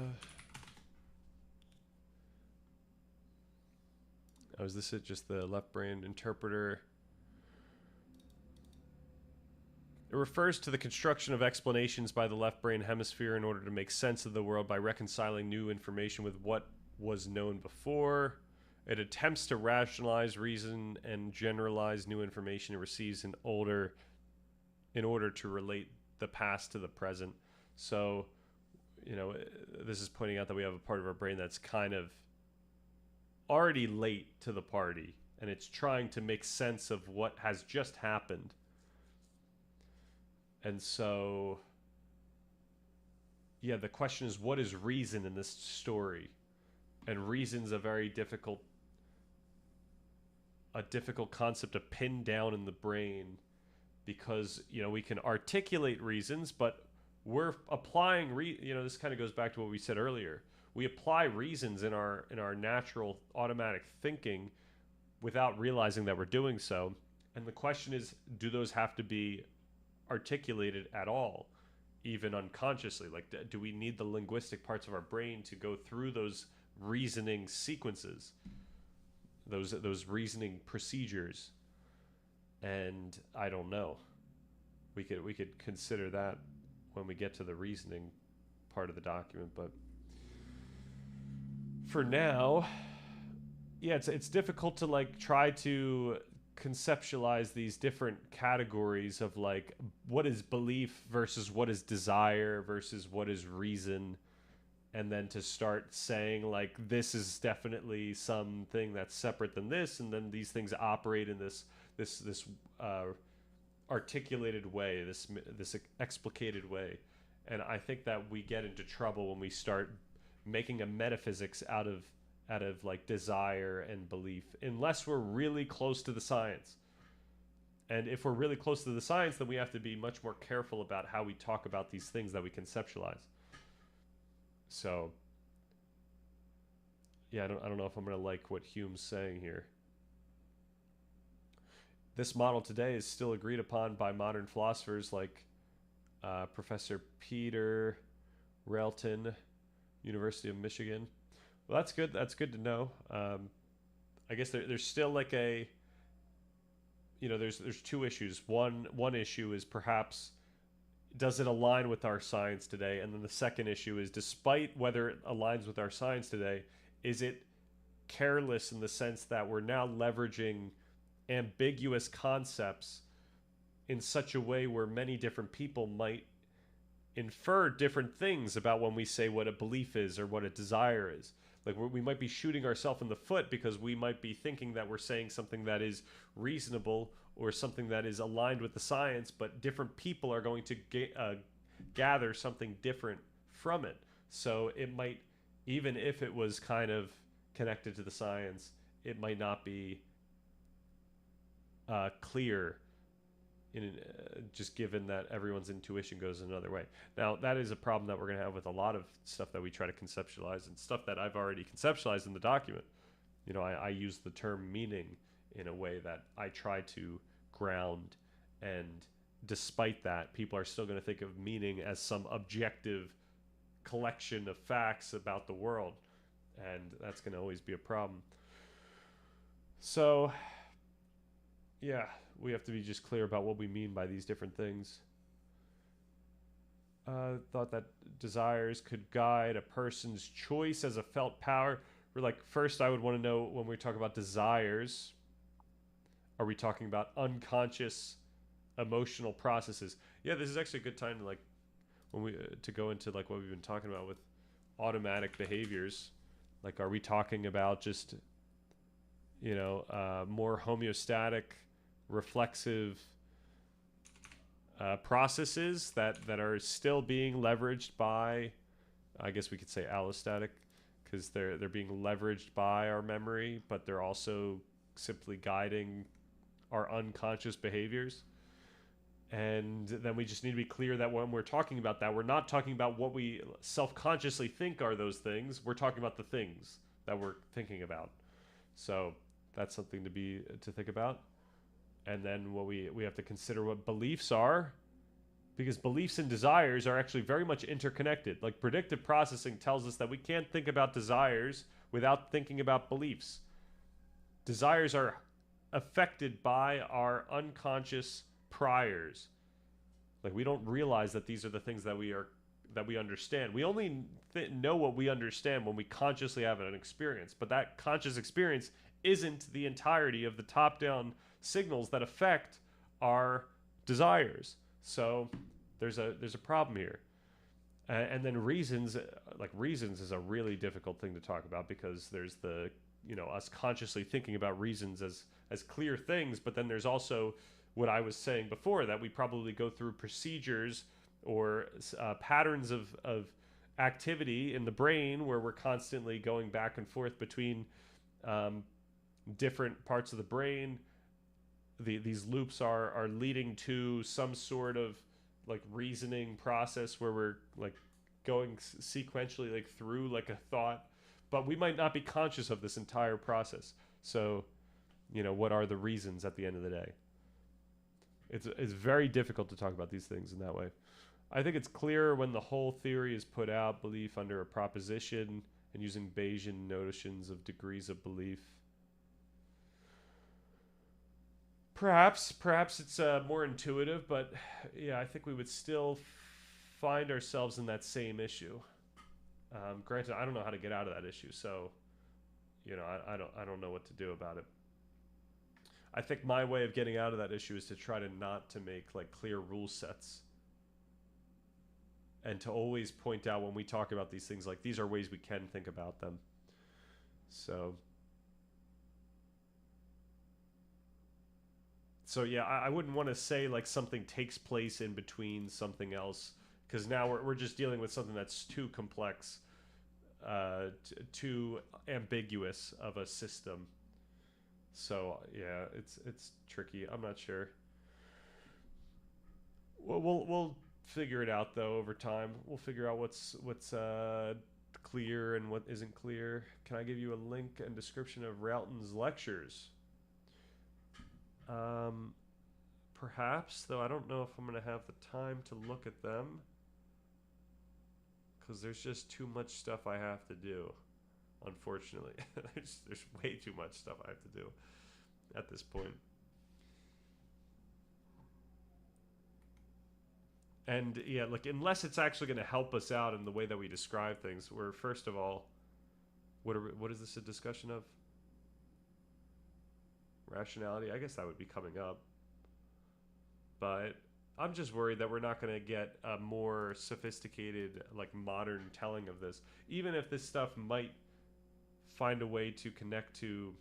is this it? Just the left brain interpreter. It refers to the construction of explanations by the left brain hemisphere in order to make sense of the world by reconciling new information with what was known before. It attempts to rationalize, reason, and generalize new information it receives in order to relate the past to the present. So, this is pointing out that we have a part of our brain that's kind of already late to the party, and it's trying to make sense of what has just happened. And so, yeah, the question is, what is reason in this story? And reason's a very difficult concept to pin down in the brain, because we can articulate reasons, but we're applying this kind of goes back to what we said earlier. We apply reasons in our natural automatic thinking without realizing that we're doing so. And the question is, do those have to be articulated at all, even unconsciously? Like, do we need the linguistic parts of our brain to go through those reasoning sequences, those reasoning procedures? And I don't know. We could consider that when we get to the reasoning part of the document, but for now, yeah, it's difficult to like try to conceptualize these different categories of like what is belief versus what is desire versus what is reason, and then to start saying like this is definitely something that's separate than this, and then these things operate in this articulated way, this explicated way. And I think that we get into trouble when we start making a metaphysics out of like desire and belief, unless we're really close to the science. And if we're really close to the science, then we have to be much more careful about how we talk about these things that we conceptualize. So yeah, I don't know if I'm going to like what Hume's saying here. This model today is still agreed upon by modern philosophers like Professor Peter Railton, University of Michigan. Well, that's good. That's good to know. I guess there's still like a, there's two issues. One issue is perhaps, does it align with our science today? And then the second issue is, despite whether it aligns with our science today, is it careless in the sense that we're now leveraging ambiguous concepts in such a way where many different people might infer different things about when we say what a belief is or what a desire is. Like we might be shooting ourselves in the foot because we might be thinking that we're saying something that is reasonable or something that is aligned with the science, but different people are going to gather something different from it. So it might, even if it was kind of connected to the science, it might not be clear just given that everyone's intuition goes another way. Now, that is a problem that we're going to have with a lot of stuff that we try to conceptualize, and stuff that I've already conceptualized in the document. I use the term meaning in a way that I try to ground, and despite that, people are still going to think of meaning as some objective collection of facts about the world, and that's going to always be a problem. So yeah, we have to be just clear about what we mean by these different things. Thought that desires could guide a person's choice as a felt power. We're like, first I would want to know, when we talk about desires, are we talking about unconscious emotional processes? Yeah, this is actually a good time to like, when we to go into like what we've been talking about with automatic behaviors. Like, are we talking about just, more homeostatic, reflexive processes that are still being leveraged by, I guess we could say allostatic, because they're being leveraged by our memory, but they're also simply guiding our unconscious behaviors. And then we just need to be clear that when we're talking about that, we're not talking about what we self-consciously think are those things. We're talking about the things that we're thinking about. So that's something to think about. And then what we have to consider what beliefs are, because beliefs and desires are actually very much interconnected. Like, predictive processing tells us that we can't think about desires without thinking about beliefs. Desires are affected by our unconscious priors. Like, we don't realize that these are the things that we understand. We only know what we understand when we consciously have an experience, but that conscious experience isn't the entirety of the top-down signals that affect our desires. So there's a problem here. And then reasons is a really difficult thing to talk about, because there's the, us consciously thinking about reasons as clear things, but then there's also what I was saying before, that we probably go through procedures or patterns of activity in the brain where we're constantly going back and forth between different parts of the brain. These loops are leading to some sort of like reasoning process where we're like going sequentially like through like a thought, but we might not be conscious of this entire process. So, what are the reasons at the end of the day? It's very difficult to talk about these things in that way. I think it's clearer when the whole theory is put out, belief under a proposition, and using Bayesian notions of degrees of belief. Perhaps it's more intuitive, but yeah, I think we would still find ourselves in that same issue. Granted, I don't know how to get out of that issue, so you know, I don't know what to do about it. I think my way of getting out of that issue is to try to not to make like clear rule sets, and to always point out when we talk about these things, like these are ways we can think about them. So yeah, I wouldn't want to say like something takes place in between something else, because now we're just dealing with something that's too complex, too ambiguous of a system. So yeah, it's tricky. I'm not sure. We'll figure it out though over time. We'll figure out what's clear and what isn't clear. Can I give you a link and description of Ralton's lectures? Perhaps, though I don't know if I'm going to have the time to look at them, because there's just too much stuff I have to do, unfortunately. There's way too much stuff I have to do at this point. And yeah, like, unless it's actually going to help us out in the way that we describe things, where first of all, what is this a discussion of? Rationality? I guess that would be coming up. But I'm just worried that we're not going to get a more sophisticated, like modern telling of this. Even if this stuff might find a way to connect to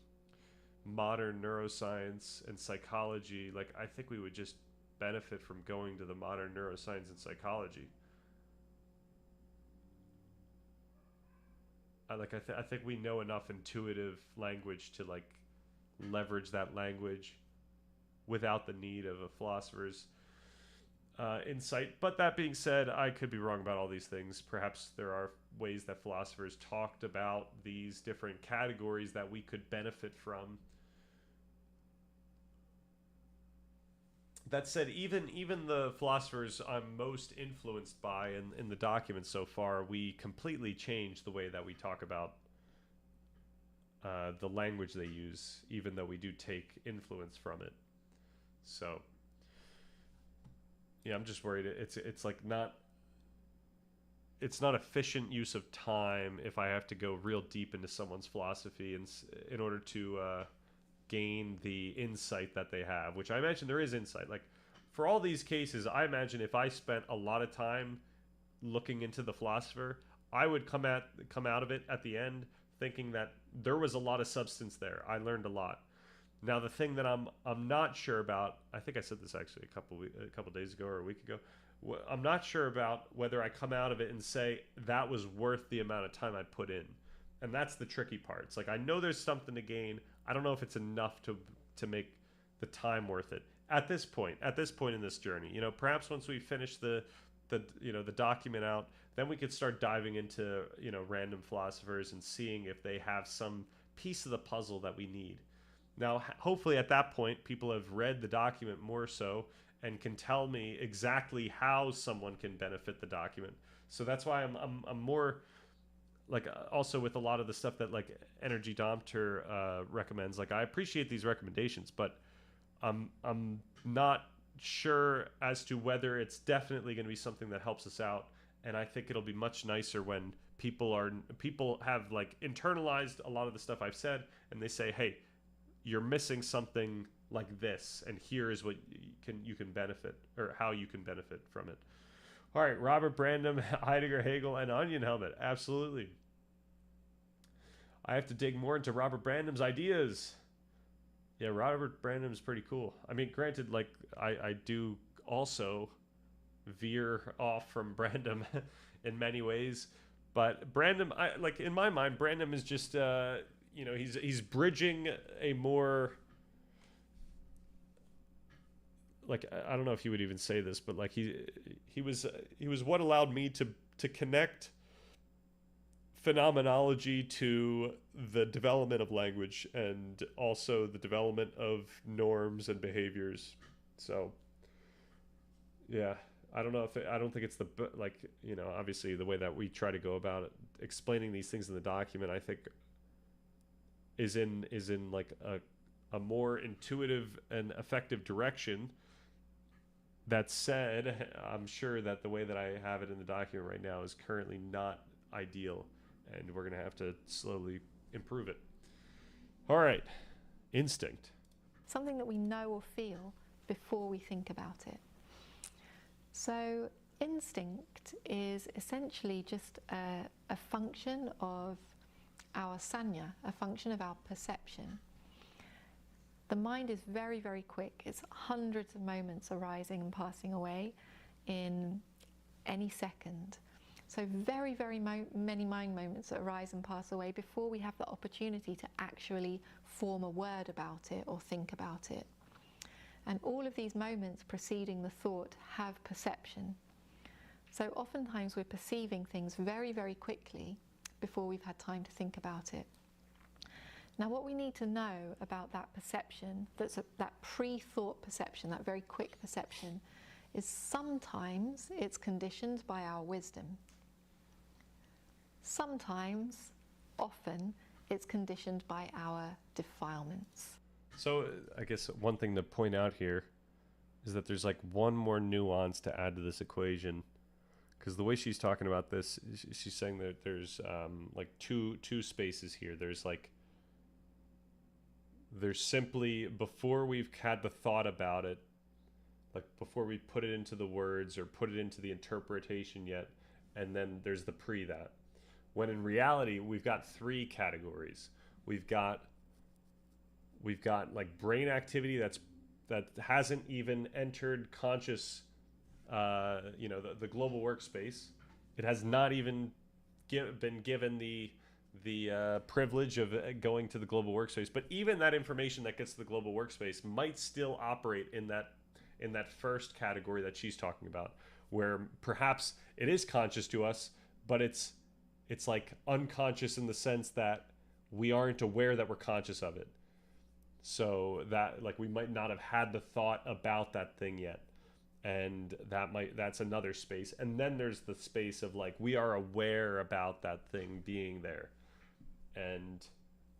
modern neuroscience and psychology, like I think we would just benefit from going to the modern neuroscience and psychology. I think we know enough intuitive language to like leverage that language without the need of a philosopher's insight. But that being said, I could be wrong about all these things. Perhaps there are ways that philosophers talked about these different categories that we could benefit from. That said, even the philosophers I'm most influenced by in the documents so far, we completely changed the way that we talk about the language they use, even though we do take influence from it. So yeah, I'm just worried it's like not efficient use of time if I have to go real deep into someone's philosophy in order to gain the insight that they have, which I imagine there is insight. Like for all these cases, I imagine if I spent a lot of time looking into the philosopher, I would come out of it at the end thinking that there was a lot of substance there. I learned a lot. Now the thing that I'm not sure about, I think I said this actually a couple days ago or a week ago, I'm not sure about whether I come out of it and say that was worth the amount of time I put in. And that's the tricky part. It's like I know there's something to gain. I don't know if it's enough to make the time worth it at this point in this journey. You know, perhaps once we finish the document out, then we could start diving into, you know, random philosophers and seeing if they have some piece of the puzzle that we need. Now, hopefully at that point, people have read the document more so and can tell me exactly how someone can benefit the document. So that's why I'm more like also with a lot of the stuff that like Energy Dompter recommends. Like I appreciate these recommendations, but I'm not sure as to whether it's definitely going to be something that helps us out. And I think it'll be much nicer when people have like internalized a lot of the stuff I've said, and they say, hey, you're missing something like this, and here is what you can benefit, or how you can benefit from it. All right, Robert Brandom, Heidegger, Hegel, and Onion Helmet. Absolutely. I have to dig more into Robert Brandom's ideas. Yeah, Robert Brandom's pretty cool. I mean, granted, like I do also veer off from Brandom in many ways, but Brandom, in my mind, Brandom is just you know, he's bridging a more, like, I don't know if he would even say this, but like he was what allowed me to connect phenomenology to the development of language and also the development of norms and behaviors. So yeah, I don't think it's like, you know, obviously the way that we try to go about it, explaining these things in the document, I think is in like a more intuitive and effective direction. That said, I'm sure that the way that I have it in the document right now is currently not ideal, and we're going to have to slowly improve it. All right. Instinct. Something that we know or feel before we think about it. So instinct is essentially just a function of our sanya, a function of our perception. The mind is very, very quick. It's hundreds of moments arising and passing away in any second. So very, very many mind moments that arise and pass away before we have the opportunity to actually form a word about it or think about it. And all of these moments preceding the thought have perception. So oftentimes we're perceiving things very, very quickly before we've had time to think about it. Now what we need to know about that perception, that pre-thought perception, that very quick perception, is sometimes it's conditioned by our wisdom. Sometimes, often, it's conditioned by our defilements. So I guess one thing to point out here is that there's like one more nuance to add to this equation, because the way she's talking about this, she's saying that there's like two spaces here. There's simply, before we've had the thought about it, like before we put it into the words or put it into the interpretation yet, and then there's the pre that. When in reality, we've got three categories. We've got like brain activity that hasn't even entered conscious, the global workspace. It has not even been given the privilege of going to the global workspace. But even that information that gets to the global workspace might still operate in that first category that she's talking about, where perhaps it is conscious to us, but it's like unconscious in the sense that we aren't aware that we're conscious of it. So that, like, we might not have had the thought about that thing yet. And that's another space. And then there's the space of like, we are aware about that thing being there. And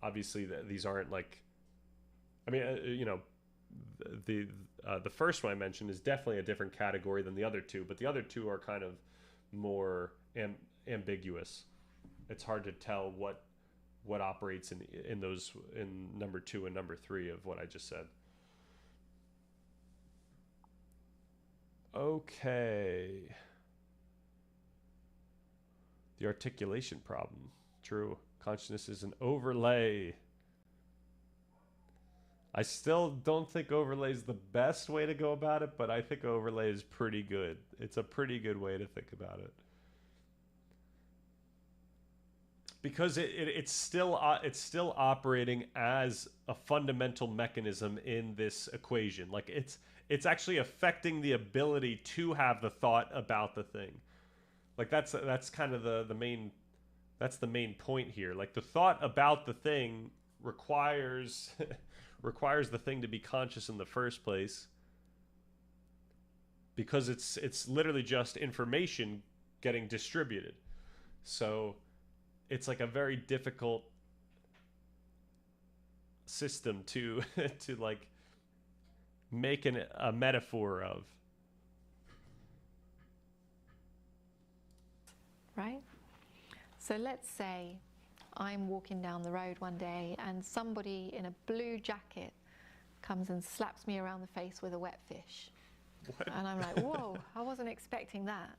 obviously these aren't like, I mean, the first one I mentioned is definitely a different category than the other two, but the other two are kind of more ambiguous. It's hard to tell what operates in those, in number 2 and number 3 of what I just said. Okay. The articulation problem. True. Consciousness is an overlay. I still don't think overlay is the best way to go about it, but I think overlay is pretty good. It's a pretty good way to think about it. Because it's still operating as a fundamental mechanism in this equation. Like it's actually affecting the ability to have the thought about the thing. Like that's kind of the main point here. Like the thought about the thing requires requires the thing to be conscious in the first place, because it's literally just information getting distributed. So it's like a very difficult system to to like make a metaphor of. Right? So let's say I'm walking down the road one day and somebody in a blue jacket comes and slaps me around the face with a wet fish. What? And I'm like, whoa, I wasn't expecting that.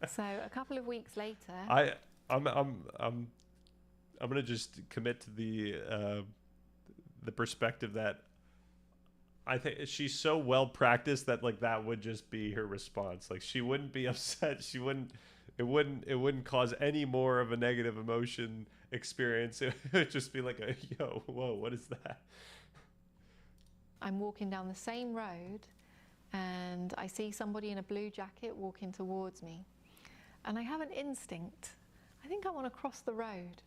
So a couple of weeks later, I'm gonna just commit to the perspective that I think she's so well practiced that like that would just be her response. Like she wouldn't be upset. It wouldn't cause any more of a negative emotion experience. It would just be like a yo, whoa, what is that? I'm walking down the same road and I see somebody in a blue jacket walking towards me. And I have an instinct. I think I want to cross the road.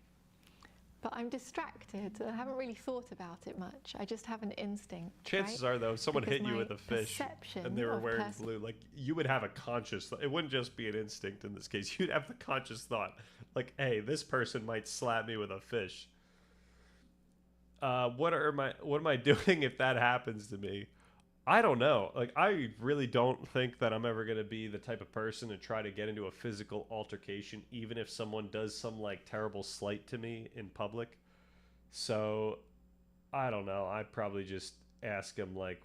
But I'm distracted. I haven't really thought about it much. I just have an instinct. Chances right? are, though, if someone Because hit you my with a fish and they were perception wearing of blue, like you would have a conscious. It wouldn't just be an instinct in this case. You'd have the conscious thought, like, "Hey, this person might slap me with a fish." What am I doing if that happens to me? I don't know. Like, I really don't think that I'm ever going to be the type of person to try to get into a physical altercation, even if someone does some like terrible slight to me in public. So I don't know. I'd probably just ask him like,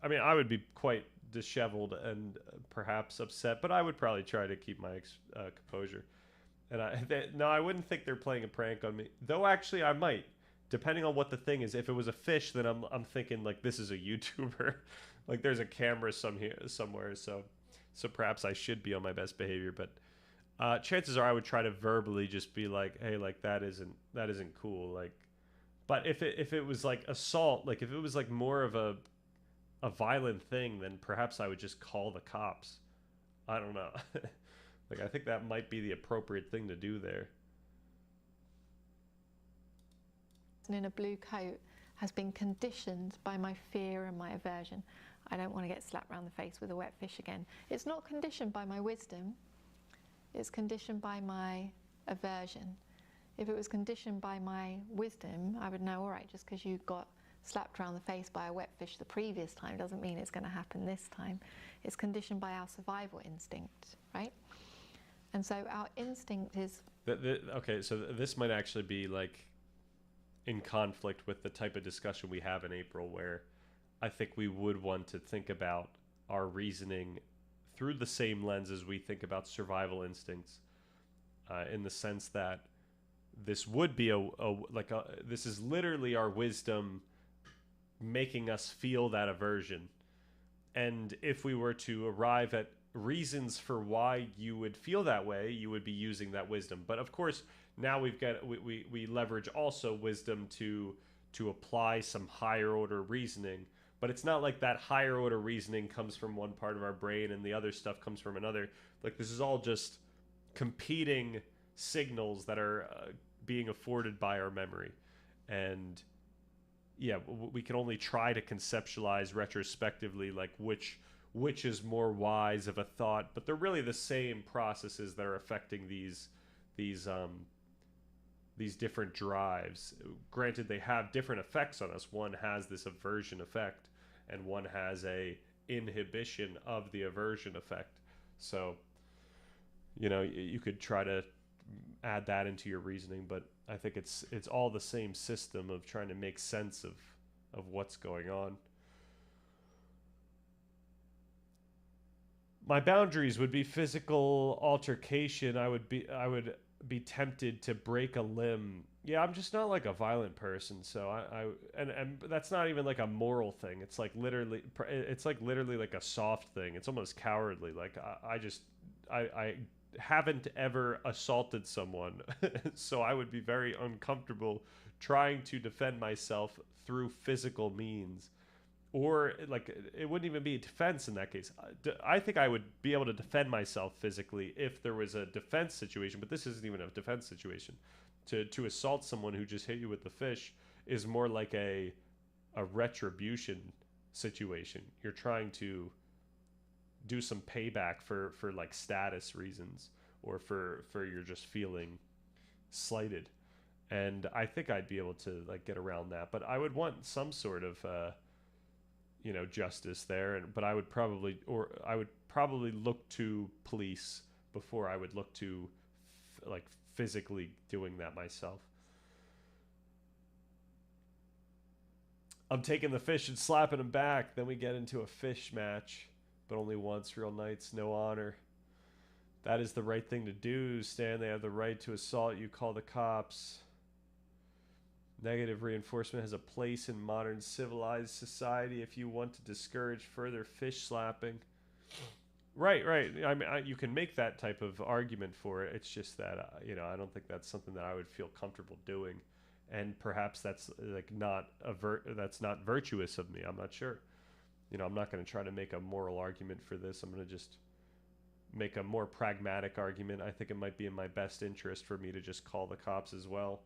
I mean, I would be quite disheveled and perhaps upset, but I would probably try to keep my composure. And no, I wouldn't think they're playing a prank on me. Though actually, I might, depending on what the thing is. If it was a fish, then I'm thinking like this is a YouTuber, like there's a camera somewhere. So perhaps I should be on my best behavior. But chances are I would try to verbally just be like, hey, like that isn't cool. Like, but if it was like assault, like if it was like more of a violent thing, then perhaps I would just call the cops. I don't know. Like, I think that might be the appropriate thing to do there. In a blue coat has been conditioned by my fear and my aversion. I don't want to get slapped around the face with a wet fish again. It's not conditioned by my wisdom. It's conditioned by my aversion. If it was conditioned by my wisdom, I would know, all right, just because you got slapped around the face by a wet fish the previous time doesn't mean it's going to happen this time. It's conditioned by our survival instinct, right? And so our instinct is... Okay, so this might actually be like in conflict with the type of discussion we have in April, where I think we would want to think about our reasoning through the same lens as we think about survival instincts, in the sense that this would be this is literally our wisdom making us feel that aversion. And if we were to arrive at reasons for why you would feel that way, you would be using that wisdom. But of course, now we leverage also wisdom to apply some higher order reasoning. But it's not like that higher order reasoning comes from one part of our brain and the other stuff comes from another. Like, this is all just competing signals that are being afforded by our memory. And yeah, we can only try to conceptualize retrospectively like which is more wise of a thought, but they're really the same processes that are affecting these different drives. Granted, they have different effects on us. One has this aversion effect, and one has a inhibition of the aversion effect. So, you know, you could try to add that into your reasoning, but I think it's all the same system of trying to make sense of what's going on. My boundaries would be physical altercation. I would be tempted to break a limb. Yeah, I'm just not like a violent person, so and that's not even like a moral thing. It's like literally like a soft thing. It's almost cowardly. Like I haven't ever assaulted someone, so I would be very uncomfortable trying to defend myself through physical means. Or, like, it wouldn't even be a defense in that case. I think I would be able to defend myself physically if there was a defense situation, but this isn't even a defense situation. To assault someone who just hit you with the fish is more like a retribution situation. You're trying to do some payback for like status reasons, or for you're just feeling slighted. And I think I'd be able to like get around that, but I would want some sort of justice there. But I would probably look to police before I would look to like physically doing that myself. I'm taking the fish and slapping him back. Then we get into a fish match, but only once, real knights, no honor. That is the right thing to do, Stan. They have the right to assault you. Call the cops. Negative reinforcement has a place in modern civilized society if you want to discourage further fish slapping. Right. I mean, you can make that type of argument for it. It's just that, I don't think that's something that I would feel comfortable doing. And perhaps that's like that's not virtuous of me. I'm not sure. I'm not going to try to make a moral argument for this. I'm going to just make a more pragmatic argument. I think it might be in my best interest for me to just call the cops as well.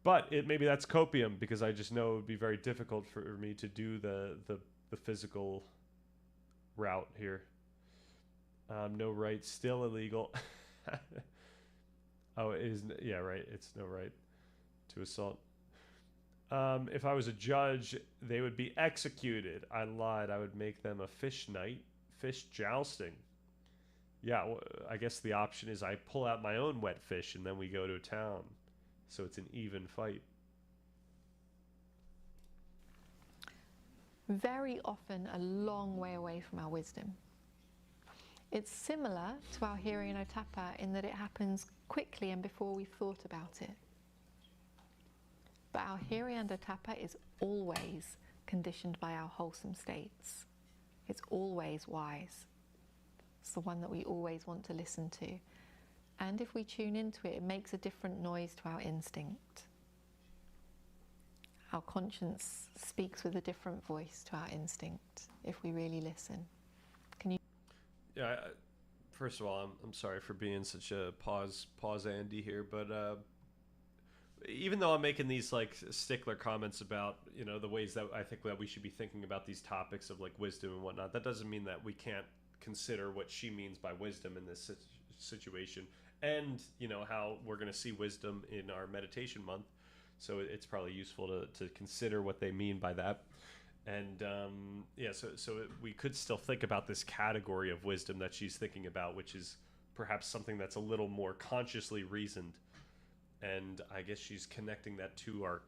But maybe that's copium, because I just know it would be very difficult for me to do the physical route here. No right, still illegal. Oh, it is. Yeah, right. It's no right to assault. If I was a judge, they would be executed. I lied. I would make them a fish night, fish jousting. Yeah, I guess the option is I pull out my own wet fish and then we go to town. so it's an even fight. Very often a long way away from our wisdom. It's similar to our Hiri and Otapa in that it happens quickly and before we've thought about it. But our Hiri and Otapa is always conditioned by our wholesome states. It's always wise. It's the one that we always want to listen to. And if we tune into it, it makes a different noise to our instinct. Our conscience speaks with a different voice to our instinct if we really listen. Can you? Yeah. First of all, I'm sorry for being such a pause Andy here, but even though I'm making these like stickler comments about, you know, the ways that I think that we should be thinking about these topics of like wisdom and whatnot, that doesn't mean that we can't consider what she means by wisdom in this situation, and you know how we're going to see wisdom in our meditation month. So it's probably useful to consider what they mean by that. And yeah, so we could still think about this category of wisdom that she's thinking about, which is perhaps something that's a little more consciously reasoned. And I guess she's connecting that to our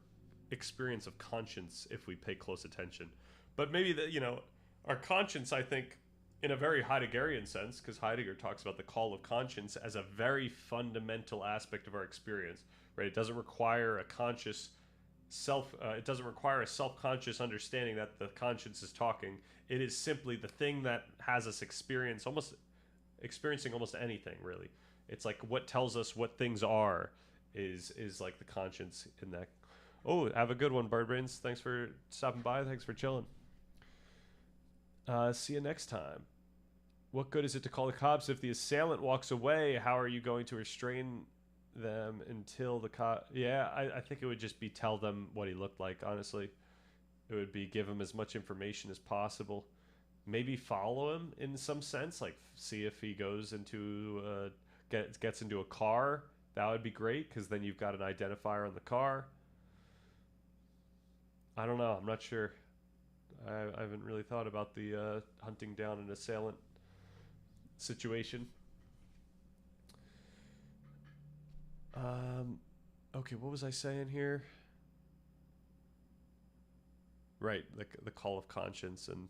experience of conscience if we pay close attention. But maybe you know, our conscience, I think, in a very Heideggerian sense, because Heidegger talks about the call of conscience as a very fundamental aspect of our experience, right? It doesn't require a conscious it doesn't require a self-conscious understanding that the conscience is talking. It is simply the thing that has us experiencing almost anything, really. It's like what tells us what things are is like the conscience in that. Oh, have a good one, Birdbrains. Thanks for stopping by. Thanks for chilling. See you next time. What good is it to call the cops if the assailant walks away? How are you going to restrain them until the cop? Yeah, I think it would just be tell them what he looked like, honestly. It would be give him as much information as possible. Maybe follow him in some sense, like see if he goes into gets into a car. That would be great, because then you've got an identifier on the car. I don't know. I'm not sure. I haven't really thought about the hunting down an assailant situation. Okay, what was I saying here? Right, the call of conscience, and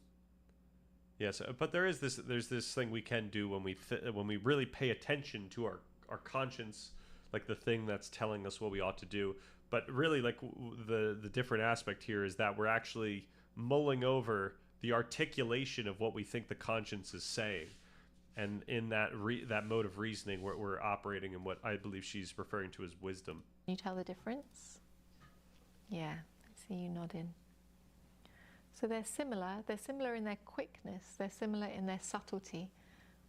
yes, but there's this thing we can do when we really pay attention to our conscience, like the thing that's telling us what we ought to do. But really, like the different aspect here is that we're actually mulling over the articulation of what we think the conscience is saying, and in that mode of reasoning, we're operating in what I believe she's referring to as wisdom. Can you tell the difference? Yeah, I see you nodding. So they're similar. They're similar in their quickness. They're similar in their subtlety,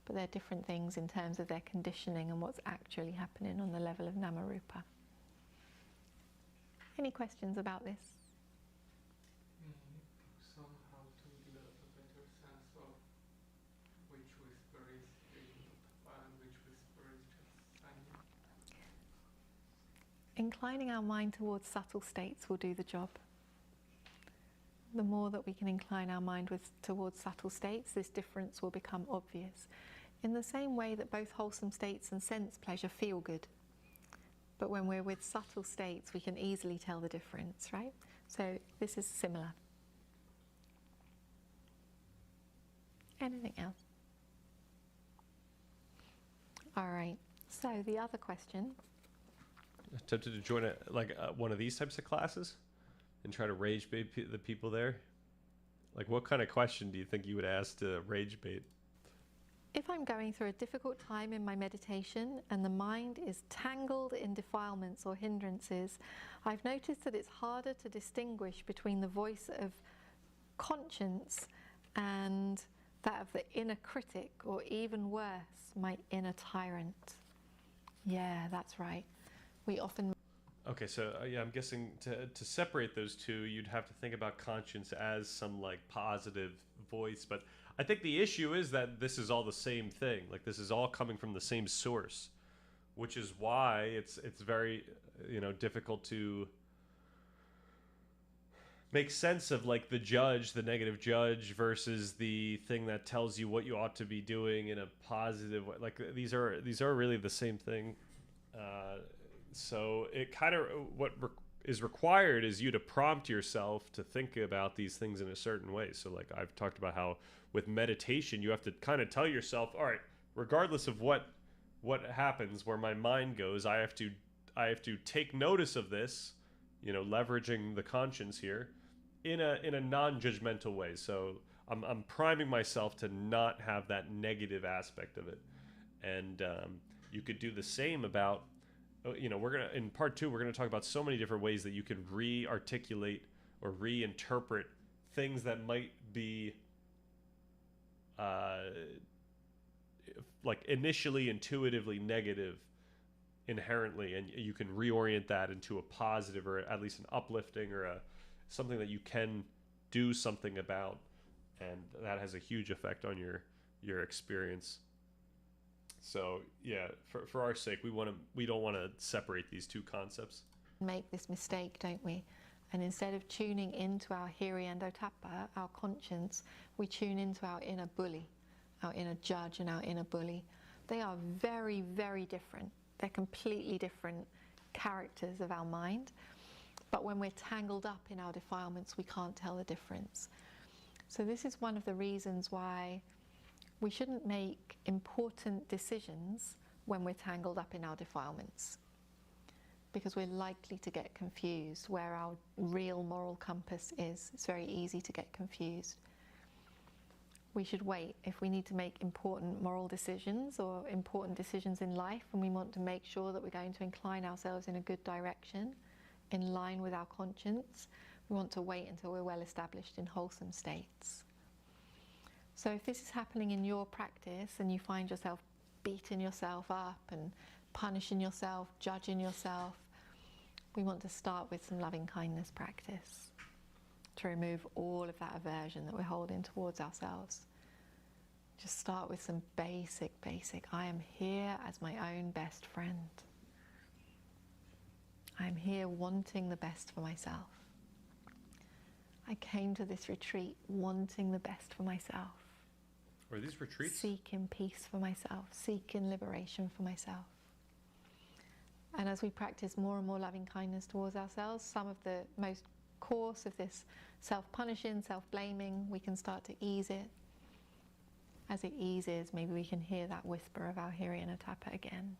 but they're different things in terms of their conditioning and what's actually happening on the level of Namarupa. Any questions about this? Somehow to develop a better sense of which whisper is really and which whisper is just silent. Inclining our mind towards subtle states will do the job. The more that we can incline our mind towards subtle states, this difference will become obvious. In the same way that both wholesome states and sense pleasure feel good. But when we're with subtle states, we can easily tell the difference, right? So this is similar. Anything else? All right. So the other question. Tempted to join one of these types of classes and try to rage bait the people there? Like, what kind of question do you think you would ask to rage bait? If I'm going through a difficult time in my meditation and the mind is tangled in defilements or hindrances, I've noticed that it's harder to distinguish between the voice of conscience and that of the inner critic, or even worse, my inner tyrant. Yeah, that's right. We often... Okay, so yeah, I'm guessing to separate those two, you'd have to think about conscience as some like positive voice, but I think the issue is that this is all the same thing. Like, this is all coming from the same source, which is why it's very, difficult to make sense of like the negative judge versus the thing that tells you what you ought to be doing in a positive way. Like, these are really the same thing. So it kind of is required is you to prompt yourself to think about these things in a certain way. So like I've talked about how with meditation you have to kind of tell yourself, all right, regardless of what happens, where my mind goes, I have to take notice of this, you know, leveraging the conscience here in a non-judgmental way. So I'm priming myself to not have that negative aspect of it. And you could do the same about, you know, in part 2, we're going to talk about so many different ways that you can re-articulate or reinterpret things that might be like initially intuitively negative inherently, and you can reorient that into a positive, or at least an uplifting, or something that you can do something about, and that has a huge effect on your experience. So yeah, for our sake, we don't want to separate these two concepts. Make this mistake, don't we? And instead of tuning into our hiri-endo-tapa, our conscience, we tune into our inner bully, our inner judge and our inner bully. They are very, very different. They're completely different characters of our mind. But when we're tangled up in our defilements, we can't tell the difference. So this is one of the reasons why we shouldn't make important decisions when we're tangled up in our defilements, because we're likely to get confused where our real moral compass is. It's very easy to get confused. We should wait. If we need to make important moral decisions or important decisions in life, and we want to make sure that we're going to incline ourselves in a good direction, in line with our conscience, we want to wait until we're well established in wholesome states. So if this is happening in your practice and you find yourself beating yourself up and punishing yourself, judging yourself, we want to start with some loving kindness practice to remove all of that aversion that we're holding towards ourselves. Just start with some basic, I am here as my own best friend. I'm here wanting the best for myself. I came to this retreat wanting the best for myself. Are these retreats? Seeking peace for myself, seeking liberation for myself. And as we practice more and more loving kindness towards ourselves, some of the most coarse of this self-punishing, self-blaming, we can start to ease it. As it eases, maybe we can hear that whisper of our hiri-endo-tapa again.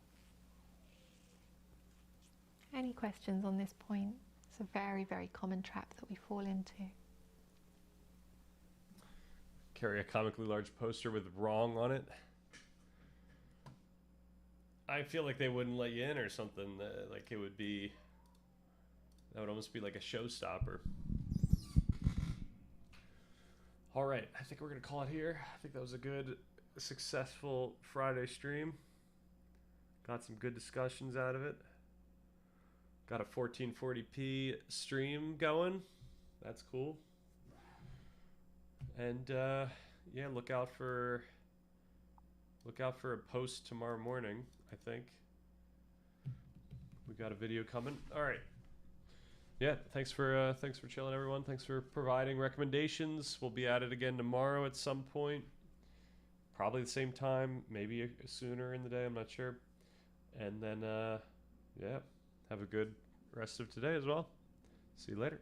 Any questions on this point? It's a very, very common trap that we fall into. Carry a comically large poster with wrong on it. I feel like they wouldn't let you in or something. Like it would be, that would almost be like a showstopper. All right, I think we're gonna call it here. I think that was a good, successful Friday stream. Got some good discussions out of it. Got a 1440p stream going. That's cool. And yeah, look out for a post tomorrow morning. I think we got a video coming. All right. Yeah, thanks for chilling, everyone. Thanks for providing recommendations. We'll be at it again tomorrow at some point. Probably the same time, maybe sooner in the day. I'm not sure. And then yeah, have a good rest of today as well. See you later.